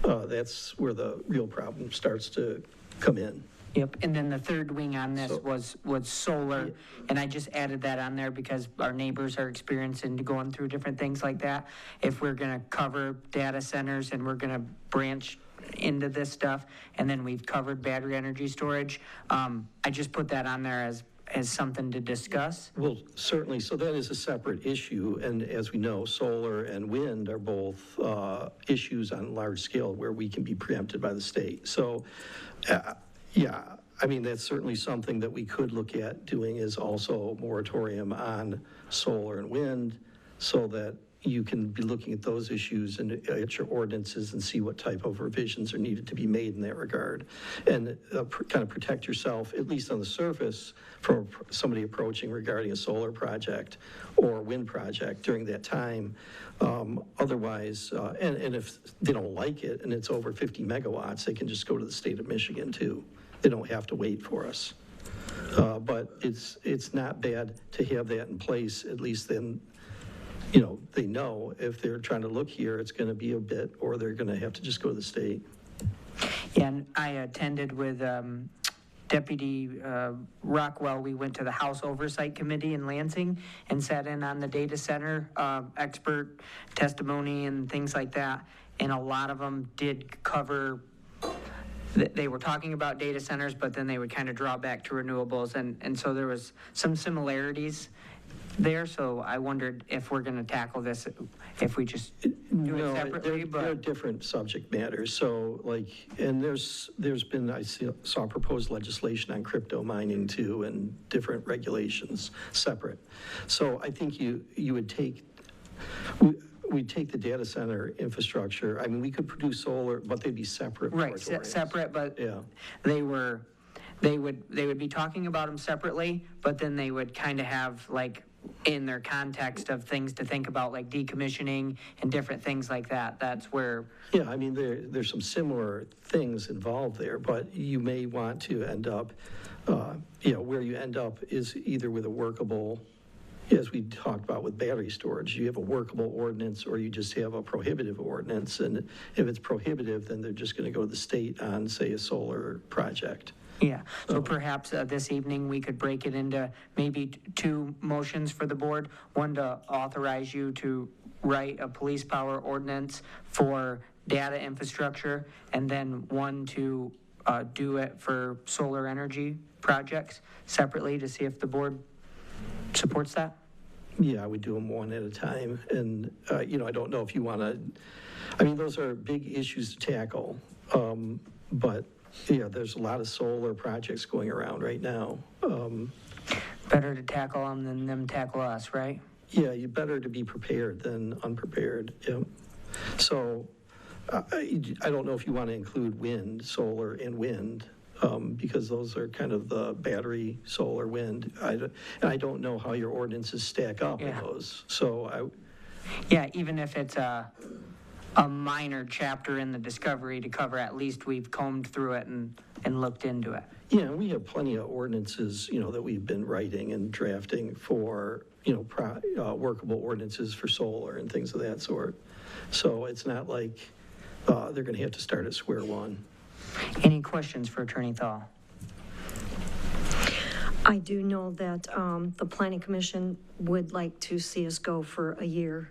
that's where the real problem starts to come in.
Yep, and then the third wing on this was solar, and I just added that on there because our neighbors are experiencing going through different things like that. If we're gonna cover data centers and we're gonna branch into this stuff, and then we've covered battery energy storage, I just put that on there as something to discuss.
Well, certainly, so that is a separate issue, and as we know, solar and wind are both issues on large scale where we can be preempted by the state. So, yeah, I mean, that's certainly something that we could look at doing, is also a moratorium on solar and wind, so that you can be looking at those issues and at your ordinances and see what type of revisions are needed to be made in that regard. And kind of protect yourself, at least on the surface, from somebody approaching regarding a solar project or wind project during that time. Otherwise, and if they don't like it and it's over 50 megawatts, they can just go to the state of Michigan too. They don't have to wait for us. But it's not bad to have that in place, at least then, they know if they're trying to look here, it's going to be a bit, or they're going to have to just go to the state.
Yeah, and I attended with Deputy Rockwell. We went to the House Oversight Committee in Lansing and sat in on the data center expert testimony and things like that. And a lot of them did cover, they were talking about data centers, but then they would kind of draw back to renewables. And so there was some similarities there, so I wondered if we're going to tackle this, if we just do it separately.
They're different subject matters. So, and there's been, I saw proposed legislation on crypto mining too, and different regulations separate. So I think you would take, we'd take the data center infrastructure. I mean, we could produce solar, but they'd be separate.
Right, separate, but they would be talking about them separately, but then they would kind of have in their context of things to think about, like decommissioning and different things like that. That's where.
Yeah, I mean, there's some similar things involved there, but you may want to end up, where you end up is either with a workable, as we talked about with battery storage, you have a workable ordinance or you just have a prohibitive ordinance. And if it's prohibitive, then they're just going to go to the state on, say, a solar project.
Yeah, so perhaps this evening we could break it into maybe two motions for the board. One to authorize you to write a police power ordinance for data infrastructure, and then one to do it for solar energy projects separately, to see if the board supports that.
Yeah, we do them one at a time. And, I don't know if you want to, I mean, those are big issues to tackle, but yeah, there's a lot of solar projects going around right now.
Better to tackle them than them tackle us, right?
Yeah, you better to be prepared than unprepared. Yeah. So I don't know if you want to include wind, solar, and wind, because those are kind of the battery, solar, wind. And I don't know how your ordinances stack up in those. So
yeah, even if it's a minor chapter in the discovery to cover, at least we've combed through it and looked into it.
Yeah, we have plenty of ordinances, that we've been writing and drafting for, workable ordinances for solar and things of that sort. So it's not like they're going to have to start at square one.
Any questions for Attorney Thal?
I do know that the Planning Commission would like to see us go for a year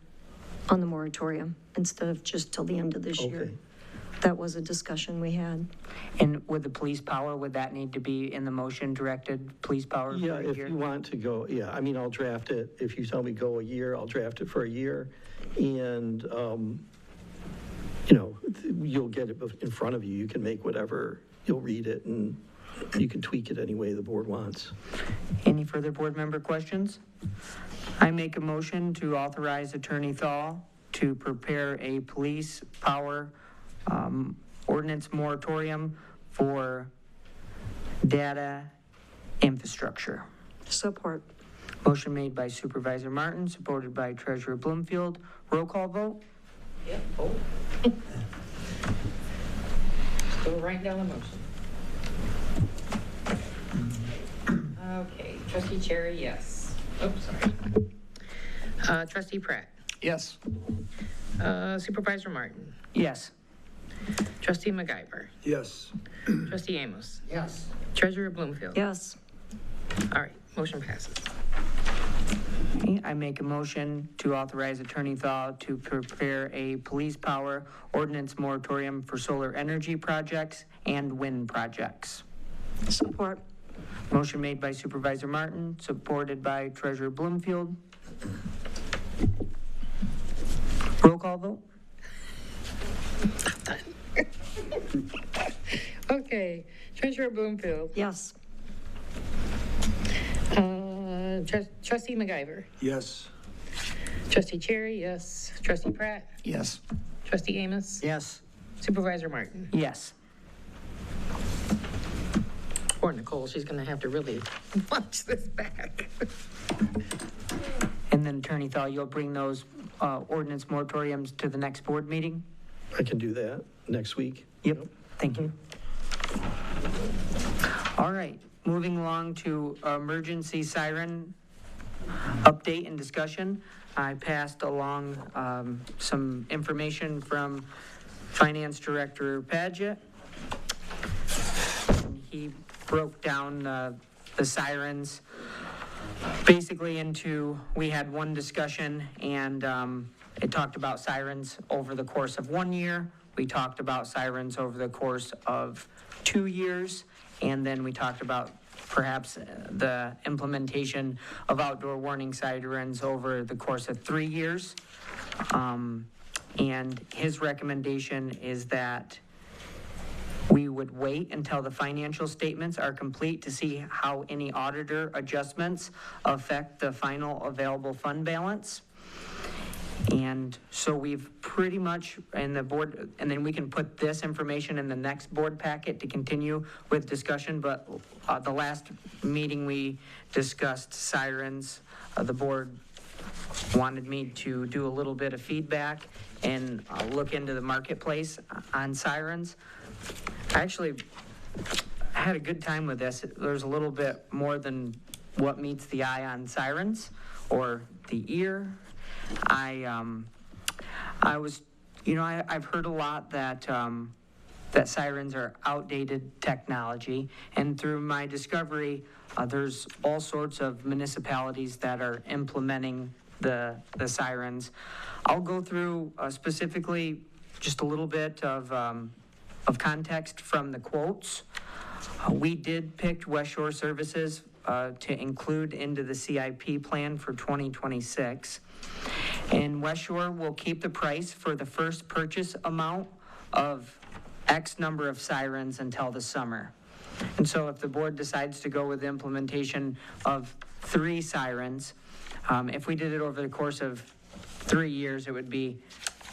on the moratorium instead of just till the end of this year. that was a discussion we had.
And with the police power, would that need to be in the motion, directed police power for
Yeah,
a
if
year?
you want to go, yeah, I mean, I'll draft it. If you tell me go a year, I'll draft it for a year. And, you'll get it in front of you. You can make whatever, you'll read it and you can tweak it any way the board wants.
Any further board member questions? I make a motion to authorize Attorney Thal to prepare a police power ordinance moratorium for data infrastructure.
Support.
Motion made by Supervisor Martin, supported by Treasurer Bloomfield. Roll call vote?
Yep, oh. Go right down the motion. Okay, trustee Cherry, yes. Oops, sorry. Trustee Pratt.
Yes.
Supervisor Martin.
Yes.
Trustee MacGyver.
Yes.
Trustee Amos.
Yes.
Treasurer Bloomfield.
Yes.
All right, motion passes.
I make a motion to authorize Attorney Thal to prepare a police power ordinance moratorium for solar energy projects and wind projects.
Support.
Motion made by Supervisor Martin, supported by Treasurer Bloomfield. Roll call vote?
Okay, Treasurer Bloomfield.
Yes.
Trustee MacGyver.
Yes.
Trustee Cherry, yes. Trustee Pratt.
Yes.
Trustee Amos.
Yes.
Supervisor Martin.
Yes.
Poor Nicole, she's gonna have to really watch this back.
And then Attorney Thal, you'll bring those ordinance moratoriums to the next board meeting?
I can do that next week.
Yep, thank you. All right, moving along to emergency siren update and discussion. I passed along some information from Finance Director Padgett. He broke down the sirens basically into, we had one discussion and it talked about sirens over the course of 1 year. We talked about sirens over the course of 2 years. And then we talked about perhaps the implementation of outdoor warning sirens over the course of 3 years. And his recommendation is that we would wait until the financial statements are complete to see how any auditor adjustments affect the final available fund balance. And so we've pretty much, in the board, and then we can put this information in the next board packet to continue with discussion, but the last meeting we discussed sirens. The board wanted me to do a little bit of feedback and look into the marketplace on sirens. I actually had a good time with this. There's a little bit more than what meets the eye on sirens or the ear. I've heard a lot that that sirens are outdated technology, and through my discovery, there's all sorts of municipalities that are implementing the sirens. I'll go through specifically just a little bit of context from the quotes. We did pick West Shore Services to include into the CIP plan for 2026. And West Shore will keep the price for the first purchase amount of X number of sirens until the summer. And so if the board decides to go with the implementation of 3 sirens, if we did it over the course of 3 years, it would be,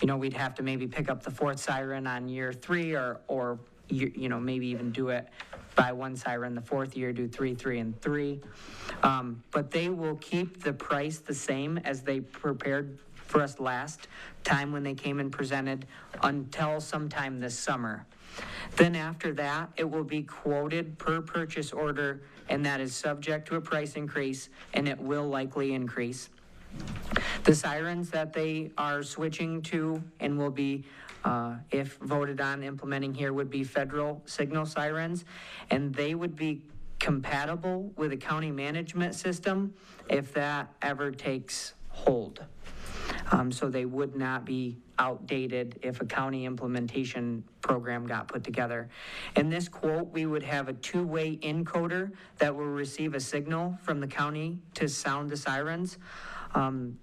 we'd have to maybe pick up the 4th siren on year 3 or maybe even do it by 1 siren the 4th year, do 3, 3, and 3. But they will keep the price the same as they prepared for us last time when they came and presented until sometime this summer. Then after that, it will be quoted per purchase order, and that is subject to a price increase, and it will likely increase. The sirens that they are switching to and will be, if voted on implementing here, would be federal signal sirens, and they would be compatible with a county management system if that ever takes hold. So they would not be outdated if a county implementation program got put together. In this quote, we would have a two-way encoder that will receive a signal from the county to sound the sirens.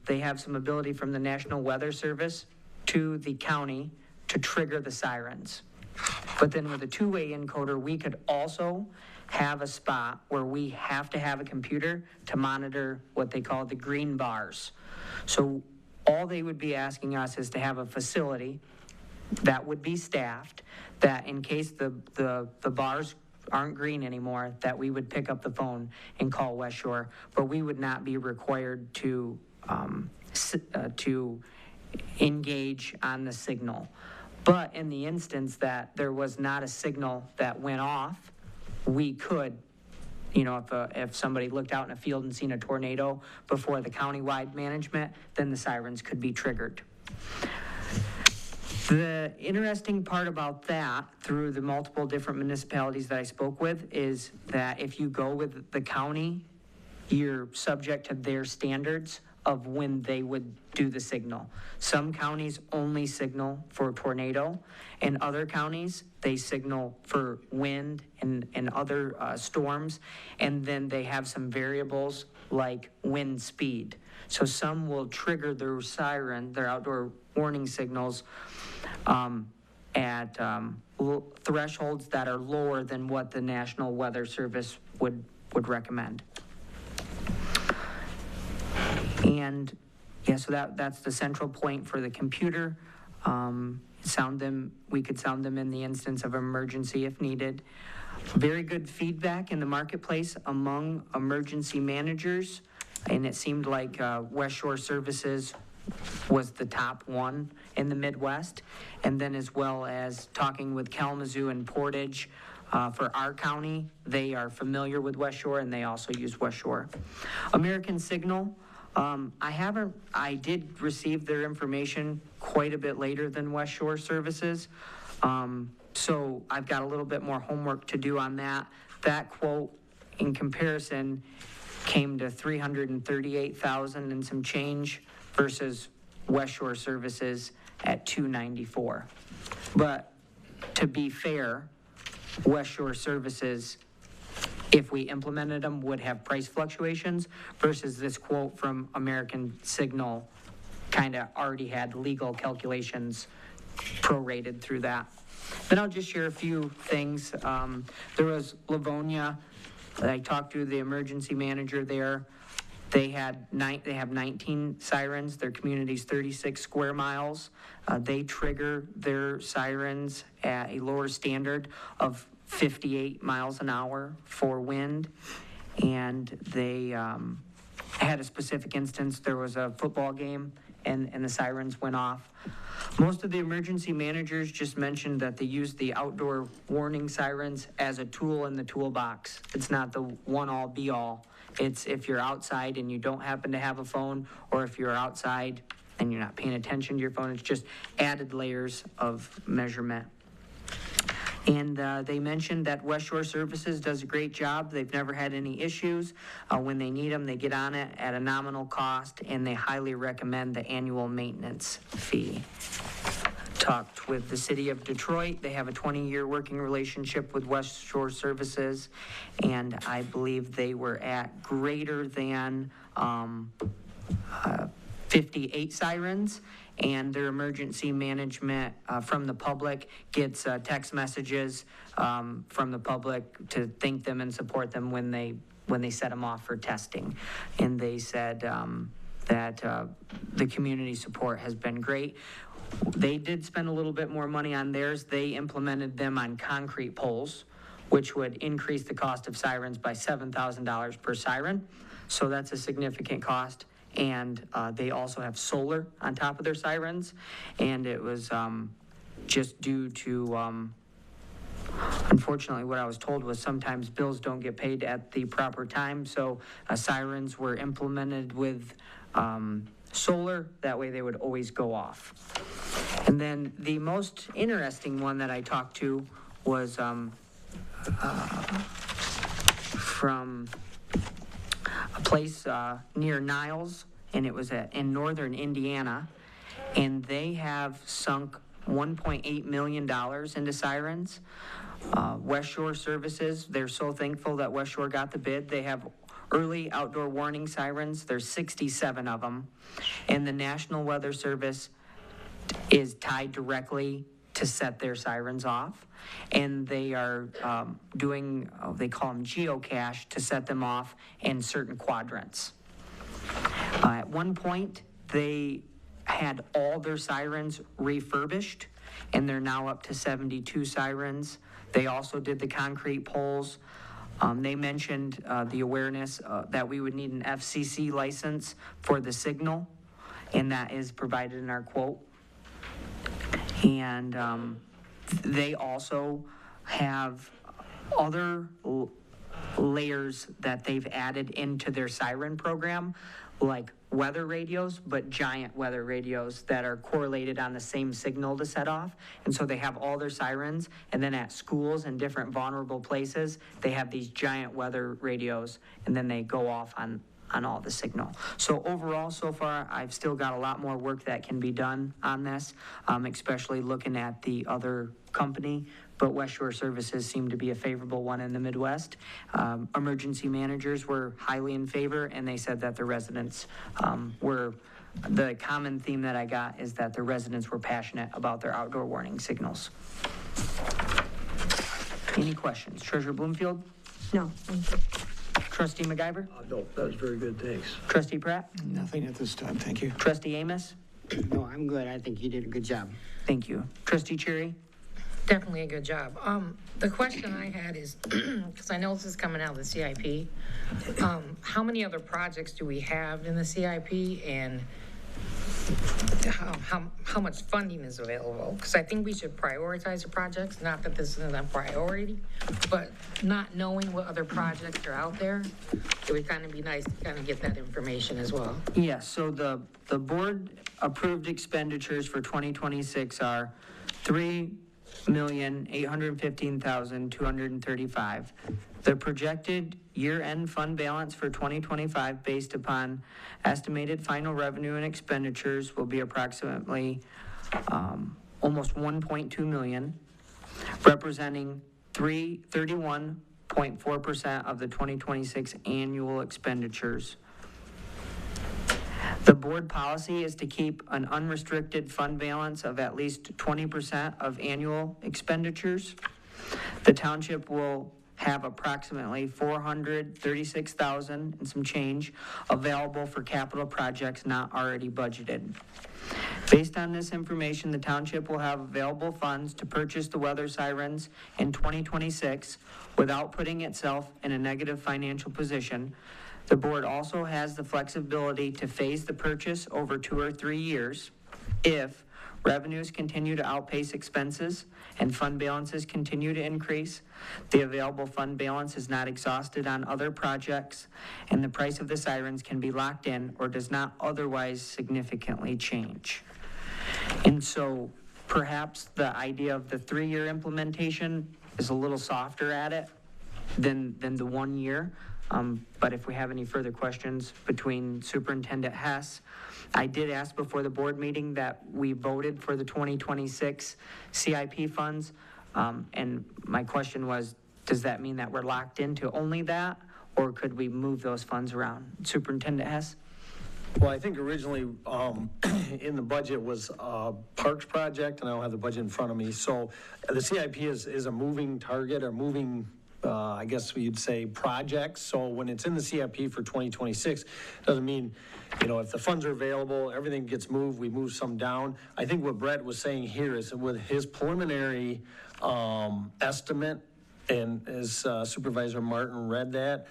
They have some ability from the National Weather Service to the county to trigger the sirens. But then with a two-way encoder, we could also have a spot where we have to have a computer to monitor what they call the green bars. So all they would be asking us is to have a facility that would be staffed, that in case the bars aren't green anymore, that we would pick up the phone and call West Shore, but we would not be required to engage on the signal. But in the instance that there was not a signal that went off, we could, if somebody looked out in a field and seen a tornado before the countywide management, then the sirens could be triggered. The interesting part about that, through the multiple different municipalities that I spoke with, is that if you go with the county, you're subject to their standards of when they would do the signal. Some counties only signal for tornado, and other counties, they signal for wind and other storms, and then they have some variables like wind speed. So some will trigger their siren, their outdoor warning signals, at thresholds that are lower than what the National Weather Service would recommend. And yeah, so that's the central point for the computer. We could sound them in the instance of emergency if needed. Very good feedback in the marketplace among emergency managers, and it seemed like West Shore Services was the top one in the Midwest. And then as well as talking with Kalamazoo and Portage, for our county, they are familiar with West Shore and they also use West Shore. American Signal, I did receive their information quite a bit later than West Shore Services. So I've got a little bit more homework to do on that. That quote in comparison came to $338,000 and some change versus West Shore Services at $294. But to be fair, West Shore Services, if we implemented them, would have price fluctuations versus this quote from American Signal kind of already had legal calculations prorated through that. Then I'll just share a few things. There was Livonia. I talked to the emergency manager there. They have 19 sirens. Their community's 36 square miles. They trigger their sirens at a lower standard of 58 miles an hour for wind. And they had a specific instance. There was a football game and the sirens went off. Most of the emergency managers just mentioned that they use the outdoor warning sirens as a tool in the toolbox. It's not the one-all be-all. It's if you're outside and you don't happen to have a phone, or if you're outside and you're not paying attention to your phone, it's just added layers of measurement. And they mentioned that West Shore Services does a great job. They've never had any issues. When they need them, they get on it at a nominal cost, and they highly recommend the annual maintenance fee. Talked with the city of Detroit. They have a 20-year working relationship with West Shore Services, and I believe they were at greater than 58 sirens, and their emergency management from the public gets text messages from the public to thank them and support them when they set them off for testing. And they said that the community support has been great. They did spend a little bit more money on theirs. They implemented them on concrete poles, which would increase the cost of sirens by $7,000 per siren. So that's a significant cost. And they also have solar on top of their sirens. And it was just due to, unfortunately, what I was told was sometimes bills don't get paid at the proper time. So sirens were implemented with solar. That way they would always go off. And then the most interesting one that I talked to was from a place near Niles and it was in northern Indiana, and they have sunk $1.8 million into sirens. West Shore Services, they're so thankful that West Shore got the bid. They have early outdoor warning sirens. There's 67 of them. And the National Weather Service is tied directly to set their sirens off. And they are doing, they call them geocache, to set them off in certain quadrants. At one point, they had all their sirens refurbished, and they're now up to 72 sirens. They also did the concrete poles. They mentioned the awareness that we would need an FCC license for the signal, and that is provided in our quote. And they also have other layers that they've added into their siren program, like weather radios, but giant weather radios that are correlated on the same signal to set off. And so they have all their sirens, and then at schools and different vulnerable places, they have these giant weather radios, and then they go off on all the signal. So overall, so far, I've still got a lot more work that can be done on this, especially looking at the other company, but West Shore Services seemed to be a favorable one in the Midwest. Emergency managers were highly in favor, and they said that the residents were, the common theme that I got is that the residents were passionate about their outdoor warning signals. Any questions? Treasurer Bloomfield?
No, thank you.
Trustee MacGyver?
No, that was very good, thanks.
Trustee Pratt?
Nothing at this time, thank you.
Trustee Amos?
No, I'm good. I think you did a good job.
Thank you. Trustee Cherry?
Definitely a good job. The question I had is, because I know this is coming out of the CIP, how many other projects do we have in the CIP, and how much funding is available? Because I think we should prioritize the projects, not that this isn't a priority, but not knowing what other projects are out there, it would kind of be nice to kind of get that information as well.
Yes, so the board approved expenditures for 2026 are $3,815,235. The projected year-end fund balance for 2025, based upon estimated final revenue and expenditures, will be approximately almost 1.2 million, representing 31.4% of the 2026 annual expenditures. The board policy is to keep an unrestricted fund balance of at least 20% of annual expenditures. The township will have approximately $436,000 and some change available for capital projects not already budgeted. Based on this information, the township will have available funds to purchase the weather sirens in 2026 without putting itself in a negative financial position. The board also has the flexibility to phase the purchase over 2 or 3 years if revenues continue to outpace expenses and fund balances continue to increase, the available fund balance is not exhausted on other projects, and the price of the sirens can be locked in or does not otherwise significantly change. And so perhaps the idea of the 3-year implementation is a little softer at it than the 1 year. But if we have any further questions between Superintendent Hess, I did ask before the board meeting that we voted for the 2026 CIP funds. And my question was, does that mean that we're locked into only that, or could we move those funds around? Superintendent Hess?
Well, I think originally in the budget was a parks project, and I don't have the budget in front of me. So the CIP is a moving target or moving I guess you'd say projects. So when it's in the CIP for 2026, doesn't mean, if the funds are available, everything gets moved, we move some down. I think what Brett was saying here is with his preliminary estimate, and as Supervisor Martin read that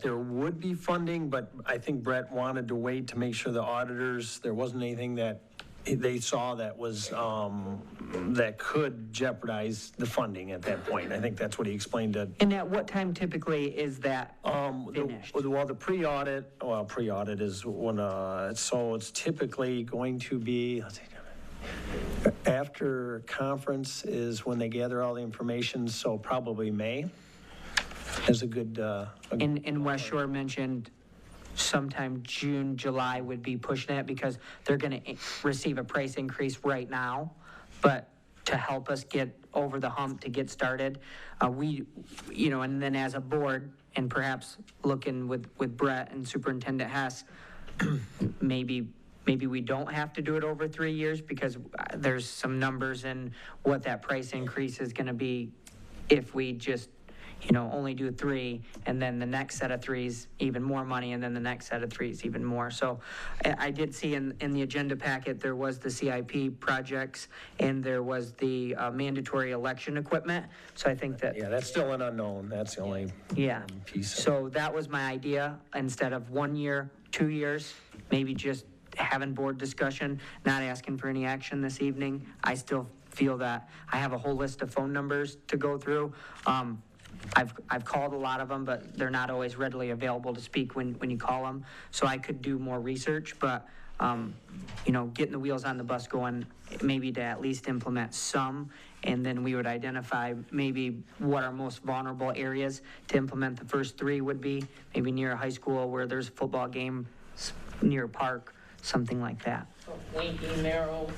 there would be funding, but I think Brett wanted to wait to make sure the auditors, there wasn't anything that they saw that was, that could jeopardize the funding at that point. I think that's what he explained to.
And at what time typically is that finished?
The pre-audit is when, so it's typically going to be, let's see, after conference is when they gather all the information, so probably May is a good.
And West Shore mentioned sometime June, July would be pushing it because they're going to receive a price increase right now. But to help us get over the hump to get started, and then as a board, and perhaps looking with Brett and Superintendent Hess, maybe we don't have to do it over 3 years because there's some numbers in what that price increase is going to be if we just, only do 3, and then the next set of 3s, even more money, and then the next set of 3s, even more. So I did see in the agenda packet, there was the CIP projects, and there was the mandatory election equipment. So I think that.
Yeah, that's still an unknown. That's the only piece.
So that was my idea. Instead of 1 year, 2 years, maybe just having board discussion, not asking for any action this evening. I still feel that I have a whole list of phone numbers to go through. I've called a lot of them, but they're not always readily available to speak when you call them. So I could do more research, but, getting the wheels on the bus going, maybe to at least implement some, and then we would identify maybe what our most vulnerable areas to implement the first 3 would be, maybe near a high school where there's a football game, near a park, something like that.
Winky, Merrill,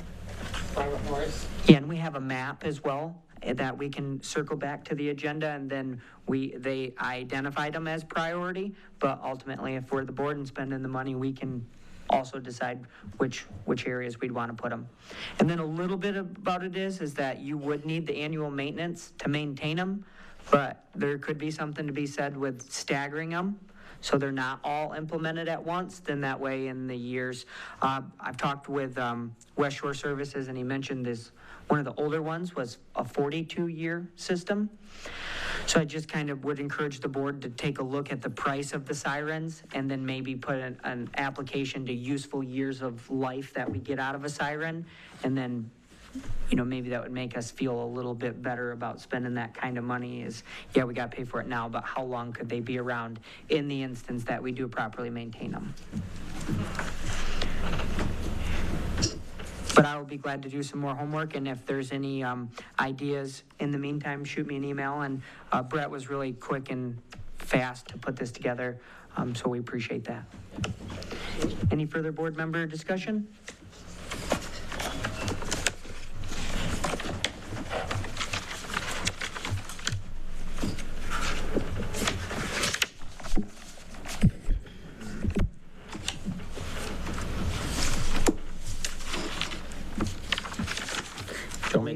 Private Horse.
Yeah, and we have a map as well that we can circle back to the agenda, and then they identified them as priority, but ultimately, if we're the board and spending the money, we can also decide which areas we'd want to put them. And then a little bit about it is that you would need the annual maintenance to maintain them, but there could be something to be said with staggering them, so they're not all implemented at once. Then that way in the years, I've talked with West Shore Services, and he mentioned this, one of the older ones was a 42-year system. So I just kind of would encourage the board to take a look at the price of the sirens and then maybe put an application to useful years of life that we get out of a siren. And then, maybe that would make us feel a little bit better about spending that kind of money is, yeah, we got to pay for it now, but how long could they be around in the instance that we do properly maintain them? But I will be glad to do some more homework, and if there's any ideas in the meantime, shoot me an email. And Brett was really quick and fast to put this together, so we appreciate that. Any further board member discussion?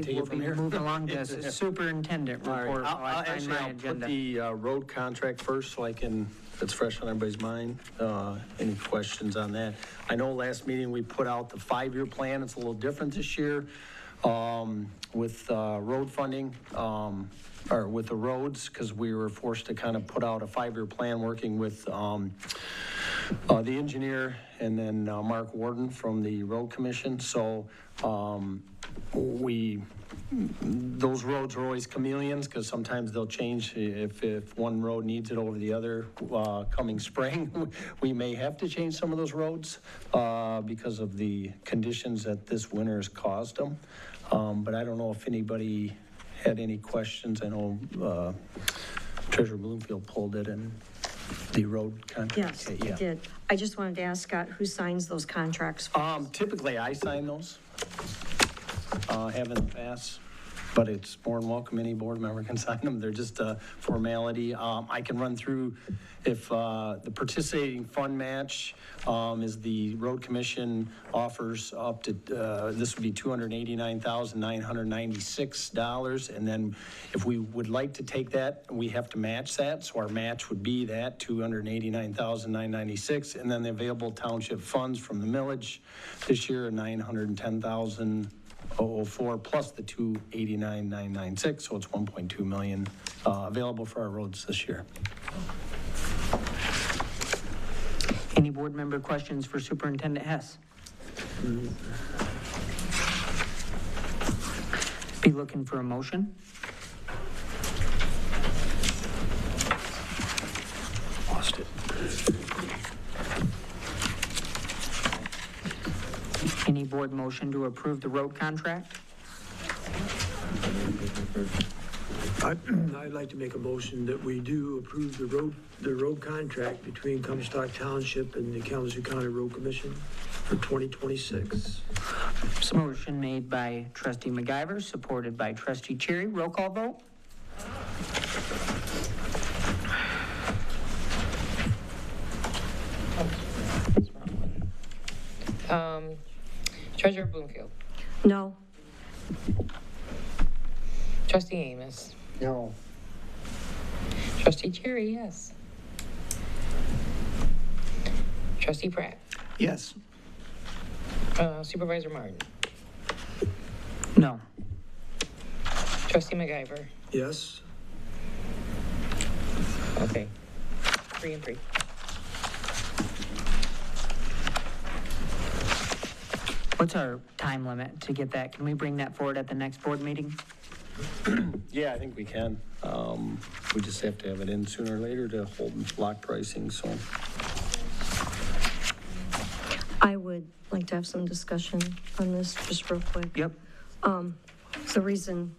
We'll be moving along to superintendent report.
I'll put the road contract first so it's fresh on everybody's mind. Any questions on that? I know last meeting we put out the 5-year plan. It's a little different this year with road funding, or with the roads, because we were forced to kind of put out a 5-year plan working with the engineer and then Mark Warden from the Road Commission. So those roads are always chameleons because sometimes they'll change. If one road needs it over the other coming spring, we may have to change some of those roads because of the conditions that this winter has caused them. But I don't know if anybody had any questions. I know Treasurer Bloomfield pulled it and the road contract.
Yes,
Okay,
I did. I just wanted to ask Scott, who signs those contracts?
Typically I sign those. Haven't passed, but it's more than welcome. Any board member can sign them. They're just a formality. I can run through if the participating fund match is the road commission offers up to, this would be $289,996. And then if we would like to take that, we have to match that. So our match would be that $289,996. And then the available township funds from the millage this year are $910,004 plus the $289,996, so it's $1.2 million available for our roads this year.
Any board member questions for Superintendent Hess? Be looking for a motion.
Lost it.
Any board motion to approve the road contract?
I'd like to make a motion that we do approve the road contract between Comstock Township and the Kalamazoo County Road Commission for 2026.
Motion made by trustee MacGyver, supported by trustee Cherry. Roll call vote?
Treasurer Bloomfield.
No.
Trustee Amos.
No.
Trustee Cherry, yes. Trustee Pratt.
Yes.
Supervisor Martin.
No.
Trustee MacGyver.
Yes?
Okay. 3 and 3.
What's our time limit to get that? Can we bring that forward at the next board meeting?
Yeah, I think we can. We just have to have it in sooner or later to hold lock pricing, so.
I would like to have some discussion on this, just real quick.
Yep.
The reason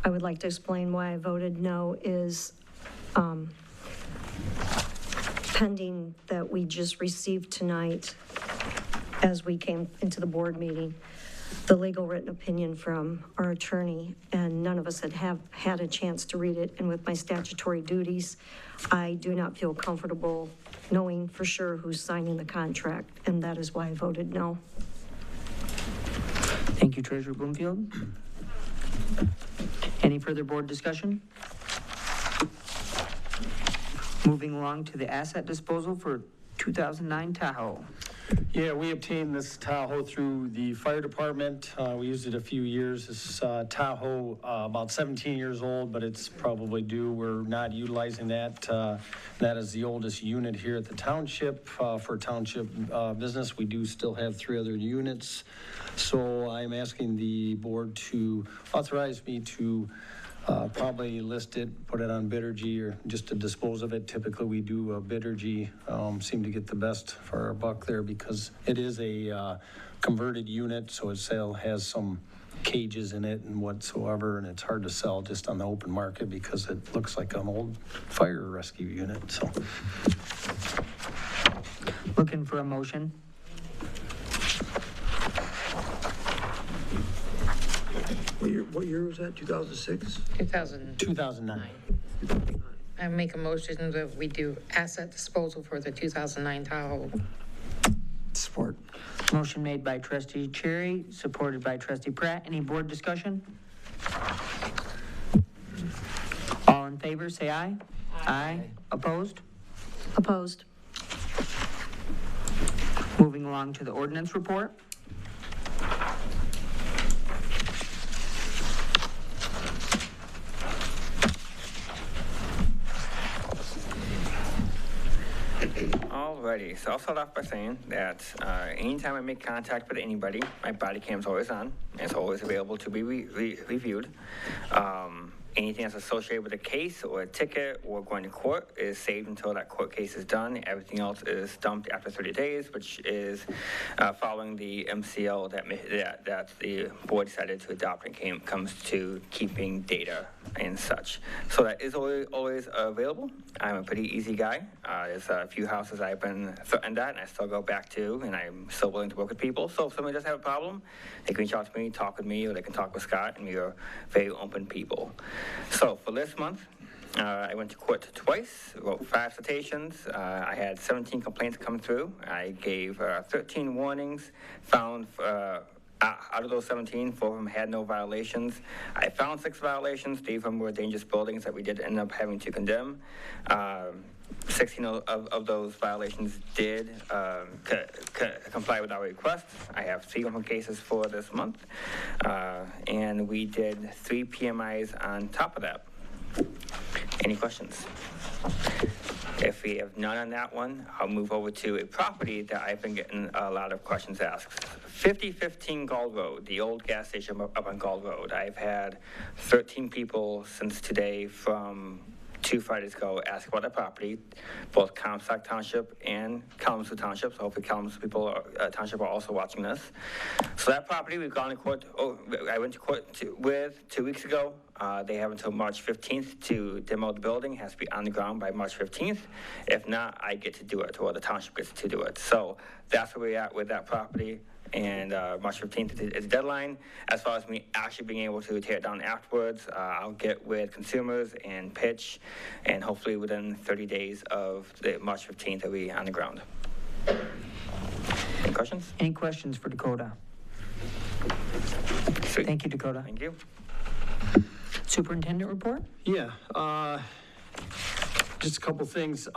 I would like to explain why I voted no is pending that we just received tonight as we came into the board meeting, the legal written opinion from our attorney, and none of us have had a chance to read it. And with my statutory duties, I do not feel comfortable knowing for sure who's signing the contract, and that is why I voted no.
Thank you, Treasurer Bloomfield. Any further board discussion? Moving along to the asset disposal for 2009 Tahoe.
Yeah, we obtained this Tahoe through the fire department. We used it a few years. This Tahoe, about 17 years old, but it's probably due. We're not utilizing that. That is the oldest unit here at the township. For township business, we do still have 3 other units. So I'm asking the board to authorize me to probably list it, put it on Biddergy, or just to dispose of it. Typically, we do Biddergy, seem to get the best for our buck there because it is a converted unit, so it still has some cages in it and whatsoever, and it's hard to sell just on the open market because it looks like an old fire rescue unit, so.
Looking for a motion.
What year was that, 2006?
2009. I make a motion that we do asset disposal for the 2009 Tahoe.
Support.
Motion made by trustee Cherry, supported by trustee Pratt. Any board discussion? All in favor, say aye. Aye. Opposed?
Opposed.
Moving along to the ordinance report.
Alrighty, so I'll start off by saying that anytime I make contact with anybody, my body cam's always on. And it's always available to be reviewed. Anything that's associated with a case or a ticket or going to court is saved until that court case is done. Everything else is dumped after 30 days, which is following the MCL that the board decided to adopt when it comes to keeping data and such. So that is always available. I'm a pretty easy guy. There's a few houses I've been threatened at and I still go back to, and I'm still willing to work with people. So if somebody does have a problem, they can reach out to me, talk with me, or they can talk with Scott, and we are very open people. So for this month, I went to court twice, wrote 5 citations. I had 17 complaints come through. I gave 13 warnings, found out of those 17, 4 of them had no violations. I found 6 violations. 3 of them were dangerous buildings that we did end up having to condemn. 16 of those violations did comply with our request. I have 3 open cases for this month, and we did 3 PMIs on top of that. Any questions? If we have none on that one, I'll move over to a property that I've been getting a lot of questions asked. 5015 Gall Road, the old gas station up on Gall Road. I've had 13 people since today from 2 Fridays ago asking about that property, both Comstock Township and Kalamazoo Township. So hopefully Kalamazoo people, Township are also watching this. So that property, we've gone to court. I went to court with 2 weeks ago. They have until March 15th to demo the building. It has to be on the ground by March 15th. If not, I get to do it, or the township gets to do it. So that's where we're at with that property. And March 15th is the deadline. As far as me actually being able to tear it down afterwards, I'll get with consumers and pitch, and hopefully within 30 days of the March 15th, it'll be on the ground. Any questions?
Any questions for Dakota?
Sweet.
Thank you, Dakota.
Thank you.
Superintendent report?
Yeah, just a couple things.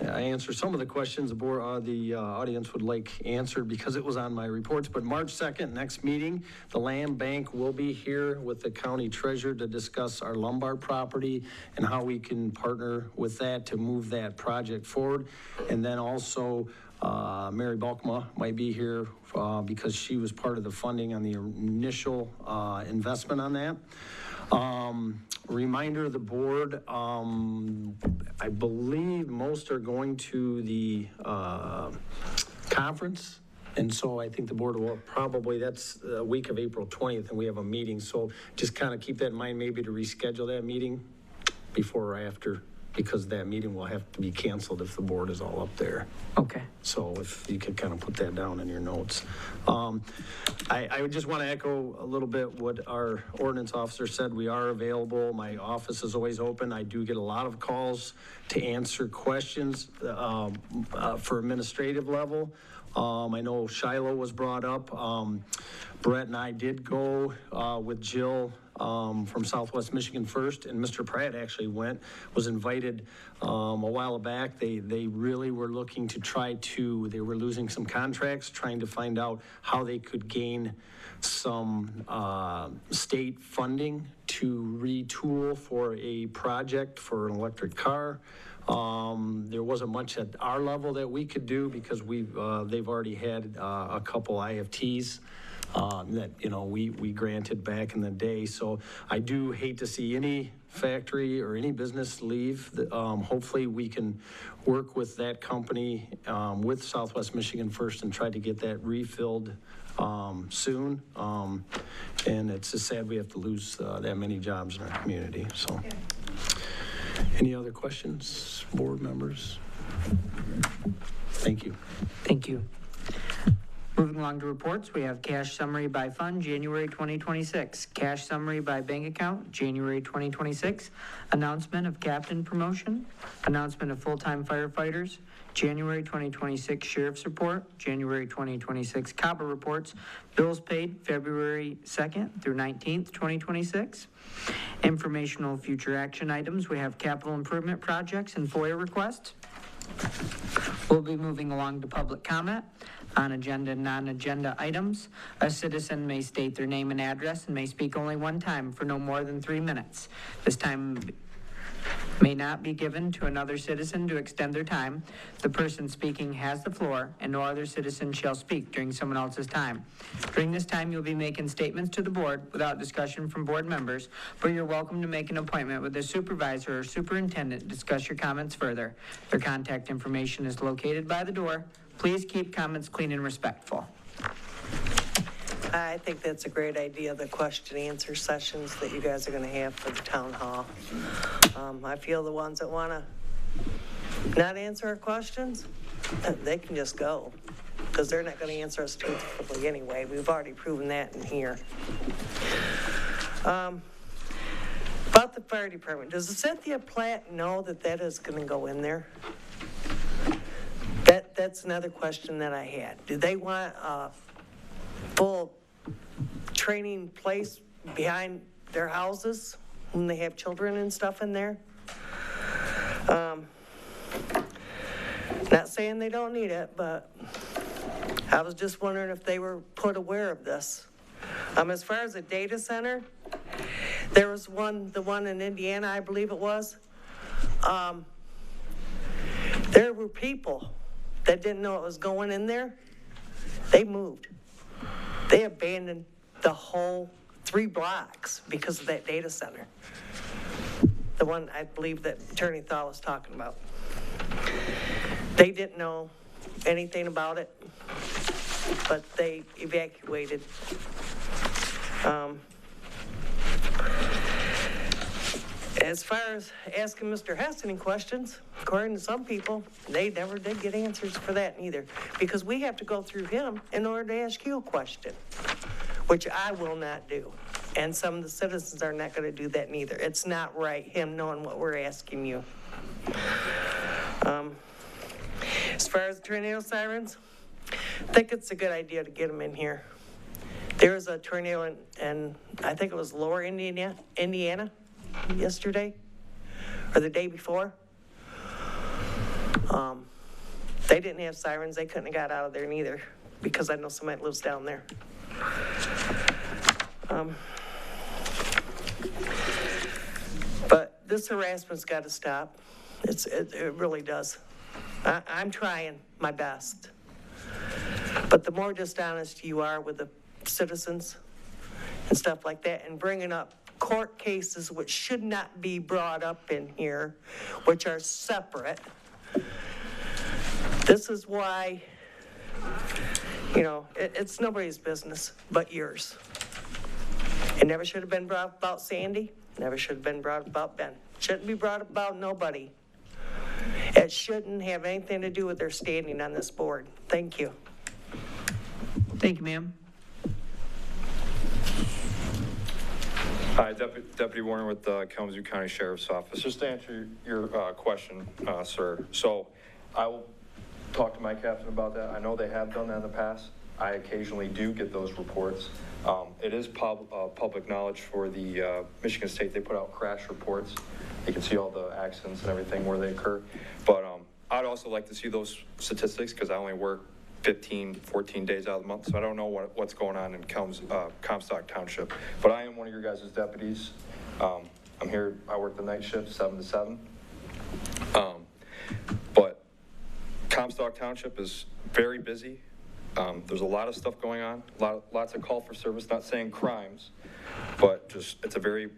I answered some of the questions the board, the audience would like answered because it was on my reports, but March 2nd, next meeting, the land bank will be here with the county treasurer to discuss our Lombard property and how we can partner with that to move that project forward. And then also, Mary Balkma might be here because she was part of the funding on the initial investment on that. Reminder of the board, I believe most are going to the conference. And so I think the board will probably, that's the week of April 20th, and we have a meeting. So just kind of keep that in mind, maybe to reschedule that meeting before or after, because that meeting will have to be canceled if the board is all up there.
Okay.
So if you could kind of put that down in your notes. I would just want to echo a little bit what our ordinance officer said. We are available. My office is always open. I do get a lot of calls to answer questions for administrative level. I know Shiloh was brought up. Brett and I did go with Jill from Southwest Michigan First, and Mr. Pratt actually was invited a while back. They really were looking to they were losing some contracts, trying to find out how they could gain some state funding to retool for a project for an electric car. There wasn't much at our level that we could do because they've already had a couple IFTs that, we granted back in the day. So I do hate to see any factory or any business leave. Hopefully we can work with that company, with Southwest Michigan First, and try to get that refilled soon. And it's just sad we have to lose that many jobs in our community, so. Yeah. Any other questions, board members? Thank you.
Thank you. Moving along to reports, we have cash summary by fund, January 2026. Cash summary by bank account, January 2026. Announcement of captain promotion. Announcement of full-time firefighters. January 2026 sheriff's report. January 2026 COBRA reports. Bills paid February 2nd through 19th, 2026. Informational future action items. We have capital improvement projects and FOIA requests. We'll be moving along to public comment on agenda and non-agenda items. A citizen may state their name and address and may speak only one time for no more than 3 minutes. This time may not be given to another citizen to extend their time. The person speaking has the floor, and no other citizen shall speak during someone else's time. During this time, you'll be making statements to the board without discussion from board members, but you're welcome to make an appointment with a supervisor or superintendent to discuss your comments further. Their contact information is located by the door. Please keep comments clean and respectful.
I think that's a great idea, the question and answer sessions that you guys are going to have for the town hall. I feel the ones that want to not answer our questions, they can just go, because they're not going to answer us truthfully anyway. We've already proven that in here. About the fire department, does the Cynthia Platt know that is going to go in there? That's another question that I had. Do they want a full training place behind their houses when they have children and stuff in there? Not saying they don't need it, but I was just wondering if they were put aware of this. As far as a data center, there was the one in Indiana, I believe it was. There were people that didn't know it was going in there. They moved. They abandoned the whole 3 blocks because of that data center. the one I believe that Attorney Thal was talking about. They didn't know anything about it, but they evacuated. As far as asking Mr. Hess any questions, according to some people, they never did get answers for that either, because we have to go through him in order to ask you a question, which I will not do. And some of the citizens are not going to do that neither. It's not right, him knowing what we're asking you. As far as tornado sirens, I think it's a good idea to get them in here. There was a tornado in I think it was Lower Indiana yesterday or the day before. They didn't have sirens. They couldn't have got out of there neither, because I know somebody lives down there. But this harassment's got to stop. It really does. I'm trying my best. But the more dishonest you are with the citizens and stuff like that, and bringing up court cases which should not be brought up in here, which are separate. This is why, it's nobody's business but yours. It never should have been brought up about Sandy. Never should have been brought up about Ben. Shouldn't be brought up about nobody. It shouldn't have anything to do with their standing on this board. Thank you.
Thank you, ma'am.
Hi, Deputy Warner with the Kalamazoo County Sheriff's Office. Just to answer your question, sir. So I will talk to my captain about that. I know they have done that in the past. I occasionally do get those reports. It is public knowledge for the Michigan State. They put out crash reports. You can see all the accidents and everything where they occur. But I'd also like to see those statistics, because I only work 15, 14 days out of the month, so I don't know what's going on in Comstock Township. But I am one of your guys' deputies. I'm here, I work the night shift, 7 to 7. But Comstock Township is very busy. There's a lot of stuff going on, lots of call for service, not saying crimes, but just it's a very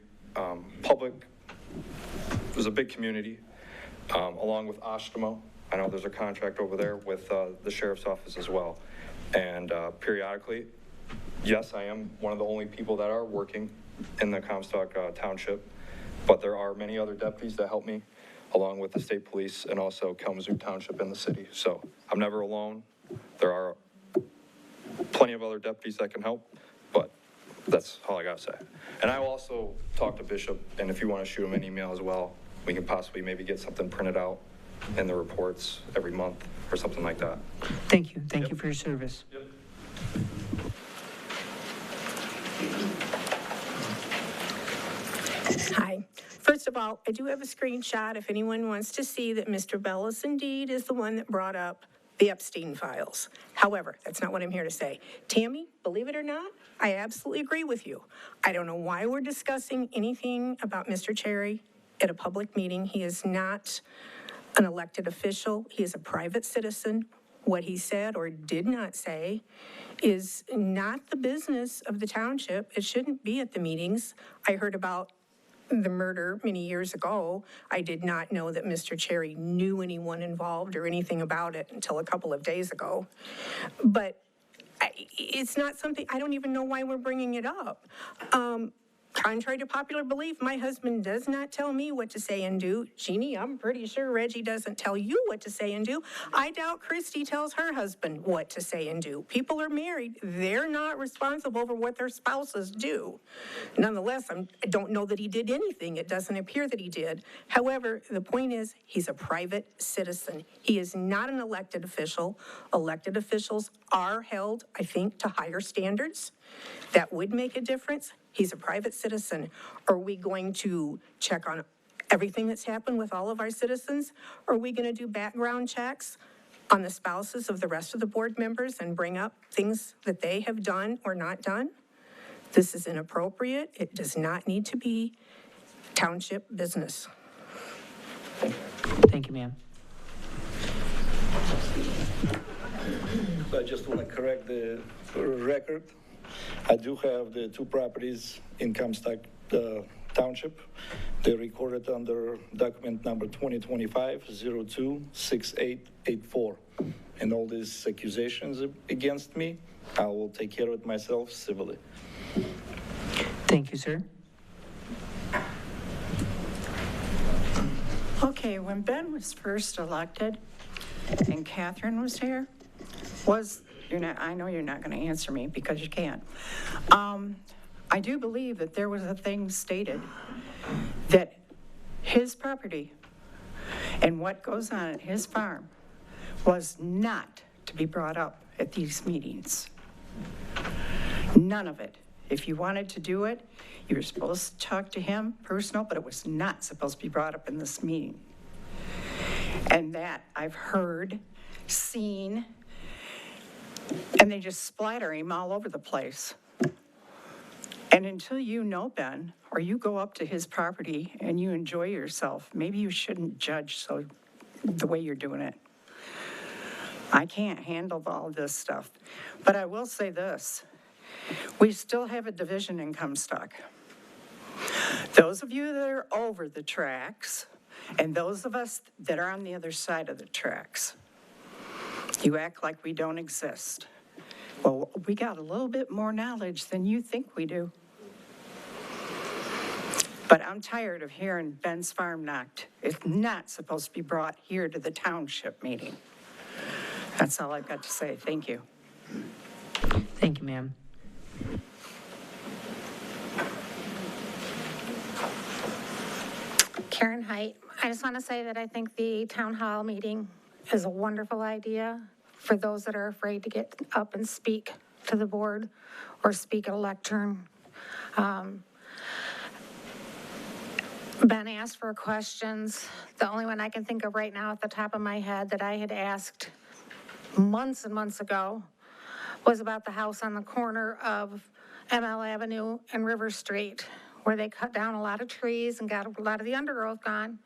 public, there's a big community, along with Oshtemo. I know there's a contract over there with the sheriff's office as well. And periodically, yes, I am one of the only people that are working in the Comstock Township, but there are many other deputies that help me, along with the state police and also Kalamazoo Township in the city. So I'm never alone. There are plenty of other deputies that can help, but that's all I gotta say. And I will also talk to Bishop, and if you want to shoot him an email as well, we can possibly maybe get something printed out in the reports every month or something like that.
Thank you. Thank you for your service.
Yep.
Hi. First of all, I do have a screenshot if anyone wants to see that Mr. Bellis indeed is the one that brought up the Epstein files. However, that's not what I'm here to say. Tammy, believe it or not, I absolutely agree with you. I don't know why we're discussing anything about Mr. Cherry at a public meeting. He is not an elected official. He is a private citizen. What he said or did not say is not the business of the township. It shouldn't be at the meetings. I heard about the murder many years ago. I did not know that Mr. Cherry knew anyone involved or anything about it until a couple of days ago. But it's not something, I don't even know why we're bringing it up. Contrary to popular belief, my husband does not tell me what to say and do. Jeannie, I'm pretty sure Reggie doesn't tell you what to say and do. I doubt Christy tells her husband what to say and do. People are married. They're not responsible for what their spouses do. Nonetheless, I don't know that he did anything. It doesn't appear that he did. However, the point is, he's a private citizen. He is not an elected official. Elected officials are held, I think, to higher standards. That would make a difference. He's a private citizen. Are we going to check on everything that's happened with all of our citizens? Are we going to do background checks on the spouses of the rest of the board members and bring up things that they have done or not done? This is inappropriate. It does not need to be township business.
Thank you, ma'am.
So I just want to correct the record. I do have the 2 properties in Comstock Township. They're recorded under document number 2025-026884. And all these accusations against me, I will take care of it myself civilly.
Thank you, sir.
Okay, when Ben was first elected and Catherine was here, I know you're not going to answer me because you can't. I do believe that there was a thing stated that his property and what goes on at his farm was not to be brought up at these meetings. None of it. If you wanted to do it, you were supposed to talk to him personal, but it was not supposed to be brought up in this meeting. And that I've heard, seen, and they just splatter him all over the place. And until you know Ben, or you go up to his property and you enjoy yourself, maybe you shouldn't judge the way you're doing it. I can't handle all this stuff. But I will say this. We still have a division in Comstock. Those of you that are over the tracks, and those of us that are on the other side of the tracks, you act like we don't exist. Well, we got a little bit more knowledge than you think we do. But I'm tired of hearing Ben's farm knocked. It's not supposed to be brought here to the township meeting. That's all I've got to say. Thank you.
Thank you, ma'am.
Karen Height. I just want to say that I think the town hall meeting is a wonderful idea for those that are afraid to get up and speak to the board or speak at a lectern. Ben asked for questions. The only one I can think of right now at the top of my head that I had asked months and months ago was about the house on the corner of ML Avenue and River Street, where they cut down a lot of trees and got a lot of the undergrowth gone.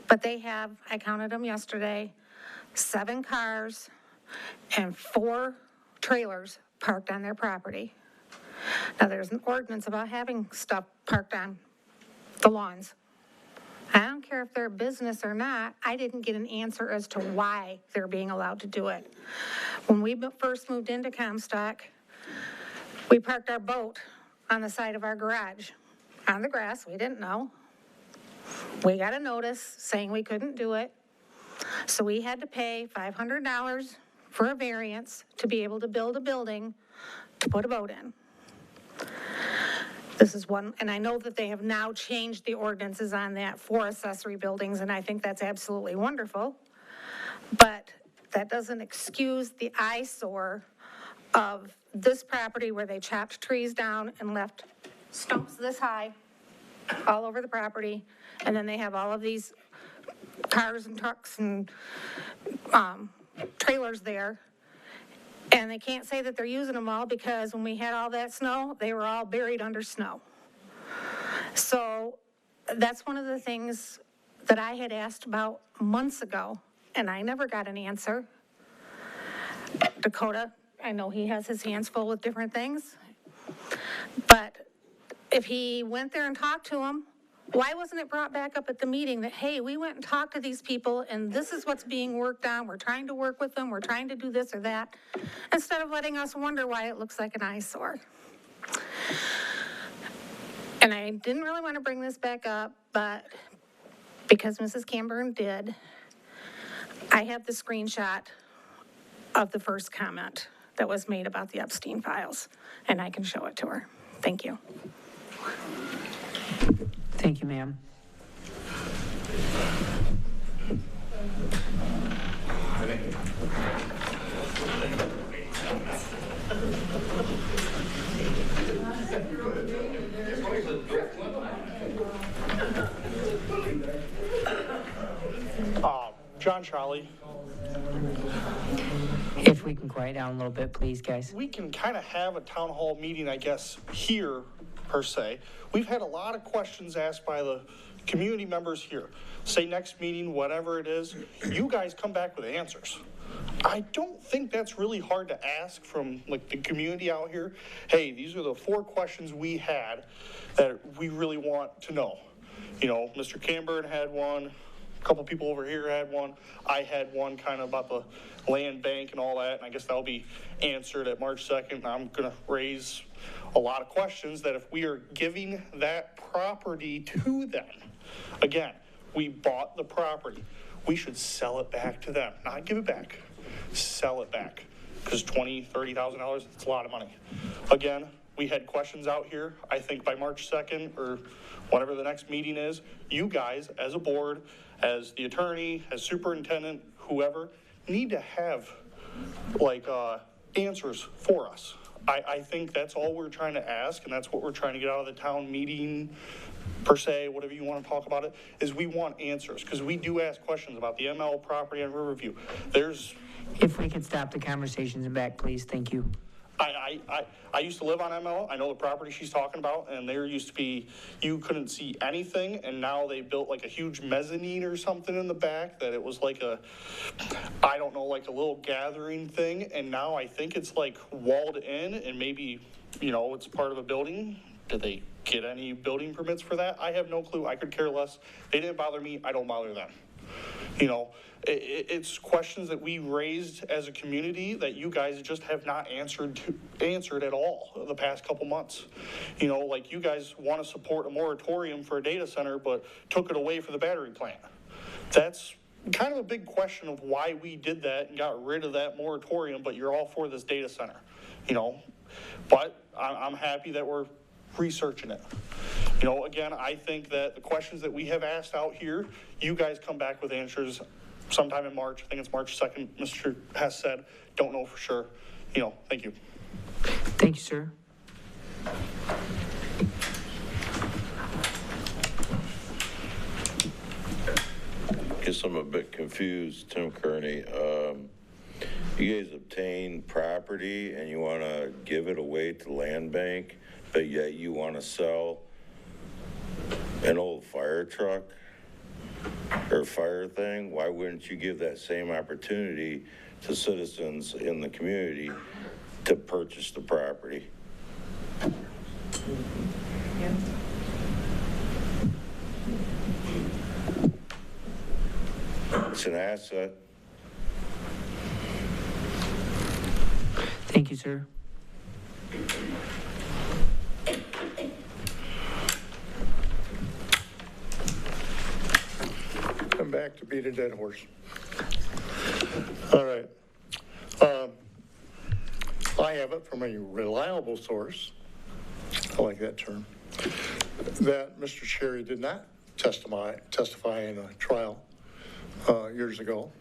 But they have, I counted them yesterday, 7 cars and 4 trailers parked on their property. Now, there's an ordinance about having stuff parked on the lawns. I don't care if they're a business or not. I didn't get an answer as to why they're being allowed to do it. When we first moved into Comstock, we parked our boat on the side of our garage on the grass. We didn't know. We got a notice saying we couldn't do it. So we had to pay $500 for a variance to be able to build a building to put a boat in. This is one, and I know that they have now changed the ordinances on that for accessory buildings, and I think that's absolutely wonderful. But that doesn't excuse the eyesore of this property where they chopped trees down and left stumps this high all over the property. And then they have all of these cars and trucks and trailers there. And they can't say that they're using them all because when we had all that snow, they were all buried under snow. So that's one of the things that I had asked about months ago, and I never got an answer. Dakota, I know he has his hands full with different things, but if he went there and talked to them, why wasn't it brought back up at the meeting that, hey, we went and talked to these people and this is what's being worked on, we're trying to work with them, we're trying to do this or that, instead of letting us wonder why it looks like an eyesore. And I didn't really want to bring this back up, but because Mrs. Camburn did, I have the screenshot of the first comment that was made about the Epstein files, and I can show it to her. Thank you.
Thank you, ma'am.
John Charlie.
If we can quiet down a little bit, please, guys.
We can kind of have a town hall meeting, I guess, here, per se. We've had a lot of questions asked by the community members here. Say next meeting, whatever it is, you guys come back with answers. I don't think that's really hard to ask from like the community out here. Hey, these are the 4 questions we had that we really want to know. You know, Mr. Camburn had one, a couple people over here had one. I had one kind of about the land bank and all that, and I guess that'll be answered at March 2nd. I'm gonna raise a lot of questions that if we are giving that property to them, again, we bought the property, we should sell it back to them, not give it back, sell it back. Because $20,000, $30,000, it's a lot of money. Again, we had questions out here. I think by March 2nd or whatever the next meeting is, you guys as a board, as the attorney, as superintendent, whoever, need to have like answers for us. I think that's all we're trying to ask, and that's what we're trying to get out of the town meeting, per se, whatever you want to talk about it, is we want answers, because we do ask questions about the ML property on Riverview.
If we could stop the conversations and back, please, thank you.
I used to live on ML. I know the property she's talking about, and there used to be, you couldn't see anything, and now they built like a huge mezzanine or something in the back that it was like a, I don't know, like a little gathering thing, and now I think it's like walled in, and maybe, you know, it's part of a building. Did they get any building permits for that? I have no clue. I could care less. They didn't bother me. I don't bother them. You know, it's questions that we raised as a community that you guys just have not answered at all the past couple months. You know, like you guys want to support a moratorium for a data center, but took it away for the battery plant. That's kind of a big question of why we did that and got rid of that moratorium, but you're all for this data center, you know. But I'm happy that we're researching it. You know, again, I think that the questions that we have asked out here, you guys come back with answers sometime in March. I think it's March 2nd, Mr. Hess said. Don't know for sure. You know, thank you.
Thank you, sir.
Guess I'm a bit confused, Tim Kearney. You guys obtain property and you want to give it away to land bank, but yet you want to sell an old fire truck or fire thing. Why wouldn't you give that same opportunity to citizens in the community to purchase the property?
Yeah.
It's an asset.
Thank you, sir.
Come back to beat a dead horse. All right. I have it from a reliable source, I like that term, that Mr. Sherry did not testify in a trial years ago.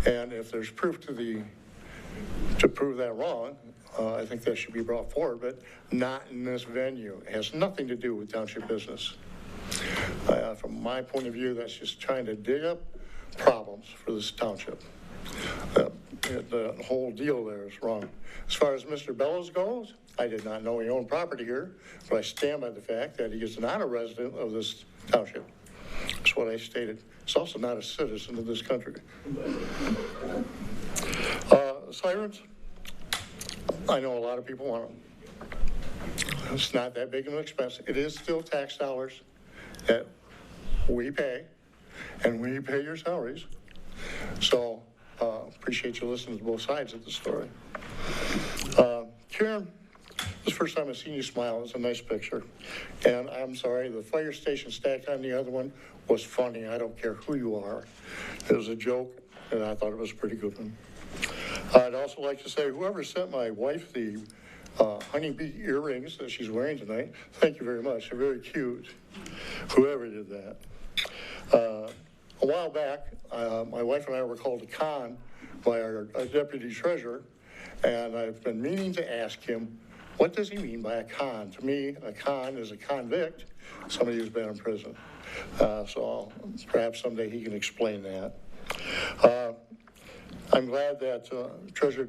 And if there's proof to prove that wrong, I think that should be brought forward, but not in this venue. It has nothing to do with township business. From my point of view, that's just trying to dig up problems for this township. The whole deal there is wrong. As far as Mr. Bellows goes, I did not know he owned property here, but I stand by the fact that he is not a resident of this township. That's what I stated. He's also not a citizen of this country. Sirens, I know a lot of people want them. It's not that big of an expense. It is still tax dollars that we pay, and we pay your salaries. So appreciate you listening to both sides of the story. Karen, this is the first time I've seen you smile. It's a nice picture. And I'm sorry, the fire station stacked on the other one was funny. I don't care who you are. It was a joke, and I thought it was a pretty good one. I'd also like to say, whoever sent my wife the honeybee earrings that she's wearing tonight, thank you very much. They're very cute. Whoever did that. A while back, my wife and I were called to con by our deputy treasurer, and I've been meaning to ask him, what does he mean by a con? To me, a con is a convict, somebody who's been in prison. So perhaps someday he can explain that. I'm glad that Treasurer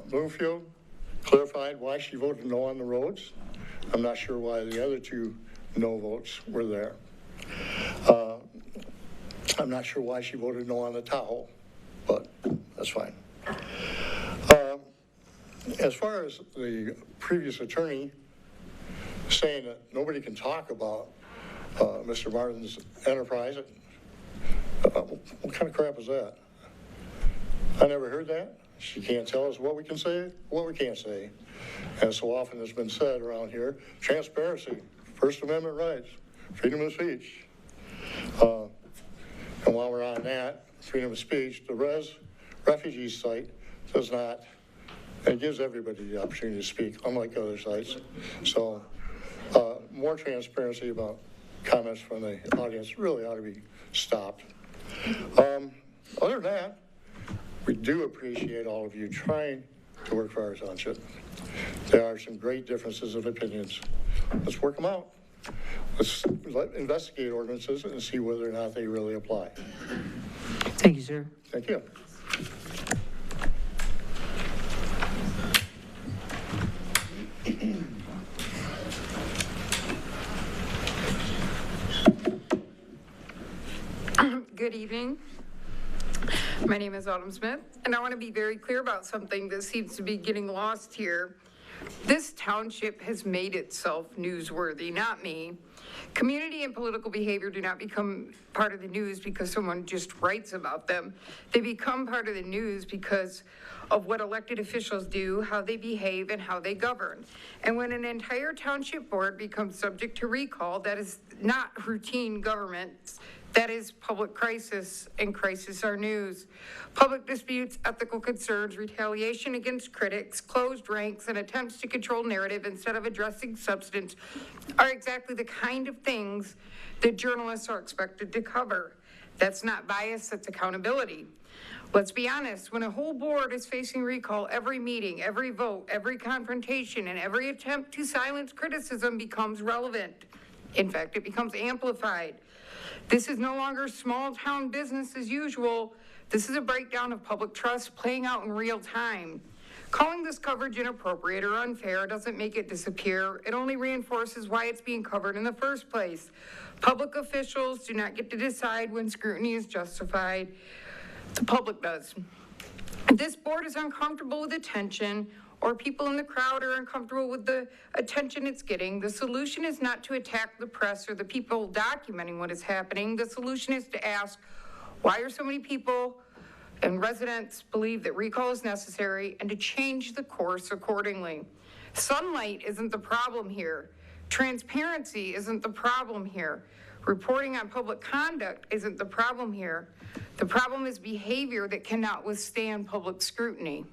Bloomfield clarified why she voted no on the roads. I'm not sure why the other two no votes were there. I'm not sure why she voted no on the Tahoe, but that's fine. As far as the previous attorney saying that nobody can talk about Mr. Martin's enterprise. What kind of crap is that? I never heard that. She can't tell us what we can say, what we can't say. And so often it's been said around here, transparency, First Amendment rights, freedom of speech. And while we're on that, freedom of speech, the refugee site does not, it gives everybody the opportunity to speak, unlike other sites. So more transparency about comments from the audience really ought to be stopped. Other than that, we do appreciate all of you trying to work for our township. There are some great differences of opinions. Let's work them out. Let's investigate ordinances and see whether or not they really apply.
Thank you, sir.
Thank you.
Good evening. My name is Autumn Smith, and I want to be very clear about something that seems to be getting lost here. This township has made itself newsworthy, not me. Community and political behavior do not become part of the news because someone just writes about them. They become part of the news because of what elected officials do, how they behave, and how they govern. And when an entire township board becomes subject to recall, that is not routine government. That is public crisis, and crisis are news. Public disputes, ethical concerns, retaliation against critics, closed ranks, and attempts to control narrative instead of addressing substance are exactly the kind of things that journalists are expected to cover. That's not bias, that's accountability. Let's be honest, when a whole board is facing recall, every meeting, every vote, every confrontation, and every attempt to silence criticism becomes relevant. In fact, it becomes amplified. This is no longer small town business as usual. This is a breakdown of public trust playing out in real time. Calling this coverage inappropriate or unfair doesn't make it disappear. It only reinforces why it's being covered in the first place. Public officials do not get to decide when scrutiny is justified. The public does. If this board is uncomfortable with attention, or people in the crowd are uncomfortable with the attention it's getting, the solution is not to attack the press or the people documenting what is happening. The solution is to ask, why are so many people and residents believe that recall is necessary, and to change the course accordingly. Sunlight isn't the problem here. Transparency isn't the problem here. Reporting on public conduct isn't the problem here. The problem is behavior that cannot withstand public scrutiny.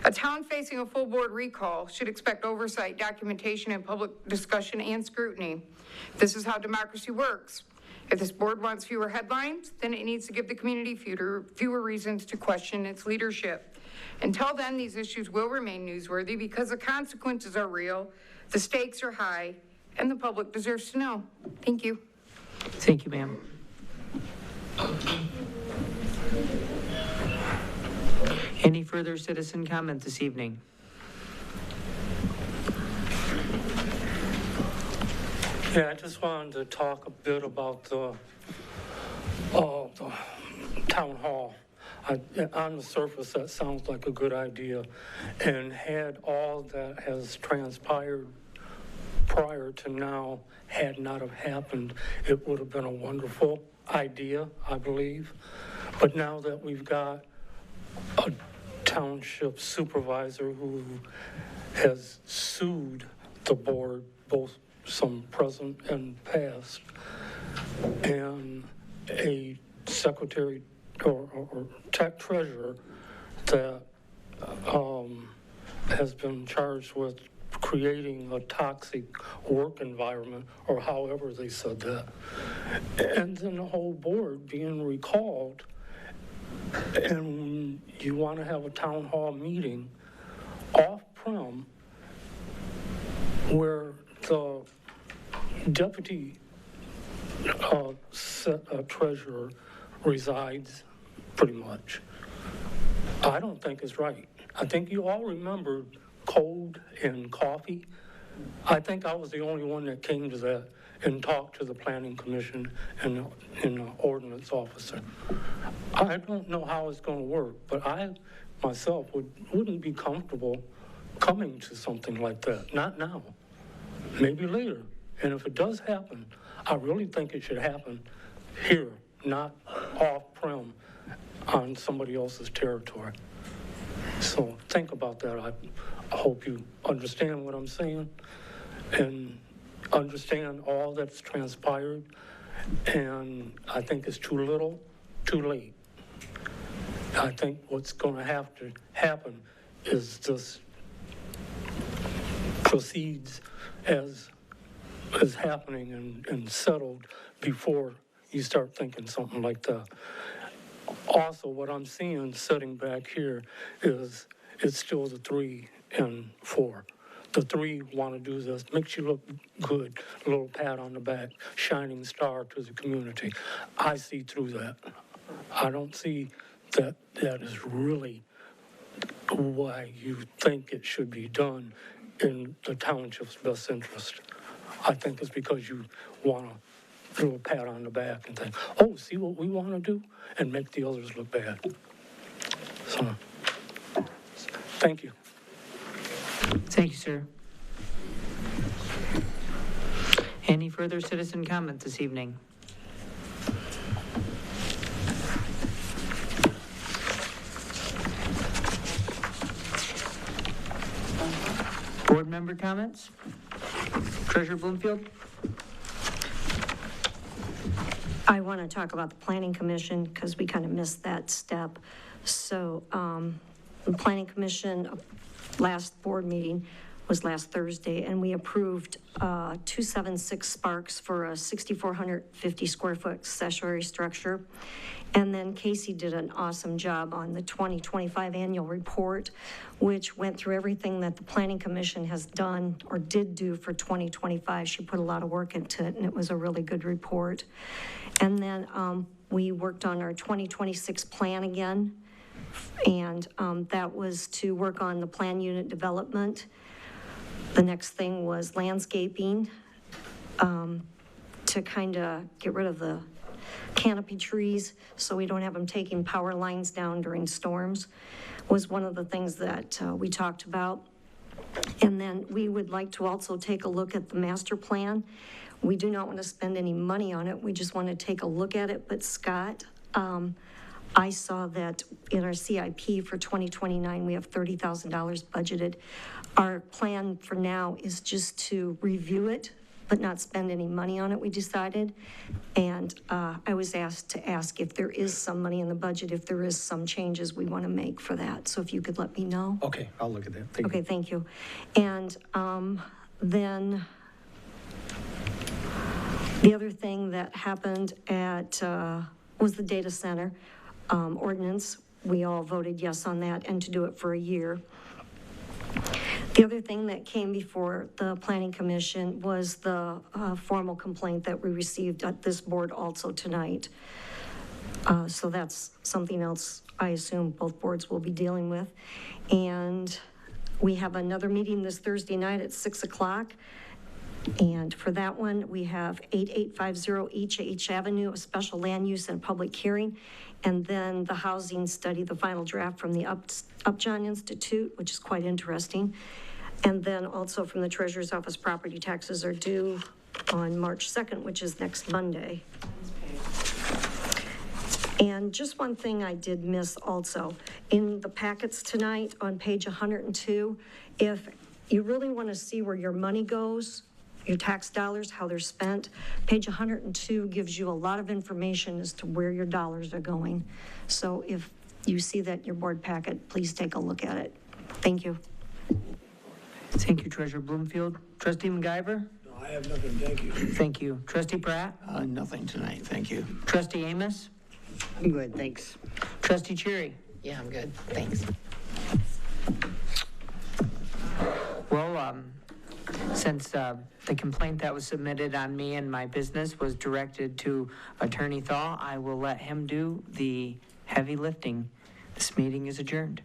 A town facing a full board recall should expect oversight, documentation, and public discussion and scrutiny. This is how democracy works. If this board wants fewer headlines, then it needs to give the community fewer reasons to question its leadership. Until then, these issues will remain newsworthy because the consequences are real, the stakes are high, and the public deserves to know. Thank you.
Thank you, ma'am. Any further citizen comment this evening?
Yeah, I just wanted to talk a bit about the town hall. On the surface, that sounds like a good idea. And had all that has transpired prior to now had not have happened, it would have been a wonderful idea, I believe. But now that we've got a township supervisor who has sued the board, both some present and past, and a secretary or tech treasurer that has been charged with creating a toxic work environment, or however they said that, and then the whole board being recalled, and you want to have a town hall meeting off-prem where the deputy treasurer resides, pretty much. I don't think it's right. I think you all remember cold and coffee. I think I was the only one that came to that and talked to the planning commission and the ordinance officer. I don't know how it's going to work, but I myself wouldn't be comfortable coming to something like that. Not now, maybe later. And if it does happen, I really think it should happen here, not off-prem on somebody else's territory. So think about that. I hope you understand what I'm saying and understand all that's transpired. And I think it's too little, too late. I think what's going to have to happen is this proceeds as is happening and settled before you start thinking something like that. Also, what I'm seeing sitting back here is it's still the 3 and 4. The 3 want to do this, makes you look good, a little pat on the back, shining star to the community. I see through that. I don't see that that is really why you think it should be done in the township's best interest. I think it's because you want a little pat on the back and think, oh, see what we want to do, and make the others look bad. So, thank you.
Thank you, sir. Any further citizen comment this evening? Board member comments? Treasurer Bloomfield?
I want to talk about the Planning Commission because we kind of missed that step. So the Planning Commission last board meeting was last Thursday, and we approved 276 Sparks for a 6,450 square foot accessory structure. And then Casey did an awesome job on the 2025 annual report, which went through everything that the Planning Commission has done or did do for 2025. She put a lot of work into it, and it was a really good report. And then we worked on our 2026 plan again, and that was to work on the plan unit development. The next thing was landscaping, to kind of get rid of the canopy trees so we don't have them taking power lines down during storms, was one of the things that we talked about. And then we would like to also take a look at the master plan. We do not want to spend any money on it. We just want to take a look at it. But Scott, I saw that in our CIP for 2029, we have $30,000 budgeted. Our plan for now is just to review it, but not spend any money on it, we decided. And I was asked to ask if there is some money in the budget, if there is some changes we want to make for that. So if you could let me know.
Okay, I'll look at that. Thank
Okay,
you.
thank you. And then the other thing that happened at was the data center ordinance. We all voted yes on that, and to do it for a year. The other thing that came before the Planning Commission was the formal complaint that we received at this board also tonight. So that's something else I assume both boards will be dealing with. And we have another meeting this Thursday night at 6 o'clock. And for that one, we have 8850 East H Avenue, a special land use and public hearing. And then the housing study, the final draft from the Upjohn Institute, which is quite interesting. And then also from the Treasurer's Office, property taxes are due on March 2nd, which is next Monday. And just one thing I did miss also, in the packets tonight on page 102, if you really want to see where your money goes, your tax dollars, how they're spent, page 102 gives you a lot of information as to where your dollars are going. So if you see that in your board packet, please take a look at it. Thank you.
Thank you, Treasurer Bloomfield. Trustee MacGyver?
No, I have nothing, thank you.
Thank you. Trustee Pratt?
Nothing tonight, thank you.
Trustee Amos?
I'm good, thanks.
Trustee Cherry?
Yeah, I'm good, thanks.
Well, since the complaint that was submitted on me and my business was directed to Attorney Thaw, I will let him do the heavy lifting. This meeting is adjourned.